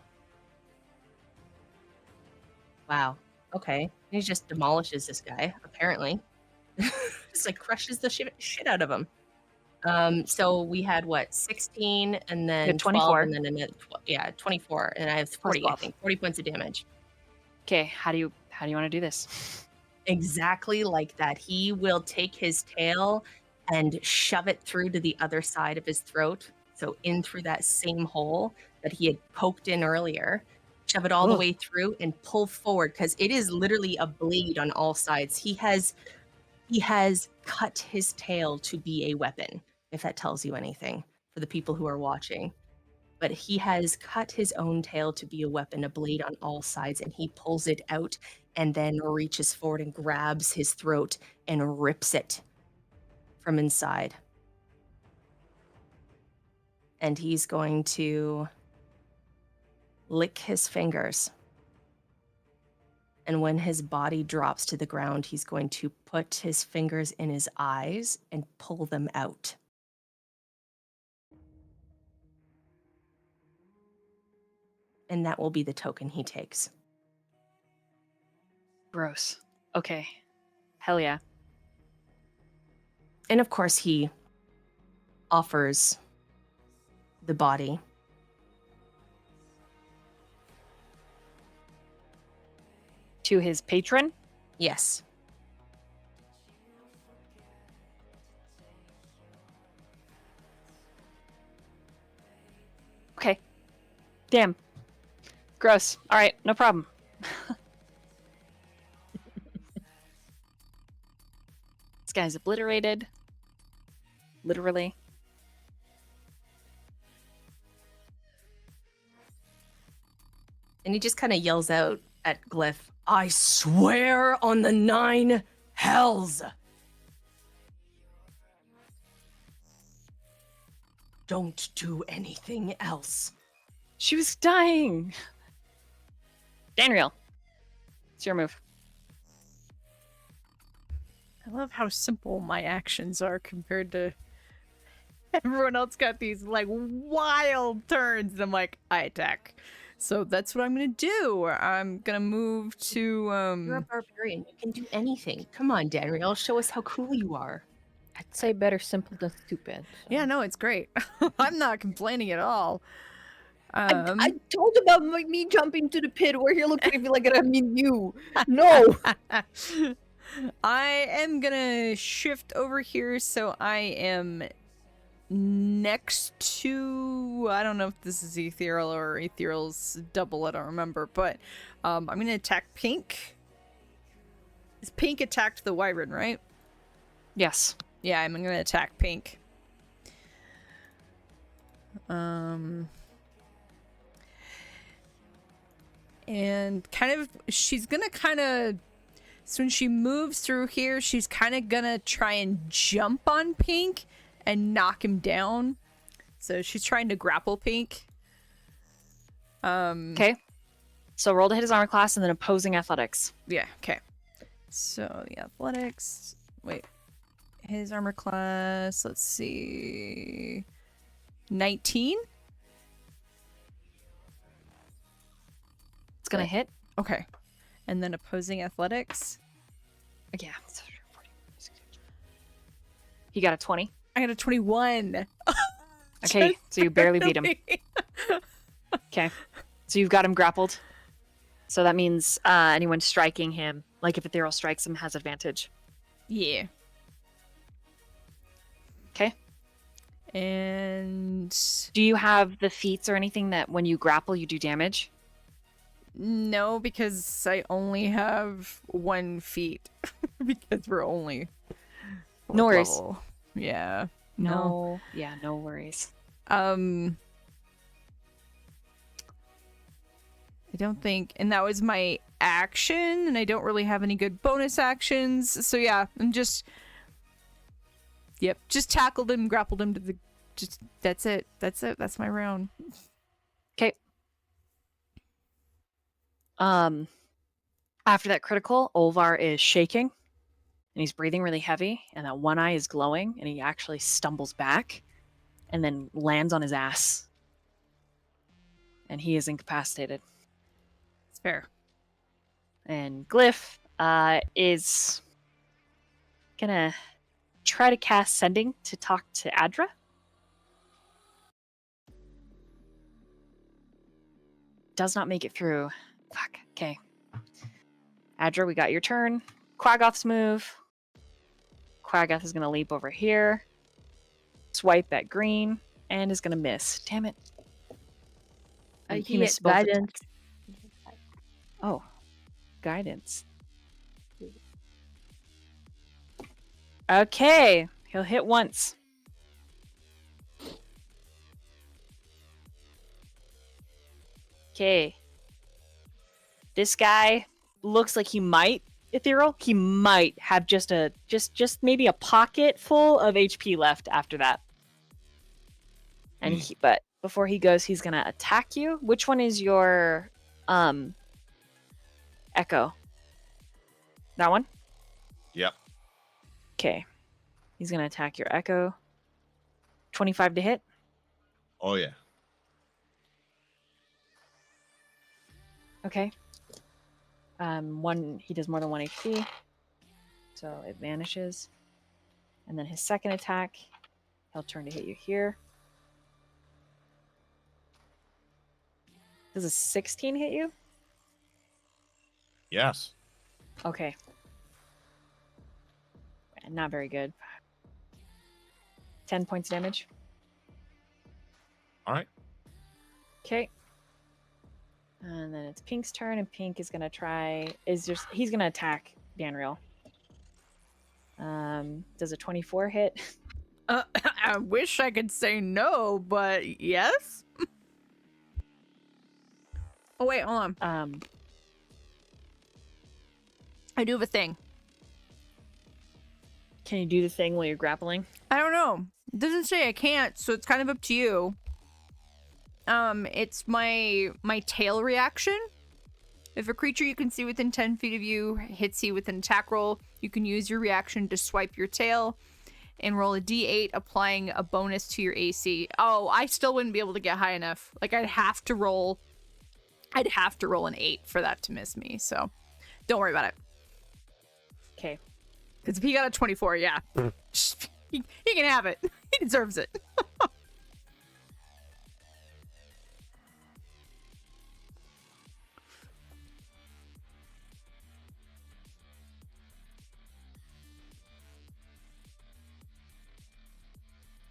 Wow. Okay. He just demolishes this guy, apparently. Just like crushes the shit out of him. So we had what, 16 and then had 12 24. and then another 24 and I have 40, I 12. think. 40 points of damage. Okay, how do you want to do this? Exactly like that. He will take his tail and shove it through to the other side of his throat. So in through that same hole that he had poked in earlier. Shove it all the Ugh. way through and pull forward because it is literally a blade on all sides. He has cut his tail to be a weapon, if that tells you anything for the people who are watching. But he has cut his own tail to be a weapon, a blade on all sides, and he pulls it out and then reaches forward and grabs his throat and rips it from inside. And he's going to lick his fingers. And when his body drops to the ground, he's going to put his fingers in his eyes and pull them out. And that will be the token he takes. Gross. Okay. Hell yeah. And of course, he offers the body. To his patron? Yes. Okay. Damn. Gross. All right, no problem. This guy's obliterated. Literally. And he just kind of yells out at Glyph, "I swear on the 9 hells. Don't do anything else." She was dying. Danriel. It's your move. I love how simple my actions are compared to everyone else. Got these like wild turns, and I'm like, I attack. So that's what I'm gonna do. I'm gonna move to You're a barbarian. You can do anything. Come on, Danriel. Show us how cool you are. I'd say better simple than stupid. so. Yeah, no, it's great. I'm not complaining at all. I told about me jumping to the pit where you're looking at me like I mean you. No. I am gonna shift over here so I am next to, I don't know if this is ethereal or ethereal's double, I don't remember, but I'm gonna attack Pink. Is Pink attacked the wyvern, right? Yes. Yeah, I'm gonna attack Pink. And kind of, she's gonna kind of, so when she moves through here, she's kind of gonna try and jump on Pink and knock him down. So she's trying to grapple Pink. Okay. So roll to hit his armor class and then opposing athletics. Yeah, okay. So the athletics, wait, his armor class, let's see, 19? It's gonna Right. hit. Okay. And then opposing athletics. Yeah. He got a 20. I got a 21. Okay, Just so you barely beat him. barely. Okay. So you've got him grappled. So that means anyone striking him, like if Ethereal strikes him, has advantage. Yeah. Okay. And Do you have the feats or anything that when you grapple, you do damage? no, because I only have 1 feet. Because we're only No fourth worries. level. Yeah. No. Yeah, no worries. I don't think, and that was my action, and I don't really have any good bonus actions. So yeah, I'm just tackled him, grappled him to the, just that's it. That's my round. Okay. After that critical, Olvar is shaking and he's breathing really heavy, and that one eye is glowing, and he actually stumbles back and then lands on his ass. And he is incapacitated. It's fair. And Glyph is gonna try to cast Sending to talk to Adra. Does not make it through. Fuck. Okay. Adra, we got your turn. Quaggoth's move. Quaggoth is gonna leap over here. Swipe at green. And is gonna miss. Damn it. And He missed had both guidance. attacks. Oh. Guidance. Okay. He'll hit once. Okay. This guy looks like he might, Ethereal. He might have just maybe a pocket full of HP left after that. And but before he goes, he's gonna attack you. Which one is your echo? That one? Yep. Okay. He's gonna attack your echo. 25 to hit. Oh yeah. Okay. He does more than 1 HP. So it vanishes. And then his second attack, he'll turn to hit you here. Does a 16 hit you? Yes. Okay. Not very good. 10 points damage. All right. Okay. And then it's Pink's turn, and Pink is gonna he's gonna attack Danriel. Does a 24 hit? I wish I could say no, but yes. Oh wait, hold on. I do have a thing. Can you do the thing while you're grappling? I don't know. It doesn't say I can't, so it's kind of up to you. It's my tail reaction. If a creature you can see within 10 feet of you hits you with an attack roll, you can use your reaction to swipe your tail and roll a d8, applying a bonus to your AC. Oh, I still wouldn't be able to get high enough. Like I'd have to roll an 8 for that to miss me. So don't worry about it. Okay. Because if he got a 24, yeah, he can have it. He deserves it.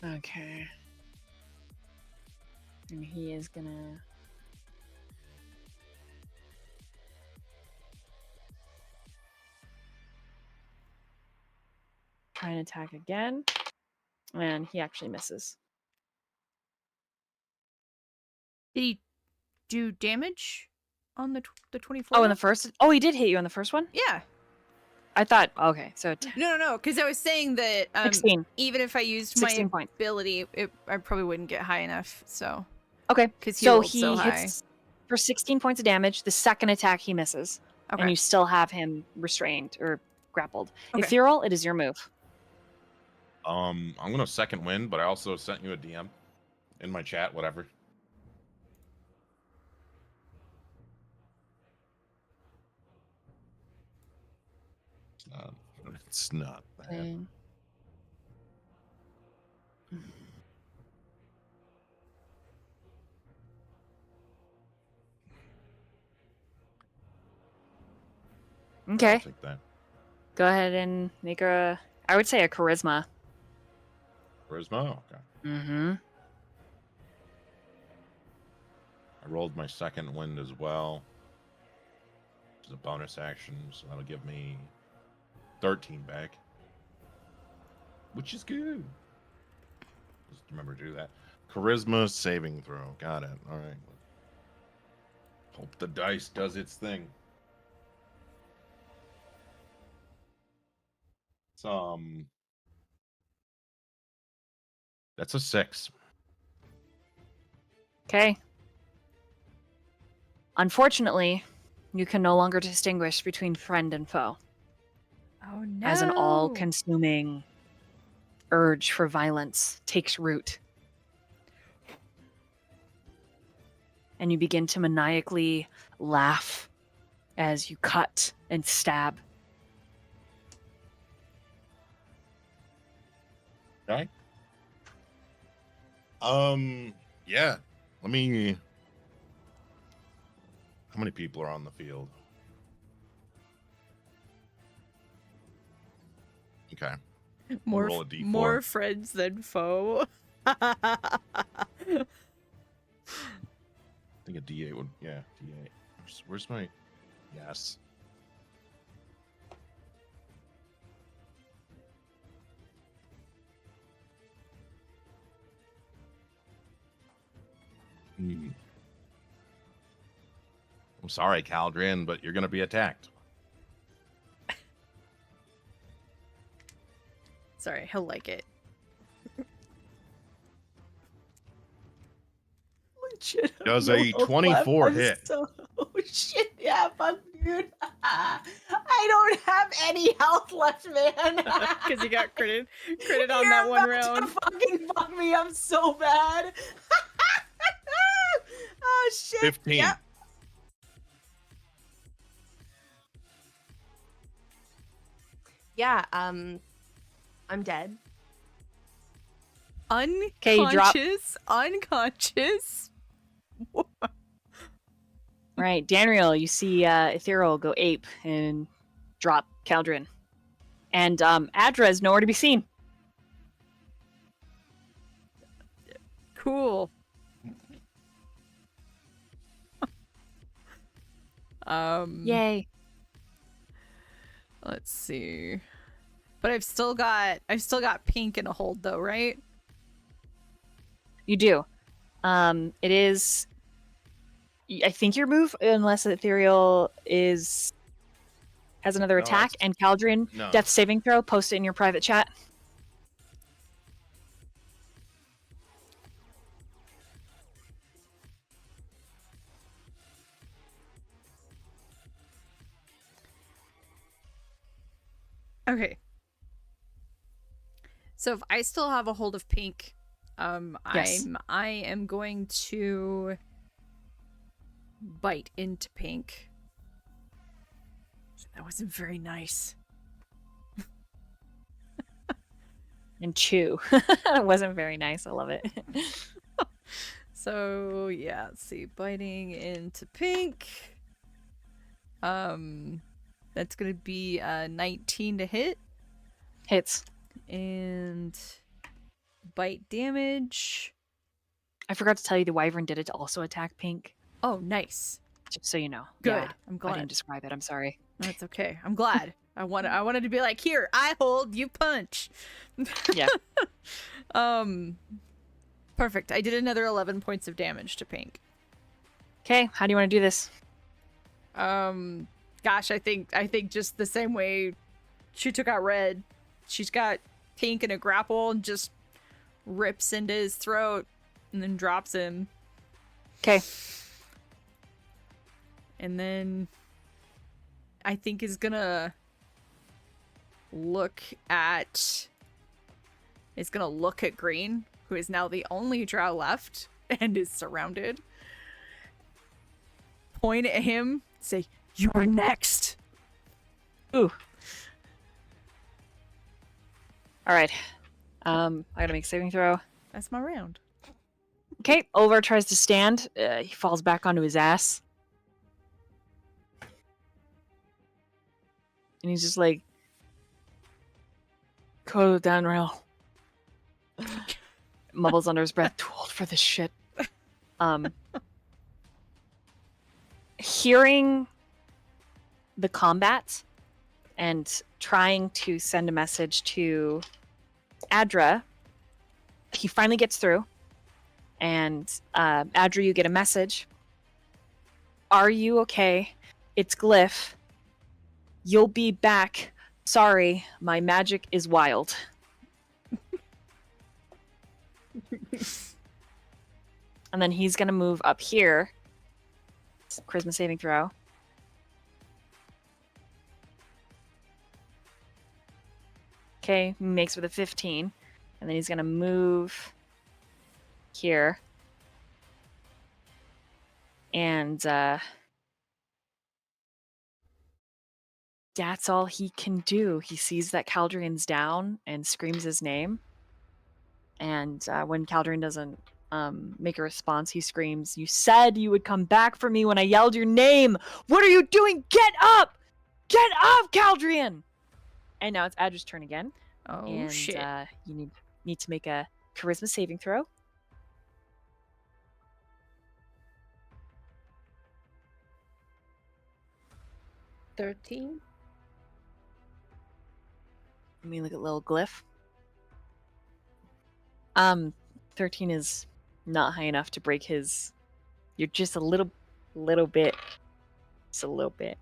Okay. And he is gonna... try and attack again. And he actually misses. Did he do damage on the 24? Oh, in the first... Oh, he did hit you on the first one? Yeah. I thought... Okay, so... No, because I was saying that 16. even if I used 16 my points. ability, I probably wouldn't get high enough, so... Okay, Because he so rolled he so high. hits for 16 points of damage. The second attack, he misses. Okay. And you still have him restrained or grappled. Okay. Ethereal, it is your move. I'm gonna second win, but I also sent you a DM in my chat, whatever. but it's not that. Okay. I'll Okay. take that. Go ahead and make I would say a charisma. Charisma? Okay. Mm-hmm. I rolled my second wind as well. Which is a bonus action, so that'll give me 13 back. Which is good. Just remember to do that. Charisma saving throw. Got it. All right. Hope the dice does its thing. It's, that's a 6. Okay. Unfortunately, you can no longer distinguish between friend and foe, Oh no. as an all-consuming urge for violence takes root. And you begin to maniacally laugh as you cut and stab. Okay. Yeah. Let me. How many people are on the field? Okay. more roll a D4. more friends than foe. I think a D8 would. Yeah, D8. Where's my? Yes. Hmm. I'm sorry, Caldrian, but you're going to be attacked. Sorry, he'll like it. Legit, Does no a health 24 left. I'm hit? oh shit, yeah, fuck, dude. I don't have any health left, man. Because you got critted on You're that one about to round. fucking fuck me up so bad. Oh shit. 15. Yep. Yeah, I'm dead. you drop. Unconscious. Right, Danriel, you see Ethereal go ape and drop Caldrin. And Adra is nowhere to be seen. Cool. Yay. Let's see. But I've still got pink in a hold though, right? You do. It is. I think your move, unless Ethereal has another No, attack, it's- and Caldrin, No. death saving throw, post it in your private chat. Okay. So if I still have a hold of pink, Yes. I am going to bite into pink. That wasn't very nice. And chew. It wasn't very nice. I love it. So yeah, let's see, biting into pink. That's gonna be 19 to hit, Hits. and bite damage. I forgot to tell you the Wyvern did it to also attack pink. Oh, nice. Just so you know. Good. Yeah, I'm I glad. didn't describe it. I'm sorry. That's okay. I'm glad. I wanted to be like, here, I hold, you punch. Yeah. Perfect. I did another 11 points of damage to pink. Okay, how do you want to do this? Gosh, I think just the same way she took out red. She's got pink in a grapple and just rips into his throat and then drops him. Okay. And then I think is gonna look at Green, who is now the only drow left and is surrounded. Point at him, say, "You're next." Ooh. All right. I gotta make a saving throw. That's my round. Okay, Oliver tries to stand. He falls back onto his ass. And he's just like, go Danriel. Mumbles under his breath, too old for this shit. Hearing the combat and trying to send a message to Adra, he finally gets through. And Adra, you get a message. Are you okay? It's Glyph. You'll be back. Sorry, my magic is wild. And then he's gonna move up here. Charisma saving throw. Okay, makes with a 15. And then he's gonna move here. And that's all he can do. He sees that Caldrian's down and screams his name. And when Caldrian doesn't make a response, he screams, "You said you would come back for me when I yelled your name! What are you doing? Get up! Get up, Caldrian!" And now it's Adra's turn again. Oh, and shit. You need to make a charisma saving throw. $13. Let me look at little Glyph. 13 is not high enough to break his. You're just a little bit. Just a little bit.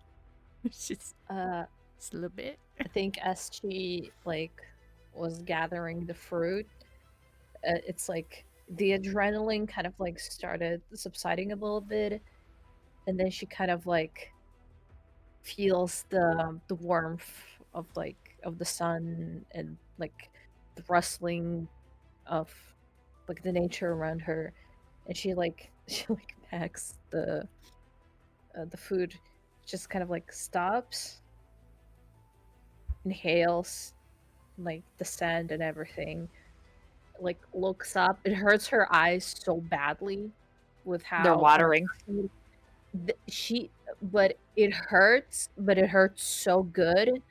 It's just a little bit. I think as she was gathering the fruit, it's like the adrenaline kind of started subsiding a little bit, and then she kind of feels the warmth of the sun and the rustling of the nature around her, and she packs the food, just kind of stops, inhales the sand and everything, looks up. It hurts her eyes so badly with how They're watering. But it hurts so good.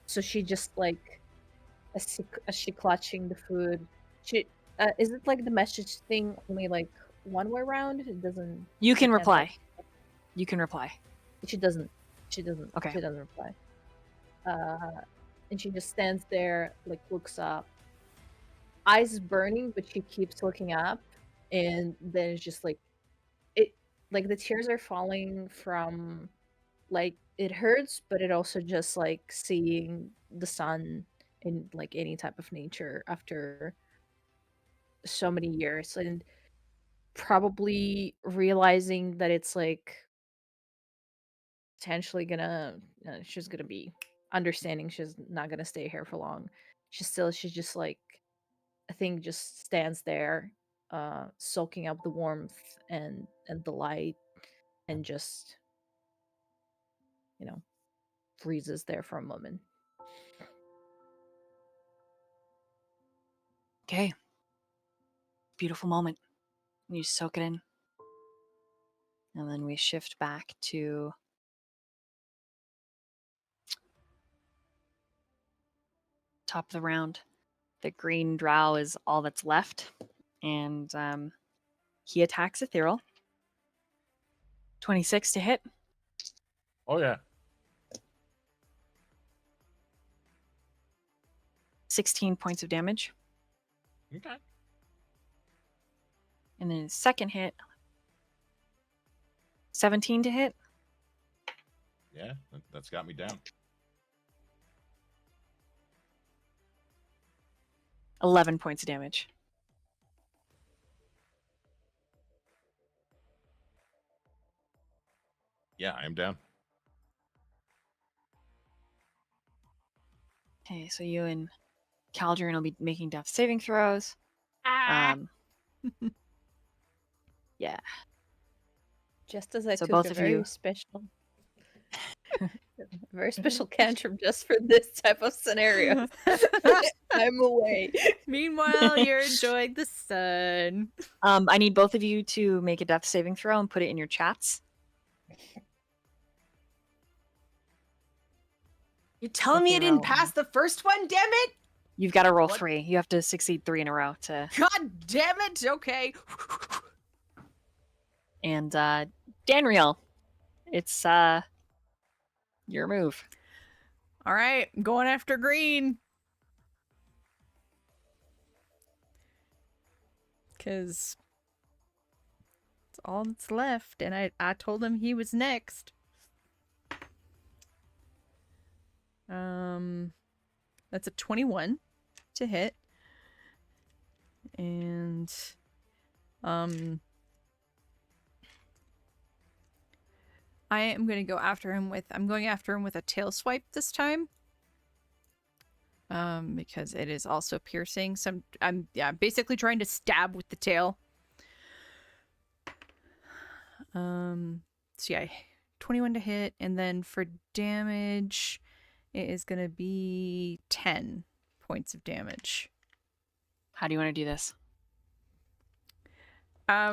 So she just as she clutching the food, she is it the message thing only one way around? It doesn't. You can can't, reply. You can reply. She doesn't. Okay. She doesn't reply. And she just stands there, looks up. Eyes burning, but she keeps looking up, and then it's just it. The tears are falling from, it hurts, but it also just seeing the sun in any type of nature after so many years, and probably realizing that it's potentially gonna she's gonna be understanding she's not gonna stay here for long. She's just I think just stands there, soaking up the warmth and the light, and just freezes there for a moment. Okay. Beautiful moment. You soak it in. And then we shift back to top of the round. The green drow is all that's left. And he attacks Ethereal. 26 to hit. Oh yeah. 16 points of damage. Okay. And then his second hit, 17 to hit. Yeah, that's got me down. 11 points of damage. Yeah, I am down. Okay, so you and Caldrian will be making death saving throws. Yeah. Just as I So took both a of very you- special Very special cantrip just for this type of scenario. I'm away. Meanwhile, you're enjoying the sun. I need both of you to make a death saving throw and put it in your chats. You're telling me I didn't pass the first one, damn it! You've got to roll What? 3. You have to succeed 3 in a row to. God damn it! Okay. And Danriel, it's your move. All right, I'm going after green. Because it's all that's left, and I told him he was next. That's a 21 to hit. And I am going to go after him with a tail swipe this time. Because it is also piercing. So I'm basically trying to stab with the tail. So yeah, 21 to hit, and then for damage, it is gonna be 10 points of damage. How do you want to do this?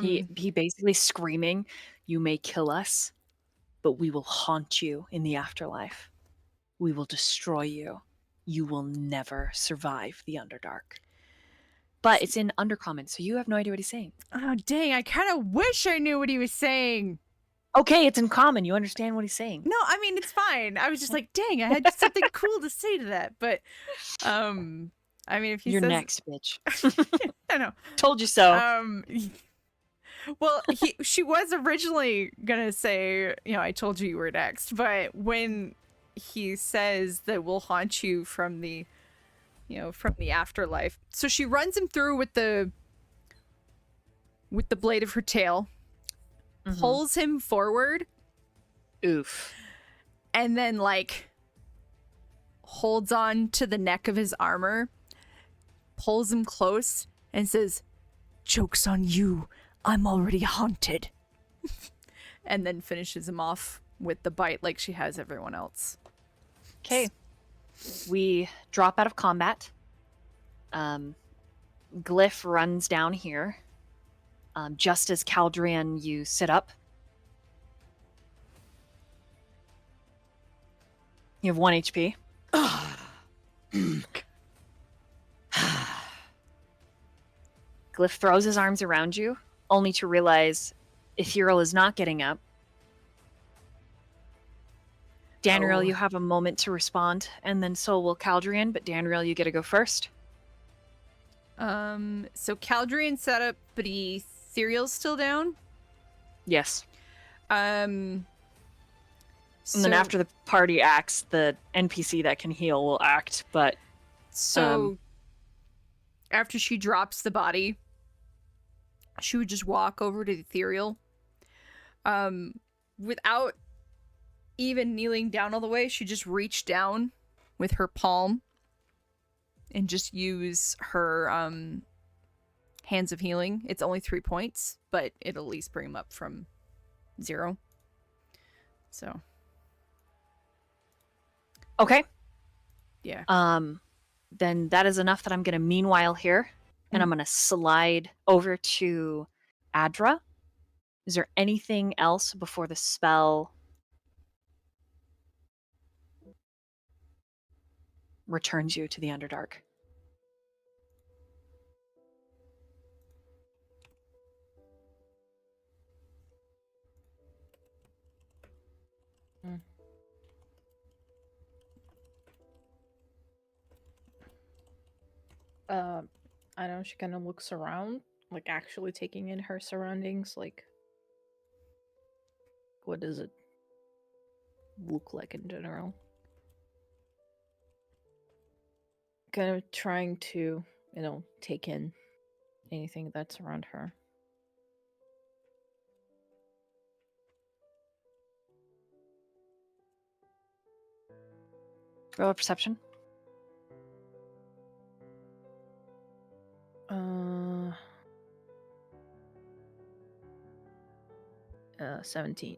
He He basically screaming, "You may kill us, but we will haunt you in the afterlife. We will destroy you. You will never survive the Underdark." But it's in Undercommon, so you have no idea what he's saying. Oh dang! I kind of wish I knew what he was saying. Okay, it's in common. You understand what he's saying. No, I mean it's fine. I was just like, dang, I had something cool to say to that, but I mean if he You're says next, bitch. I know. Told you so. Well, she was originally gonna say, I told you were next, but when he says that we'll haunt you from the afterlife, so she runs him through with the blade of her tail, pulls him forward, Oof. and then holds on to the neck of his armor, pulls him close, and says, "Joke's on you. I'm already haunted." And then finishes him off with the bite like she has everyone else. Okay. We drop out of combat. Glyph runs down here. Just as Caldrian, you sit up. You have 1 HP. Glyph throws his arms around you, only to realize Ethereal is not getting up. Danriel, you have a moment to respond, and then so will Caldrian, but Danriel, you get to go first. So Caldrian set up, but Ethereal's still down? Yes. And then after the party acts, the NPC that can heal will act, but... So, after she drops the body, she would just walk over to the Ethereal. Without even kneeling down all the way, she just reach down with her palm and just use her Hands of Healing. It's only 3 points, but it'll at least bring him up from 0. So. Okay. Yeah. Then that is enough that I'm going to meanwhile here, and I'm going to slide over to Adra. Is there anything else before the spell returns you to the Underdark? I know she kind of looks around, actually taking in her surroundings, what does it look like in general? Kind of trying to, take in anything that's around her. Roll a perception. 17.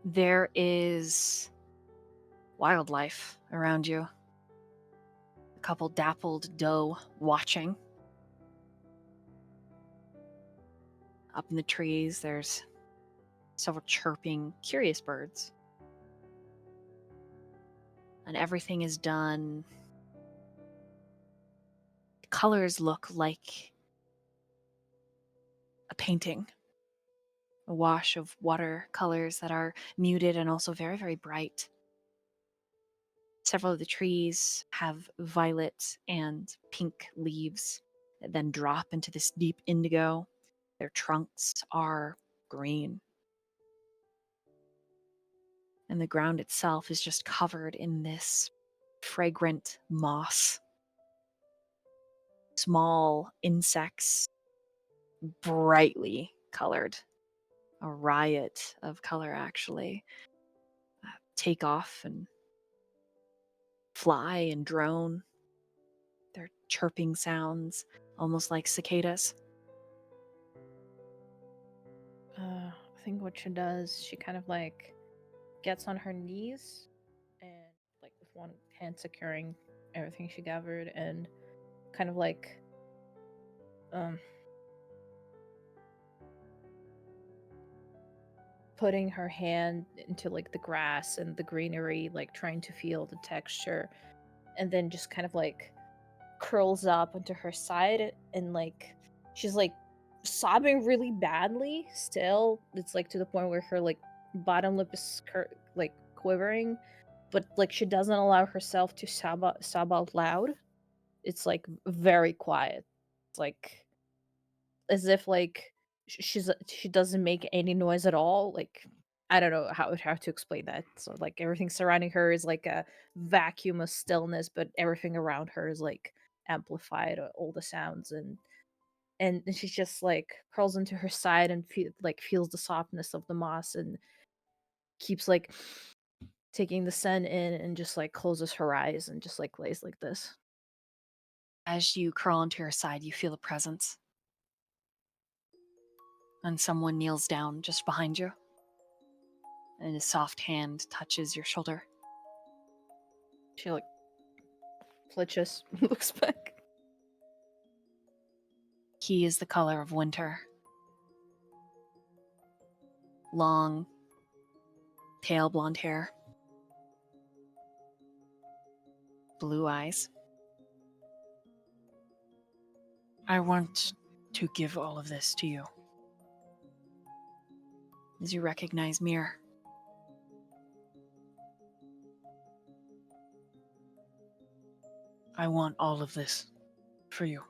There is wildlife around you. A couple dappled doe watching. Up in the trees, there's several chirping, curious birds. And everything is done. The colors look like a painting. A wash of watercolors that are muted and also very, very bright. Several of the trees have violet and pink leaves that then drop into this deep indigo. Their trunks are green. And the ground itself is just covered in this fragrant moss. Small insects, brightly colored. A riot of color, actually. Take off and fly and drone. Their chirping sounds, almost like cicadas. I think what she does, she kind of like gets on her knees and like with one hand securing everything she gathered and kind of like putting her hand into like the grass and the greenery, like trying to feel the texture, and then just kind of like curls up onto her side and like she's like sobbing really badly still. It's like to the point where her like bottom lip is like quivering, but like she doesn't allow herself to sob out loud. It's like very quiet. It's like as if like she doesn't make any noise at all. Like I don't know how to explain that. So like everything surrounding her is like a vacuum of stillness, but everything around her is like amplified, all the sounds, and she just like curls into her side and feels the softness of the moss and keeps like taking the sun in and just like closes her eyes and just like lays like this. As you crawl into her side, you feel a presence. And someone kneels down just behind you. And a soft hand touches your shoulder. She like flinches, looks back. He is the color of winter. Long, pale blonde hair. Blue eyes. I want to give all of this to you. As you recognize Mir. I want all of this for you.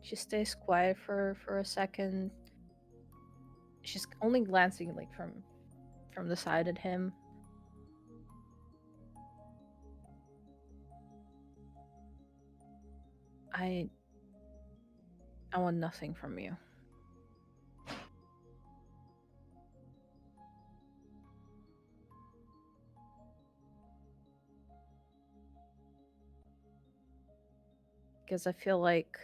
She stays quiet for a second. She's only glancing like from the side at him. I want nothing from you. Because I feel like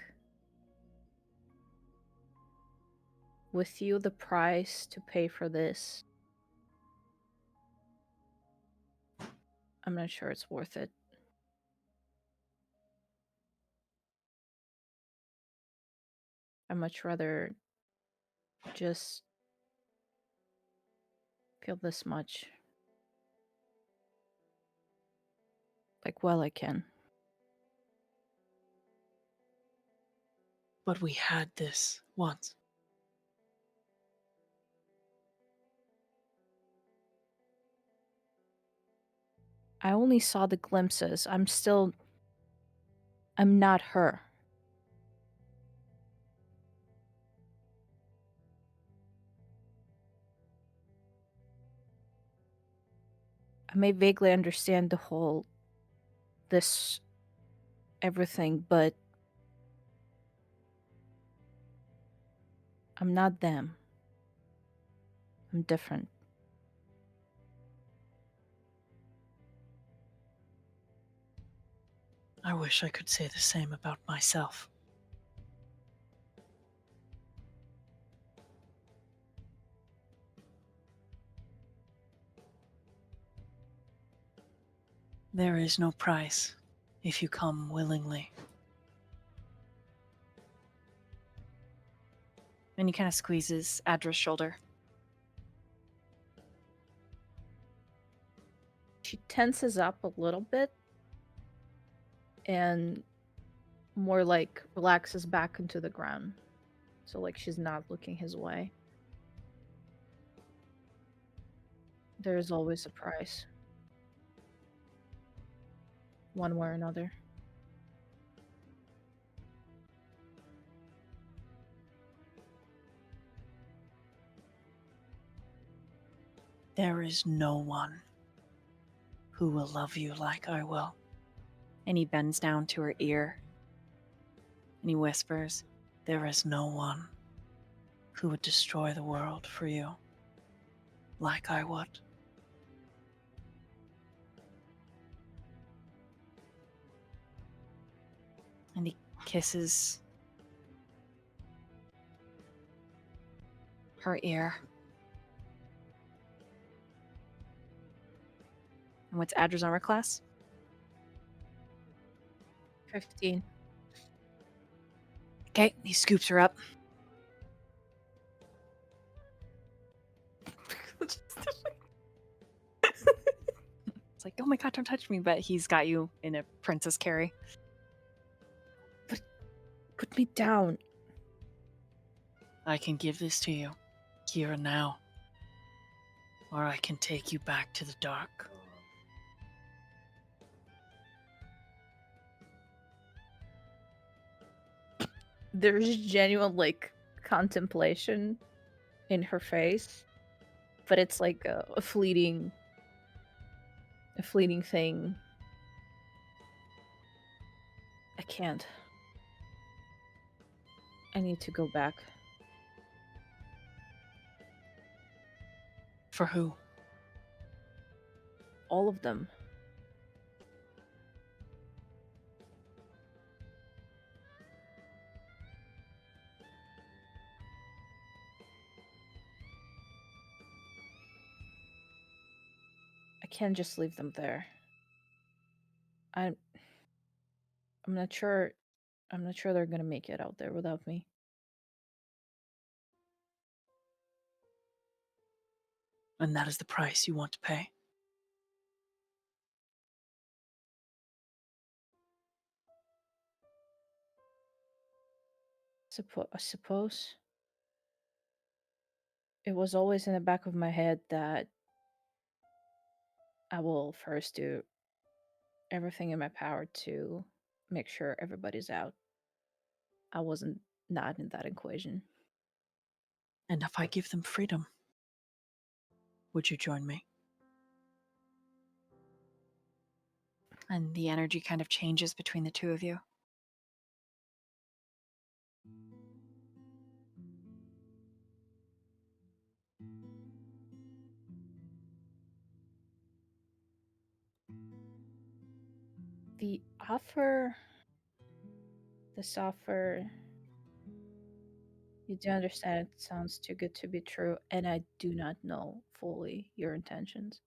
with you, the price to pay for this, I'm not sure it's worth it. I'd much rather just feel this much. Like, well, I can. But we had this once. I only saw the glimpses. I'm not her. I may vaguely understand this everything, but I'm not them. I'm different. I wish I could say the same about myself. There is no price if you come willingly. And he kind of squeezes Adra's shoulder. She tenses up a little bit and more like relaxes back into the ground. So like she's not looking his way. There is always a price. One way or another. There is no one who will love you like I will. And he bends down to her ear. And he whispers, There is no one who would destroy the world for you like I would. and he kisses her ear. And what's Adra's armor class? 15. Okay, he scoops her up. It's like, oh my god, don't touch me, but he's got you in a princess carry. Put me down. I can give this to you here and now, or I can take you back to the dark. There's genuine like contemplation in her face, but it's like a fleeting thing. I can't. I need to go back. For who? All of them. I can't just leave them there. I'm not sure they're gonna make it out there without me. And that is the price you want to pay? I suppose. It was always in the back of my head that I will first do everything in my power to make sure everybody's out. I wasn't not in that equation. And if I give them freedom, would you join me? And the energy kind of changes between the two of you. This offer, you do understand it sounds too good to be true, and I do not know fully your intentions.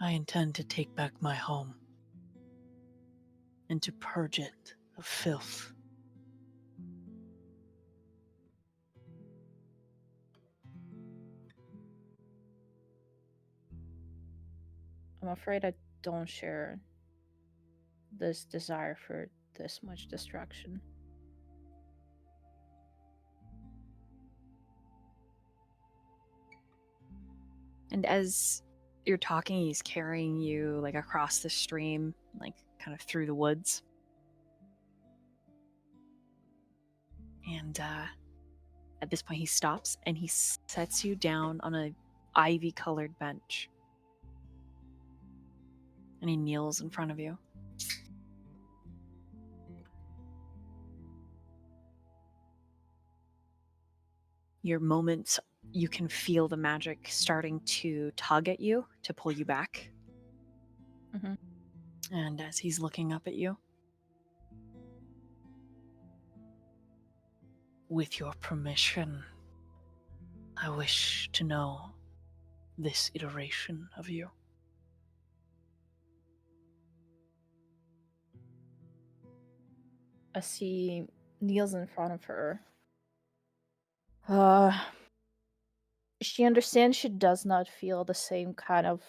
I intend to take back my home and to purge it of filth. I'm afraid I don't share this desire for this much destruction. And as you're talking, he's carrying you like across the stream, like kind of through the woods. And at this point, he stops and he sets you down on a ivy-colored bench. And he kneels in front of you. Your moments, you can feel the magic starting to tug at you to pull you back. Mhm. And as he's looking up at you, with your permission, I wish to know this iteration of you. As he kneels in front of her, she understands she does not feel the same kind of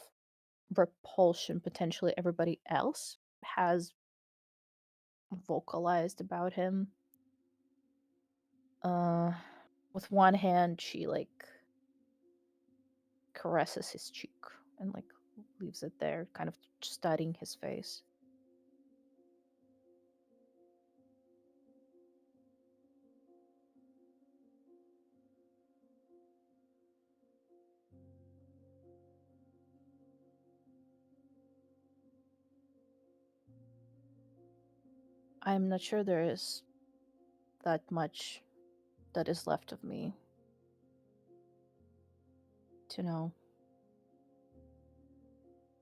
repulsion potentially everybody else has vocalized about him. With one hand, she like caresses his cheek and like leaves it there, kind of studying his face. I'm not sure there is that much that is left of me to know,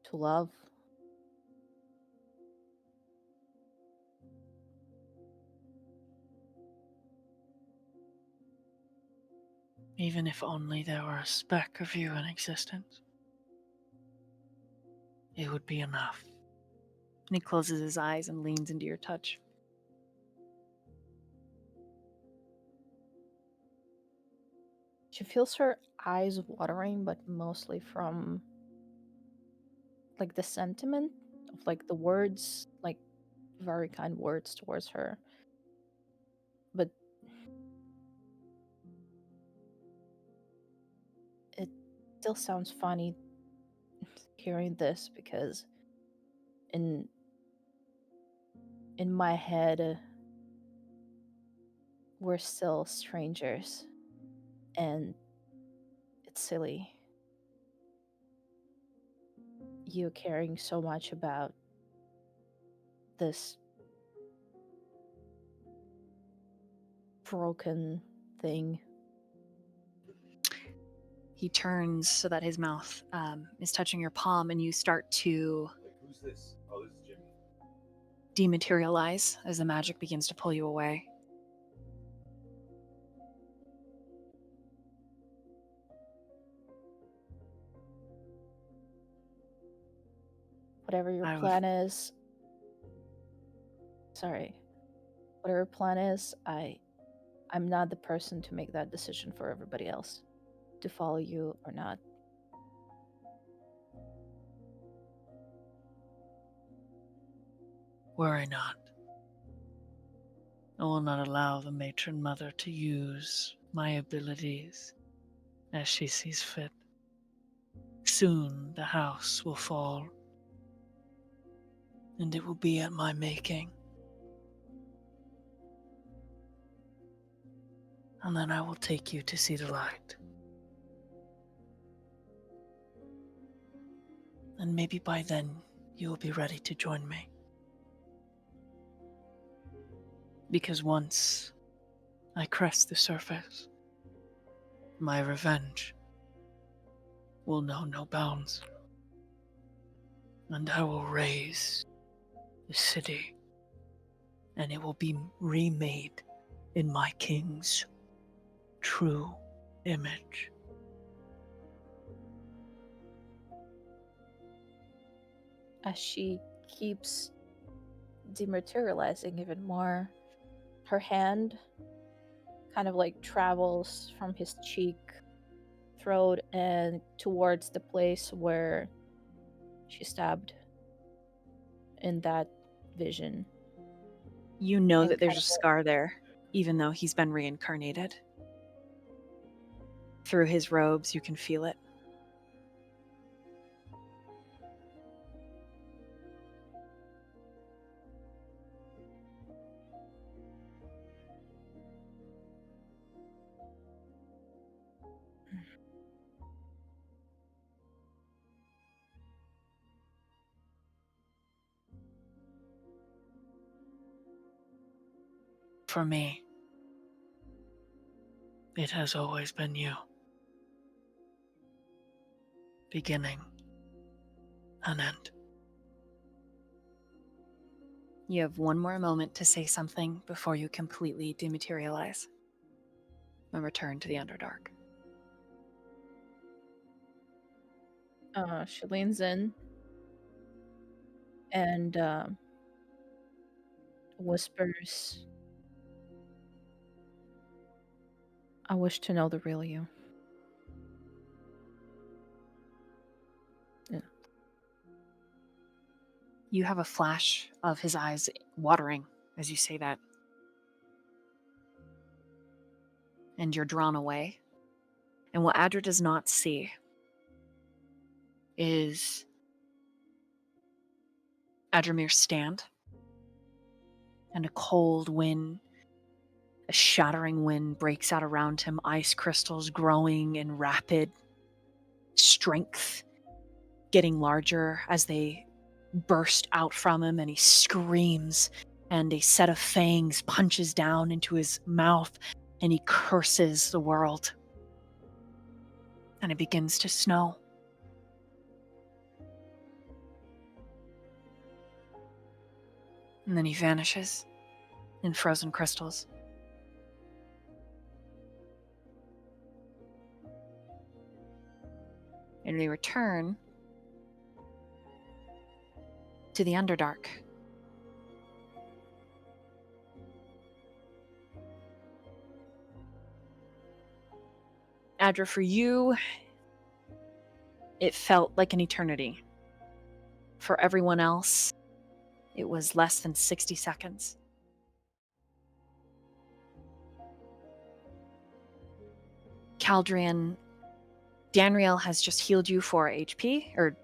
to love. Even if only there were a speck of you in existence, it would be enough. And he closes his eyes and leans into your touch. She feels her eyes watering, but mostly from like the sentiment of like the words, like very kind words towards her. But it still sounds funny hearing this because in my head we're still strangers and it's silly. You caring so much about this broken thing. He turns so that his mouth is touching your palm, and you start to Who's this? Oh, this is Jimmy. dematerialize as the magic begins to pull you away. Whatever your plan is, whatever plan is, I'm not the person to make that decision for everybody else, to follow you or not. Worry not. I will not allow the matron mother to use my abilities as she sees fit. Soon the house will fall, and it will be at my making. And then I will take you to see the light. And maybe by then you will be ready to join me. Because once I crest the surface, my revenge will know no bounds. And I will raise the city, and it will be remade in my king's true image. As she keeps dematerializing even more, her hand kind of like travels from his cheek, throat, and towards the place where she stabbed in that vision. You know And that there's kind a of scar there, even though he's been reincarnated. Through his robes, you can feel it. for me, it has always been you. Beginning and end. You have one more moment to say something before you completely dematerialize and return to the Underdark. She leans in and whispers, I wish to know the real you. Yeah. You have a flash of his eyes watering as you say that. And you're drawn away. And what Adra does not see is Adramir's stand and a cold wind, a shattering wind breaks out around him, ice crystals growing in rapid strength, getting larger as they burst out from him, and he screams, and a set of fangs punches down into his mouth, and he curses the world. And it begins to snow. And then he vanishes in frozen crystals. And we return to the Underdark. Adra, for you, it felt like an eternity. For everyone else, it was less than 60 seconds. Caldrian, Danriel has just healed you for HP, or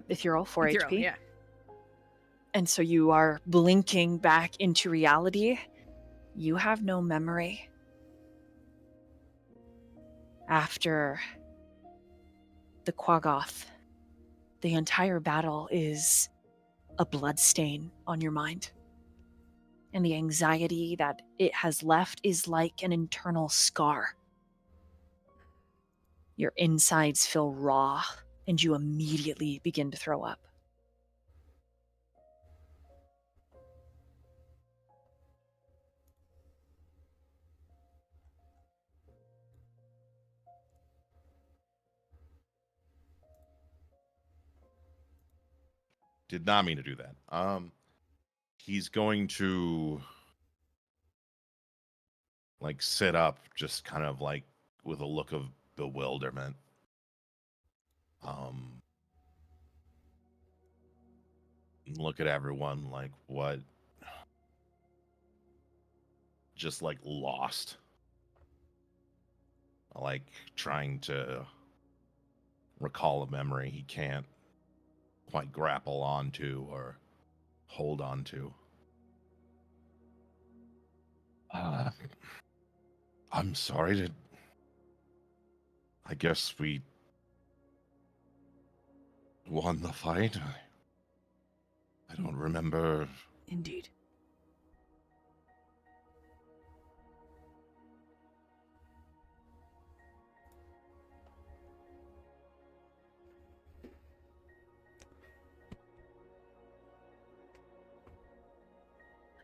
Ethereal for Ethereal, HP. yeah. And so you are blinking back into reality. You have no memory. After the Quaggoth, the entire battle is a bloodstain on your mind. And the anxiety that it has left is like an internal scar. Your insides feel raw, and you immediately begin to throw up. Did not mean to do that. He's going to like sit up, just kind of like with a look of bewilderment. Look at everyone like, what? Just like lost. Like trying to recall a memory he can't quite grapple onto or hold on to. I'm sorry to... I guess we won the fight. I don't remember. Indeed.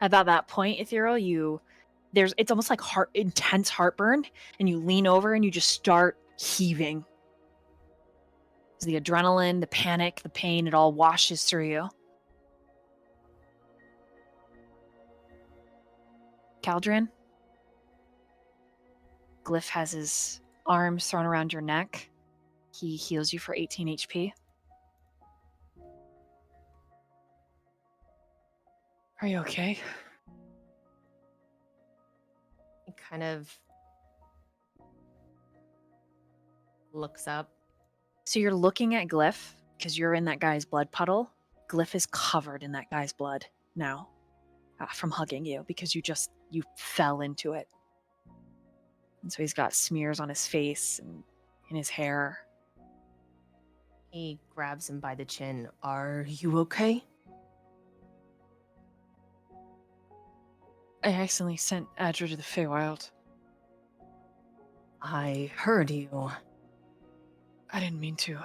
About that point, Ethereal, it's almost like intense heartburn, and you lean over and you just start heaving. The adrenaline, the panic, the pain, it all washes through you. Caldrian, Glyph has his arms thrown around your neck. He heals you for 18 HP. Are you okay? He kind of looks up. So you're looking at Glyph because you're in that guy's blood puddle. Glyph is covered in that guy's blood now from hugging you because you fell into it. And so he's got smears on his face and in his hair. He grabs him by the chin. Are you okay? I accidentally sent Adra to the Feywild. I heard you. I didn't mean to.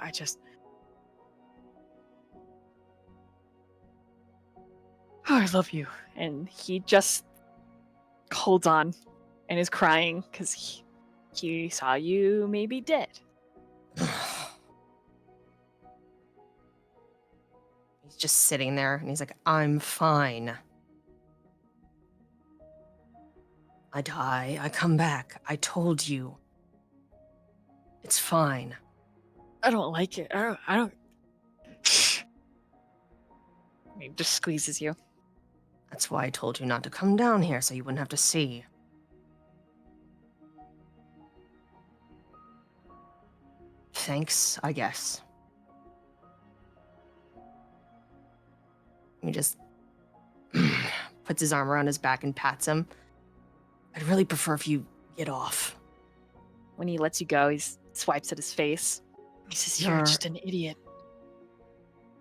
Oh, I love you. And he just holds on and is crying because he saw you maybe dead. He's just sitting there and he's like, I'm fine. I die, I come back. I told you. It's fine. I don't like it. I don't. He just squeezes you. That's why I told you not to come down here so you wouldn't have to see. Thanks, I guess. He just puts his arm around his back and pats him. I'd really prefer if you get off. When he lets you go, he swipes at his face. He says, "You're just an idiot.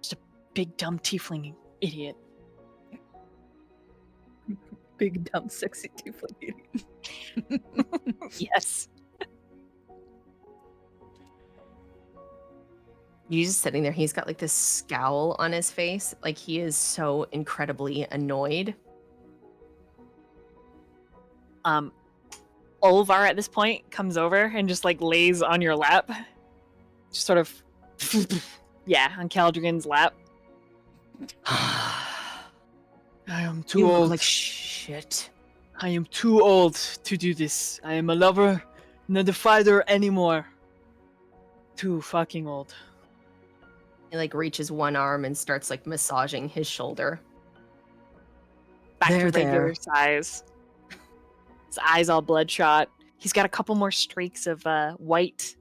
Just a big, dumb tiefling idiot." Big, dumb, sexy tiefling idiot. Yes. He's just sitting there. He's got like this scowl on his face. Like he is so incredibly annoyed. Olvar at this point comes over and just like lays on your lap. Just sort of, yeah, on Caldrigan's lap. I am too You old. look like shit. I am too old to do this. I am a lover, not a fighter anymore. Too fucking old. He like reaches one arm and starts like massaging his shoulder. Back There, to regular there. size. His eyes all bloodshot. He's got a couple more streaks of white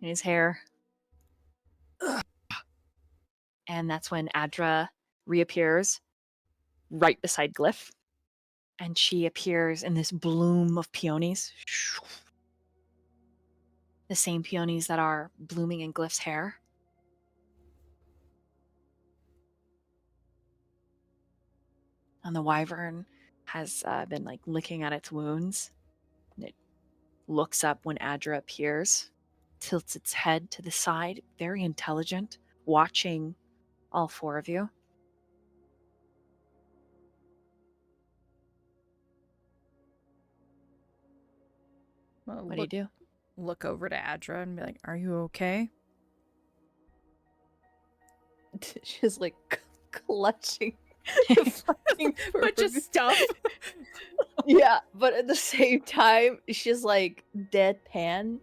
in his hair. And that's when Adra reappears right beside Glyph. And she appears in this bloom of peonies. The same peonies that are blooming in Glyph's hair. And the wyvern has been like licking at its wounds. And it looks up when Adra appears, tilts its head to the side, very intelligent, watching all four of you. Well, What do you do? Look over to Adra and be like, "Are you okay?" She's like clutching the fucking Bunch of stuff. Yeah, but at the same time, she's like deadpan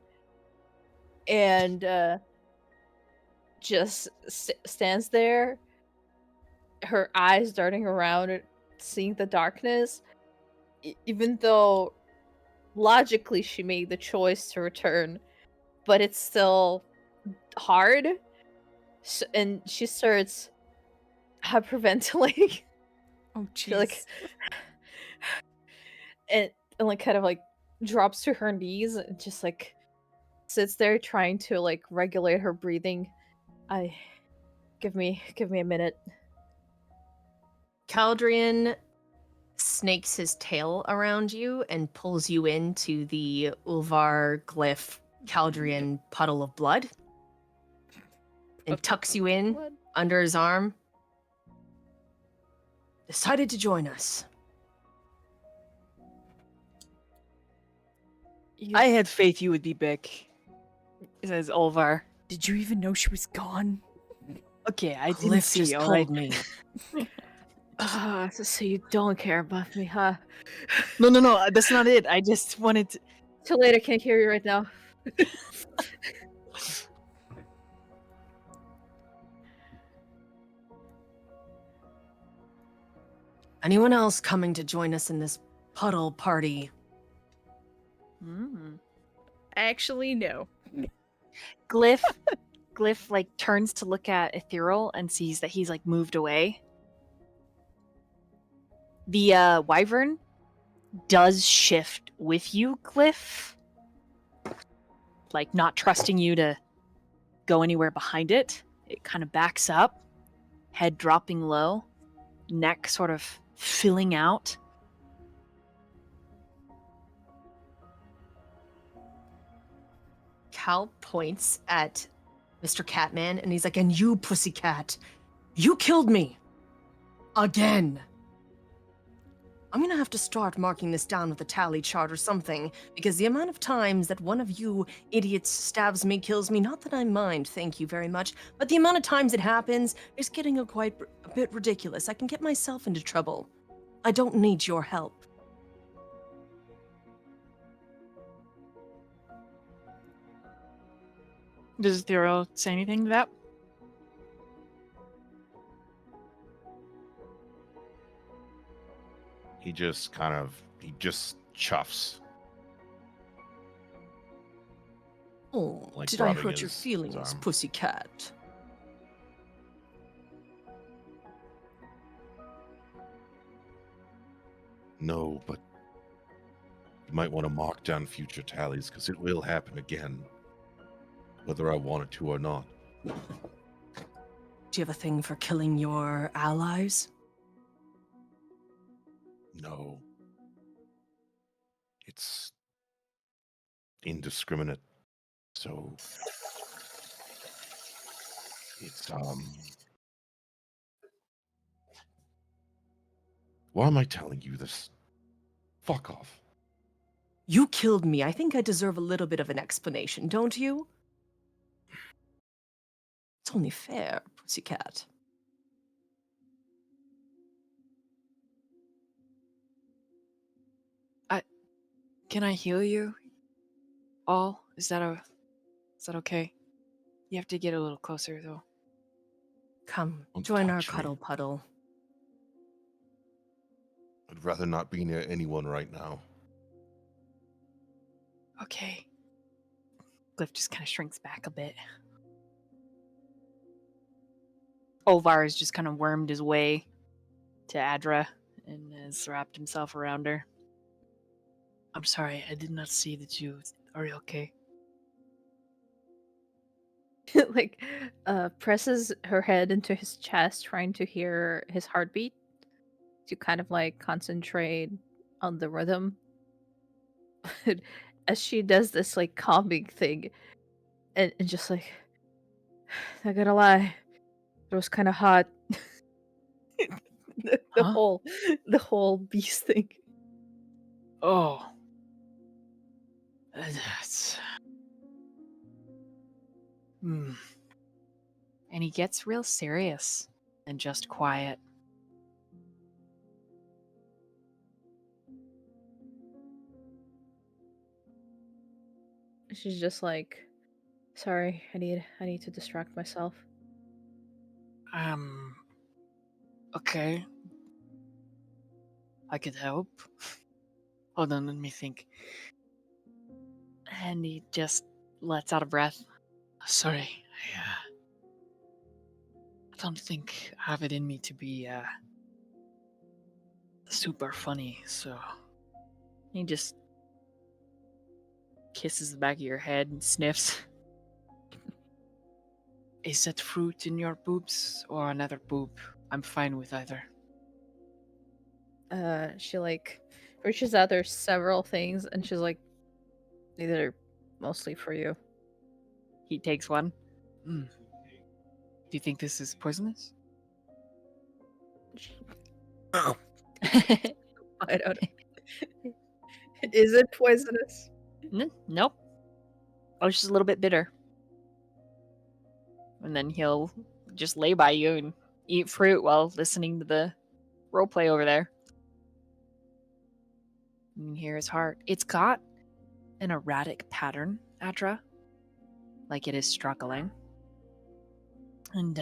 and just stands there, her eyes darting around, seeing the darkness, even though logically she made the choice to return, but it's still hard. And she starts hyperventilating. Oh, She like jeez. and like kind of like drops to her knees and just like sits there trying to like regulate her breathing. Give me a minute. Caldrian snakes his tail around you and pulls you into the Ulvar Glyph Caldrian puddle of blood and tucks you in What? under his arm. Decided to join us. I had faith you would be back, says Olvar. Did you even know she was gone? Okay, I didn't Glyph see, just alright? told me. So you don't care about me, huh? No, that's not it. I just wanted to... Too late, I can't hear you right now. Anyone else coming to join us in this puddle party? Actually, no. Glyph like turns to look at Ethereal and sees that he's like moved away. The wyvern does shift with you, Glyph. Like not trusting you to go anywhere behind it. It kind of backs up, head dropping low, neck sort of filling out, Cal points at Mr. Catman and he's like, and you, pussycat, you killed me. Again. I'm gonna have to start marking this down with a tally chart or something, because the amount of times that one of you idiots stabs me, kills me, not that I mind, thank you very much, but the amount of times it happens is getting a bit ridiculous. I can get myself into trouble. I don't need your help. Does Thero say anything to that? He just chuffs. Oh, Like did I rubbing hurt your his feelings, arm. pussycat? No, but you might want to mark down future tallies, because it will happen again, whether I want it to or not. Do you have a thing for killing your allies? No. It's indiscriminate. So it's why am I telling you this? Fuck off. You killed me. I think I deserve a little bit of an explanation, don't you? It's only fair, pussycat. Can I heal you? All? Is that okay? You have to get a little closer though. Come, Don't join our touch me. cuddle puddle. I'd rather not be near anyone right now. Okay. Glyph just kind of shrinks back a bit. Olvar has just kind of wormed his way to Adra and has wrapped himself around her. I'm sorry, I did not see that you... Are you okay? Like, presses her head into his chest, trying to hear his heartbeat, to kind of like concentrate on the rhythm. As she does this like calming thing, and just like, not gonna lie, it was kind of hot. the, the Huh? whole the whole beast thing. Oh. That's... Hmm. And he gets real serious and just quiet. She's just like, sorry, I need to distract myself. Okay. I could help. Hold on, let me think. And he just lets out a breath. Sorry, I don't think I have it in me to be super funny, so he just kisses the back of your head and sniffs. Is that fruit in your boobs or another boob? I'm fine with either. She like reaches out. There's several things, and she's like, these are mostly for you. He takes one. Do you think this is poisonous? I don't know. Is it poisonous? Nope. Oh, it's just a little bit bitter. And then he'll just lay by you and eat fruit while listening to the roleplay over there. You can hear his heart. It's got an erratic pattern, Adra. Like it is struggling. And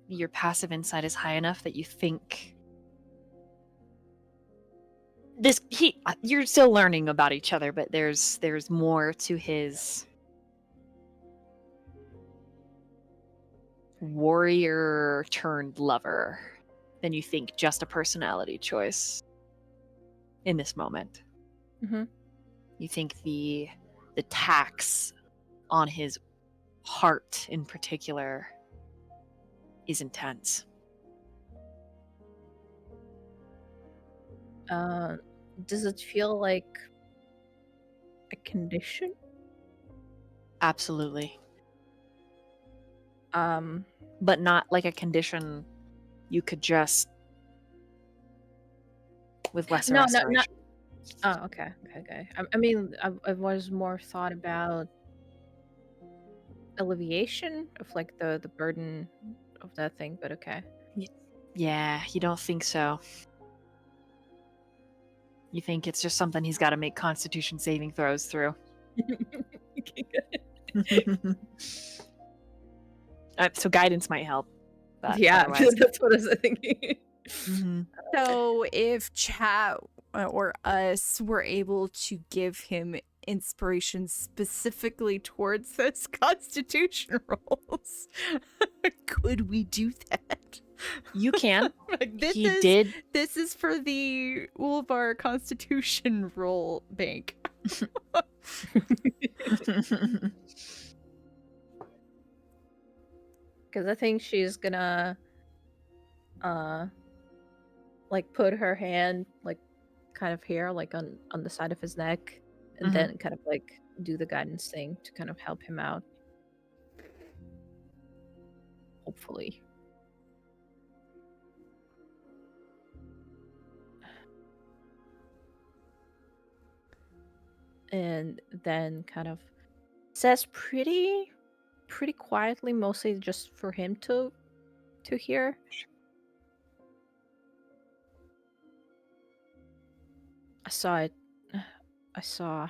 your passive insight is high enough that you think you're still learning about each other, but there's more to his warrior turned lover than you think just a personality choice in this moment. Mm-hmm. You think the tax on his heart in particular is intense. Does it feel like a condition? Absolutely. Um, But not like a condition you could just with lesser no, restoration. oh, okay. I mean, I was more thought about alleviation of like the burden of that thing, but okay. Yeah, you don't think so. You think it's just something he's got to make Constitution saving throws through. So guidance might help. But Yeah, otherwise, that's what I was thinking. Mhm. So if chat or us were able to give him inspiration specifically towards those constitution rolls, could we do that? You can. Like, He did. This is for the Ulvar constitution roll bank. Because I think she's gonna like put her hand like kind of here, like on the side of his neck, and Mhm. then kind of like do the guidance thing to kind of help him out. Hopefully. And then kind of says pretty quietly, mostly just for him to hear. I saw it. I saw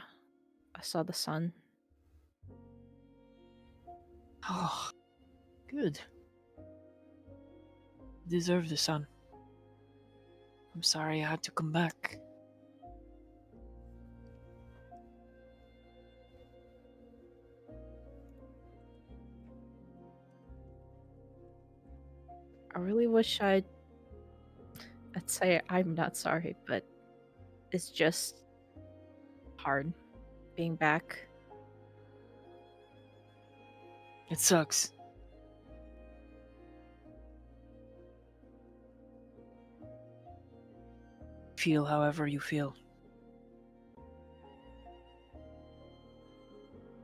the sun. Oh, good. Deserve the sun. I'm sorry I had to come back. I really wish I'd say I'm not sorry, but it's just hard being back. It sucks. Feel however you feel.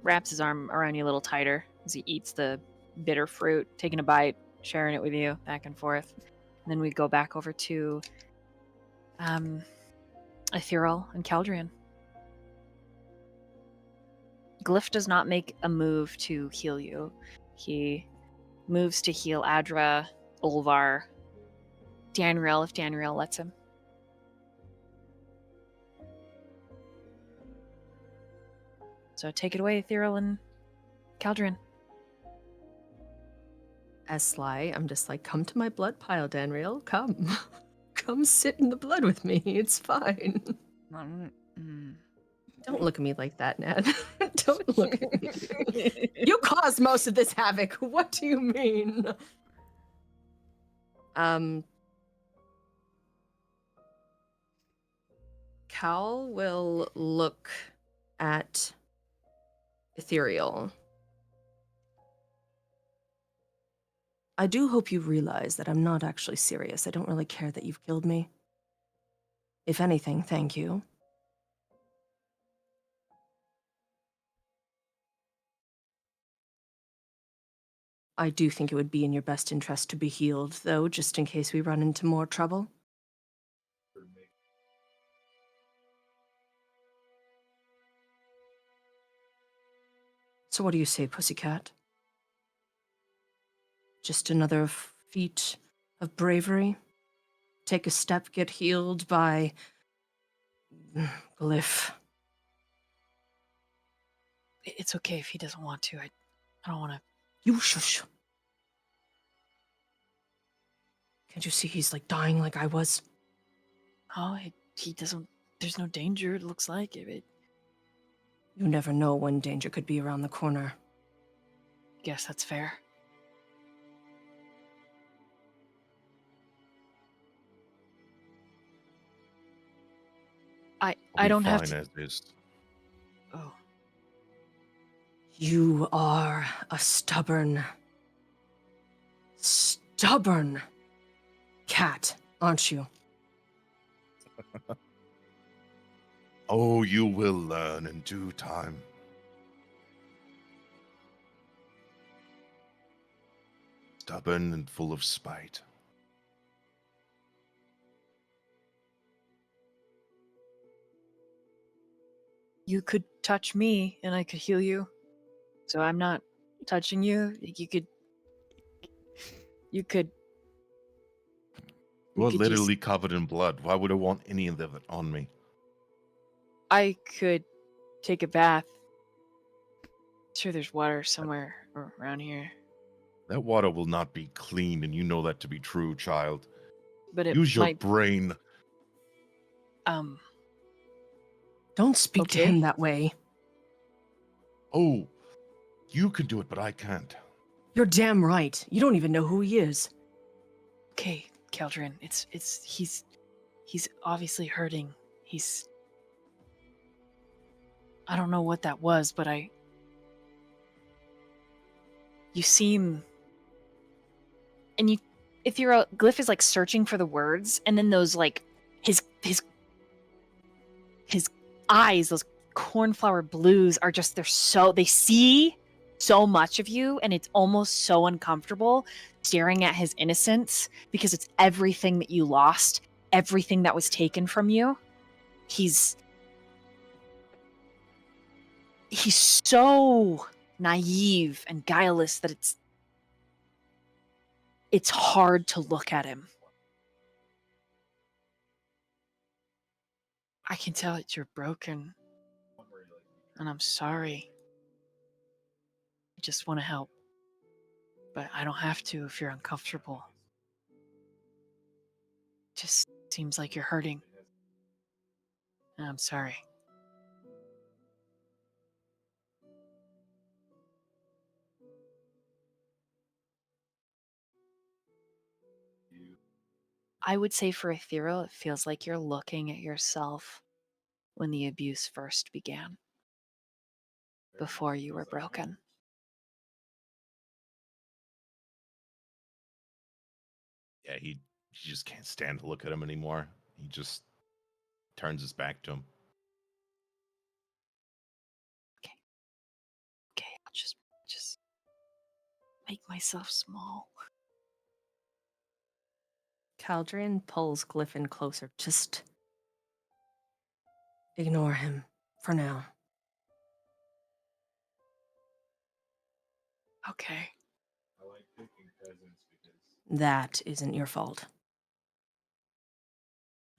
Wraps his arm around you a little tighter as he eats the bitter fruit, taking a bite, sharing it with you, back and forth. And then we go back over to Ethereal and Caldrian. Glyph does not make a move to heal you. He moves to heal Adra, Ulvar, Danriel if Danriel lets him. So take it away, Ethereal and Caldrian. As Sly, I'm just like, come to my blood pile, Danriel. Come. Come sit in the blood with me. It's fine. Don't look at me like that, Ned. Don't look at me. You caused most of this havoc. What do you mean? Cal will look at Ethereal. I do hope you realize that I'm not actually serious. I don't really care that you've killed me. If anything, thank you. I do think it would be in your best interest to be healed, though, just in case we run into more trouble. So what do you say, pussycat? Just another feat of bravery? Take a step, get healed by Glyph. It's okay if he doesn't want to. I don't want to. You shush. Can't you see he's like dying like I was? Oh, he doesn't. There's no danger. It looks like it. You never know when danger could be around the corner. Guess that's fair. I don't have Fine to. as is. Oh, You are a stubborn cat, aren't you? Oh, you will learn in due time. Stubborn and full of spite. You could touch me and I could heal you. So I'm not touching you. You could You're could just- literally covered in blood. Why would I want any of it on me? I could take a bath. Sure there's water somewhere around here. That water will not be clean, and you know that to be true, child. But it Use your might brain. Don't speak to Okay. him that way. Oh, you can do it, but I can't. You're damn right. You don't even know who he is. Okay, Keldrin, he's obviously hurting. I don't know what that was, but you seem, and if you're Glyph is like searching for the words, and then those like his eyes, those cornflower blues are just, they see so much of you, and it's almost so uncomfortable staring at his innocence because it's everything that you lost, everything that was taken from you. He's so naive and guileless that it's hard to look at him. I can tell that you're broken, and I'm sorry. I just want to help, but I don't have to if you're uncomfortable. Just seems like you're hurting. And I'm sorry. I would say for Ethereal, it feels like you're looking at yourself when the abuse first began, before you were broken. Yeah, he just can't stand to look at him anymore. He just turns his back to him. Okay, I'll just make myself small. Caldrian pulls Glyphin closer. Just ignore him for now. Okay. I like picking peasants because That isn't your fault.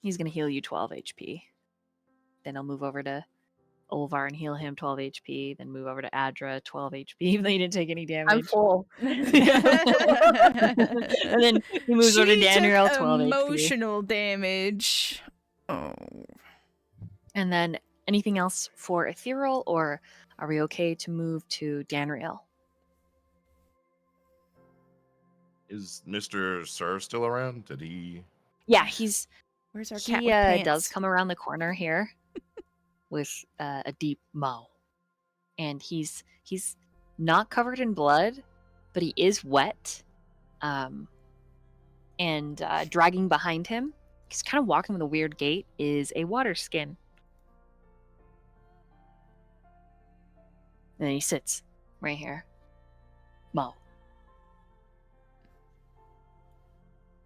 He's going to heal you 12 HP. Then I'll move over to Olvar and heal him 12 HP. Then move over to Adra, 12 HP, even though he didn't take any damage. I'm full. And then he moves over to She Danriel, took 12 HP. emotional damage. Oh. And then anything else for Ethereal, or are we okay to move to Danriel? Is Mr. Sir still around? Did he? Yeah, Where's our he cat with pants? does come around the corner here with a deep mow, and he's not covered in blood, but he is wet, and dragging behind him, he's kind of walking with a weird gait, is a water skin. And then he sits right here. Mow.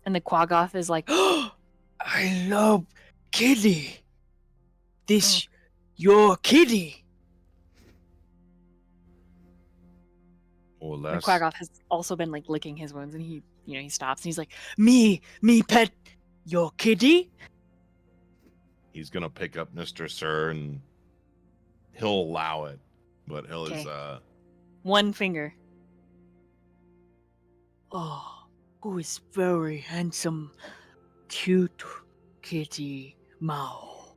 And the Quaggoth is like, I love kitty. This your kitty. Or the less? Quaggoth has also been like licking his wounds, and he stops and he's like, Me pet your kitty. He's gonna pick up Mr. Sir and he'll allow it, but he'll Okay. is one finger. Oh, who is very handsome, cute kitty Mao.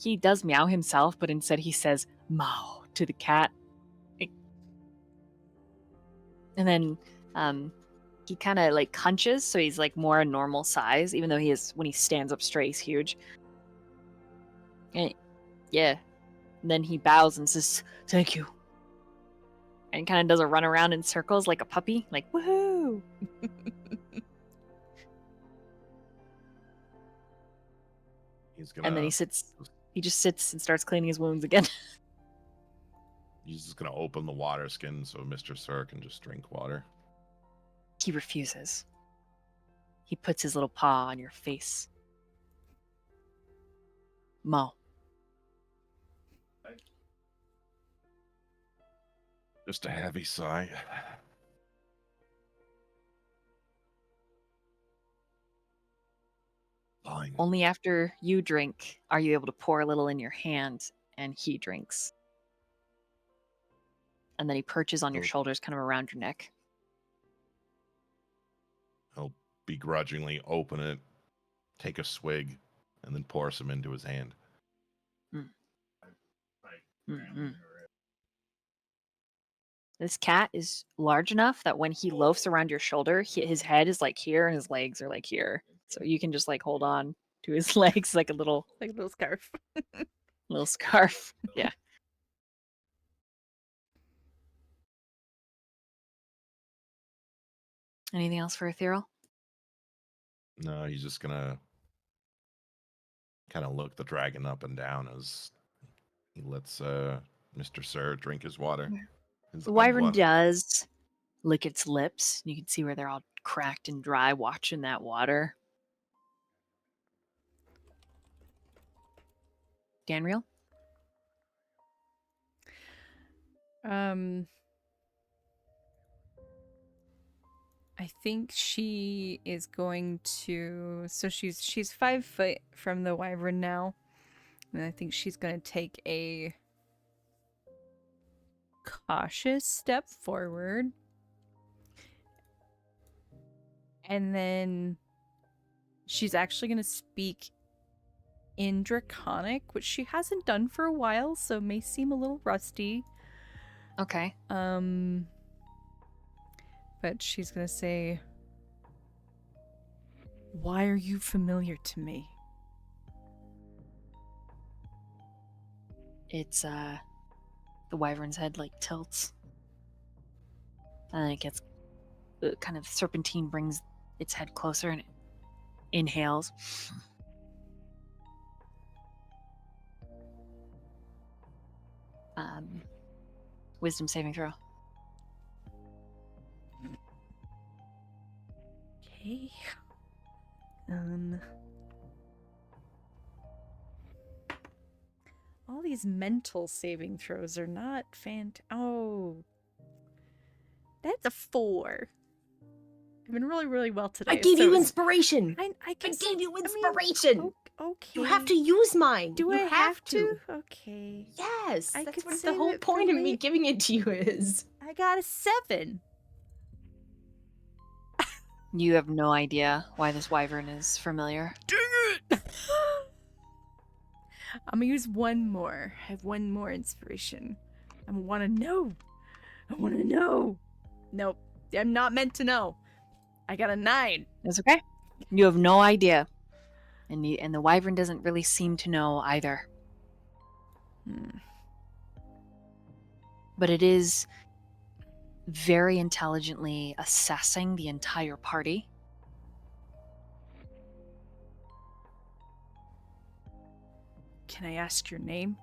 He does meow himself, but instead he says Mao to the cat. And then he kind of like hunches, so he's like more a normal size, even though when he stands up straight, he's huge. And yeah. And then he bows and says, Thank you. and kind of does a run around in circles like a puppy, like woohoo. he's gonna And then he sits He just sits and starts cleaning his wounds again. He's just gonna open the water skin so Mr. Sir can just drink water. He refuses. He puts his little paw on your face. Mo. Just a heavy sigh. Fine. Only after you drink are you able to pour a little in your hand, and he drinks. And then he perches on your Good. shoulders, kind of around your neck. He'll begrudgingly open it, take a swig, and then pour some into his hand. Mm-hmm. This cat is large enough that when he loafs around your shoulder, his head is like here and his legs are like here. So you can just like hold on to his legs like a little scarf. little scarf. Yeah. Anything else for Ethereal? No, he's just gonna kind of look the dragon up and down as he lets Mr. Sir drink his water. His The wyvern unblemished- does lick its lips. You can see where they're all cracked and dry watching that water. Danriel? I think she is going to. So she's 5 foot from the wyvern now, and I think she's going to take a cautious step forward, and then she's actually going to speak in Draconic, which she hasn't done for a while, so may seem a little rusty. Okay. But she's gonna say, "Why are you familiar to me?" It's the wyvern's head like tilts. And then it gets kind of serpentine brings its head closer and it inhales. Wisdom saving throw. Okay. All these mental saving throws are not Oh. That's a 4. I've been really, really well today. I gave so you it's- inspiration. I I guess, gave you I mean, inspiration. okay. You have to use mine. Do you I have to? Okay. Yes, I that's could what the save whole it for point of me later. giving it to you is. I got a 7. You have no idea why this wyvern is familiar. Dang it! I'm gonna use one more. I have one more inspiration. I want to know. I want to know. Nope. I'm not meant to know. I got a 9. That's okay. You have no idea. And the wyvern doesn't really seem to know either. But it is very intelligently assessing the entire party. Can I ask your name?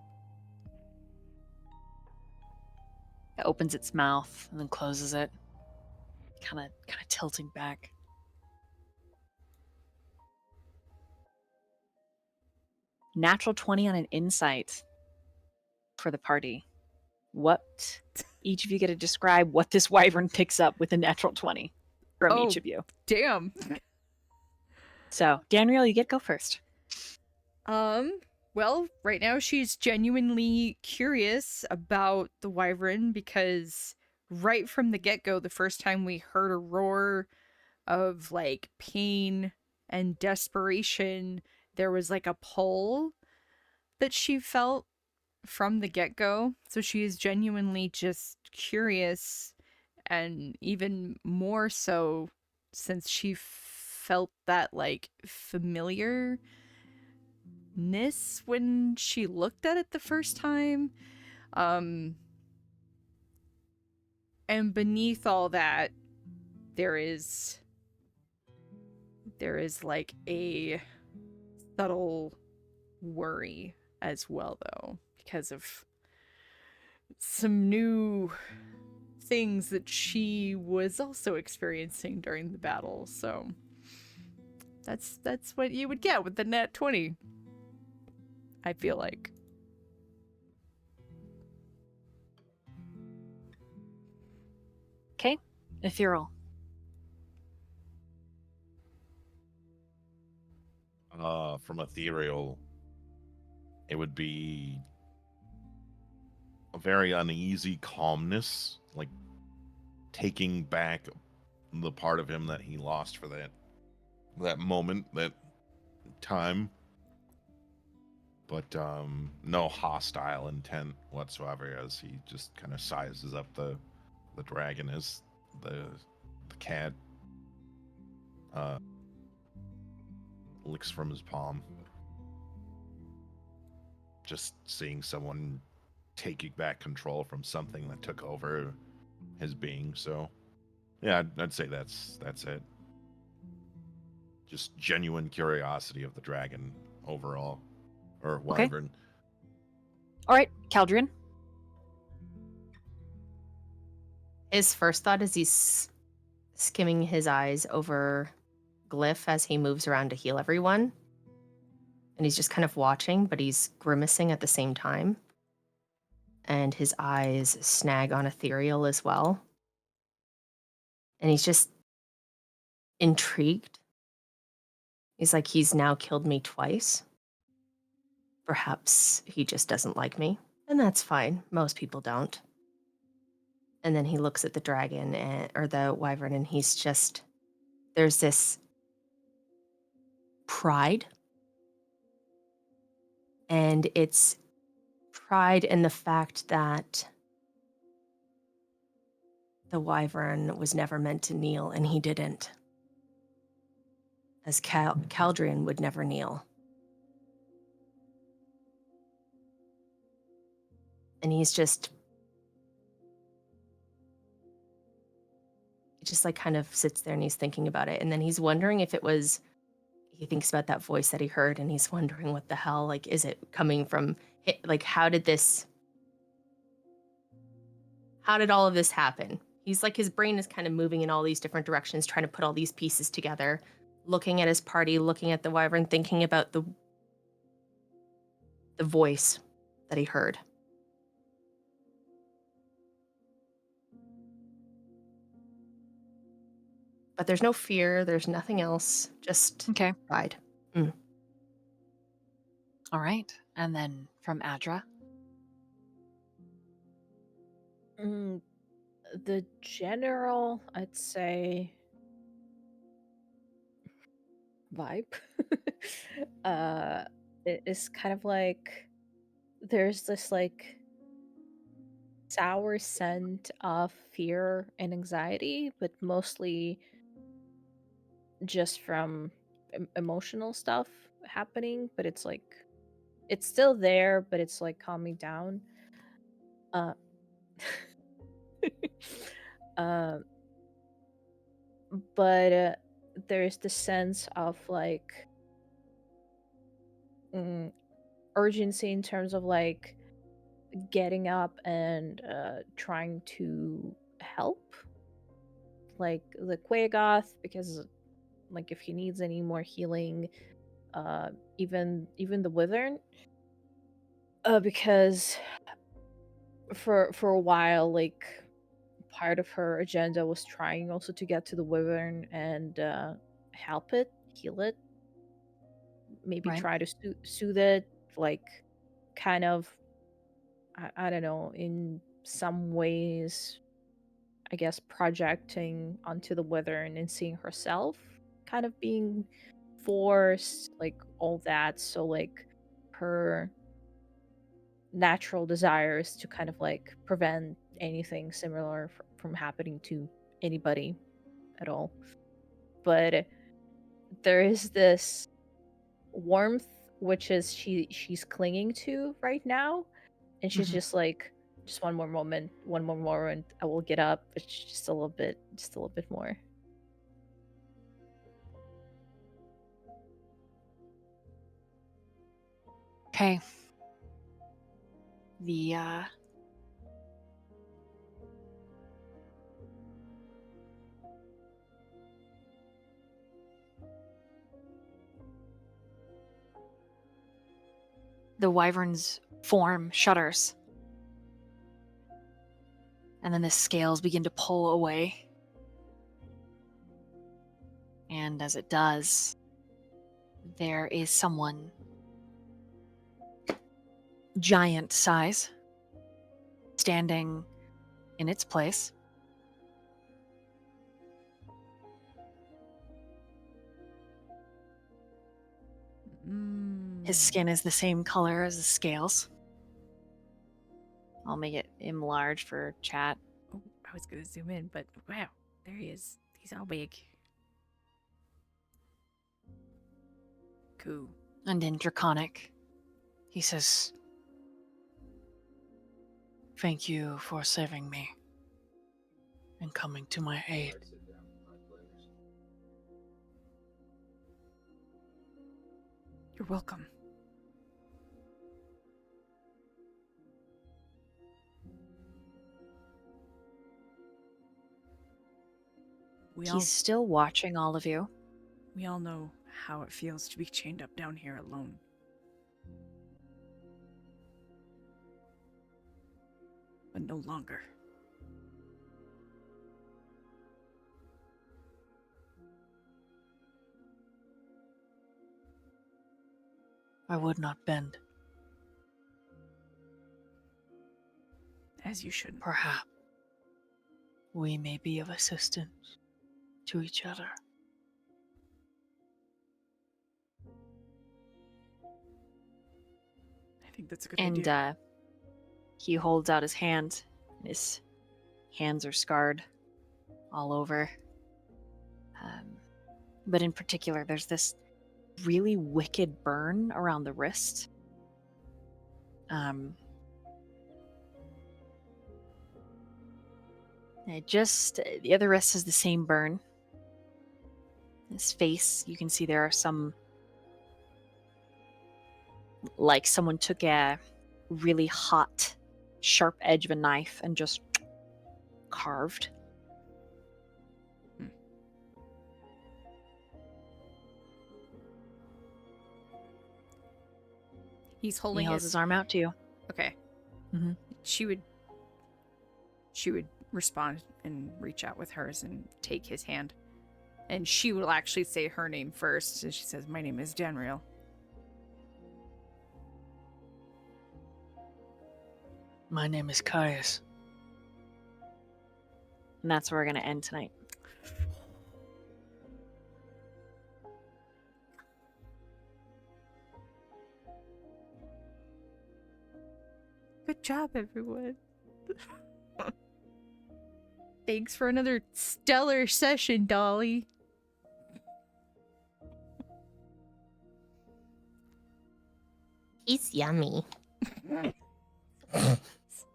It opens its mouth and then closes it, kind of tilting back. Natural 20 on an insight for the party. What? Each of you get to describe what this wyvern picks up with a natural 20 from each of you. Damn. So, Danriel, you get go first. Well, right now she's genuinely curious about the wyvern because right from the get-go, the first time we heard a roar of like pain and desperation, there was like a pull that she felt from the get-go. So she is genuinely just curious, and even more so since she felt that like familiarness when she looked at it the first time. And beneath all that, there is like a subtle worry as well, though, because of some new things that she was also experiencing during the battle. So that's what you would get with the nat 20. I feel like. Okay, ethereal. From ethereal, it would be a very uneasy calmness, like taking back the part of him that he lost for that moment, that time. But no hostile intent whatsoever, as he just kind of sizes up the dragon as the cat licks from his palm. Just seeing someone taking back control from something that took over his being. So yeah, I'd say that's it. Just genuine curiosity of the dragon overall, or wyvern. All right, Caldrian. His first thought is he's skimming his eyes over Glyph as he moves around to heal everyone. And he's just kind of watching, but he's grimacing at the same time. And his eyes snag on Ethereal as well. And he's just intrigued. He's like, he's now killed me twice. Perhaps he just doesn't like me. And that's fine. Most people don't. And then he looks at the dragon or the wyvern, and he's just, there's this pride. And it's pride in the fact that the wyvern was never meant to kneel, and he didn't. As Caldrian would never kneel. And he just like kind of sits there and he's thinking about it. And then he's wondering if it was, he thinks about that voice that he heard, and he's wondering what the hell, like, is it coming from, like, how did all of this happen? He's like, his brain is kind of moving in all these different directions, trying to put all these pieces together, looking at his party, looking at the wyvern, thinking about the voice that he heard. But there's no fear, there's nothing else, just Okay. pride. All right, and then from Adra. The general, I'd say, vibe it is kind of like there's this like sour scent of fear and anxiety, but mostly just from emotional stuff happening, but it's like it's still there, but it's like calming down. uh uh but there's the sense of like urgency in terms of like getting up and trying to help, like the Quagoth, because like if he needs any more healing, even the Withern, because for a while, like part of her agenda was trying also to get to the Wyvern and help it, heal it, maybe Right. try to soothe it, like kind of, I don't know, in some ways, I guess, projecting onto the Wyvern and seeing herself kind of being forced, like all that. So like her natural desires to kind of like prevent anything similar from happening to anybody at all. But there is this warmth which is she's clinging to right now, and she's just like, just one more moment, I will get up, but just a little bit more. Okay. The the wyvern's form shudders. And then the scales begin to pull away. And as it does, there is someone giant size standing in its place. His skin is the same color as the scales. I'll make it enlarged for chat. Oh, I was gonna zoom in, but wow, there he is. He's all big. Cool. And in Draconic, he says, "Thank you for saving me and coming to my aid." Sit down with my players. You're welcome. He's still watching all of you. We all know how it feels to be chained up down here alone. But no longer. I would not bend. As you should. Perhaps we may be of assistance to each other. I think that's a good And idea. he holds out his hand. His hands are scarred all over. But in particular, there's this really wicked burn around the wrist. The other wrist has the same burn. His face, you can see there are some, like someone took a really hot, sharp edge of a knife and just carved. He's He holding holds his arm out to you. Okay. Mhm. She would respond and reach out with hers and take his hand. And she will actually say her name first. And she says, "My name is Danriel." My name is Caius. And that's where we're going to end tonight. Good job, everyone. Thanks for another stellar session, Dolly. He's yummy.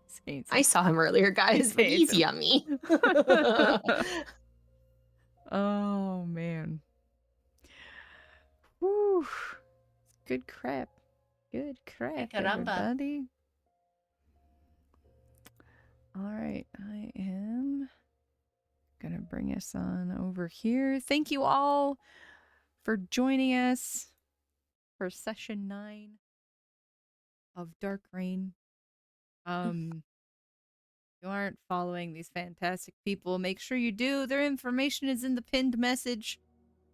Saints. I saw him earlier, guys. But he's yummy. Oh, man. Whew. Good crap. Good crap, caramba. everybody. All right, I am gonna bring us on over here. Thank you all for joining us for session 9 of Dark Reign. You aren't following these fantastic people, make sure you do. Their information is in the pinned message.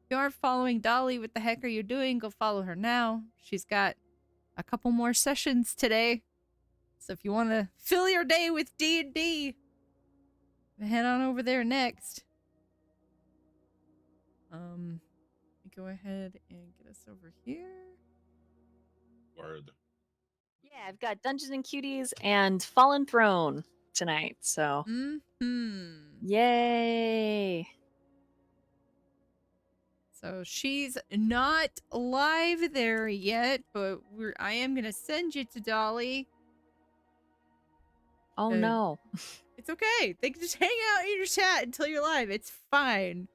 If you aren't following Dolly, what the heck are you doing? Go follow her now. She's got a couple more sessions today. So if you want to fill your day with D&D, head on over there next. Go ahead and get us over here. Word. Yeah, I've got Dungeons and Cuties and Fallen Throne tonight. So, yay! So she's not live there yet, but I am gonna send you to Dolly. Oh no. It's okay. They can just hang out in your chat until you're live. It's fine.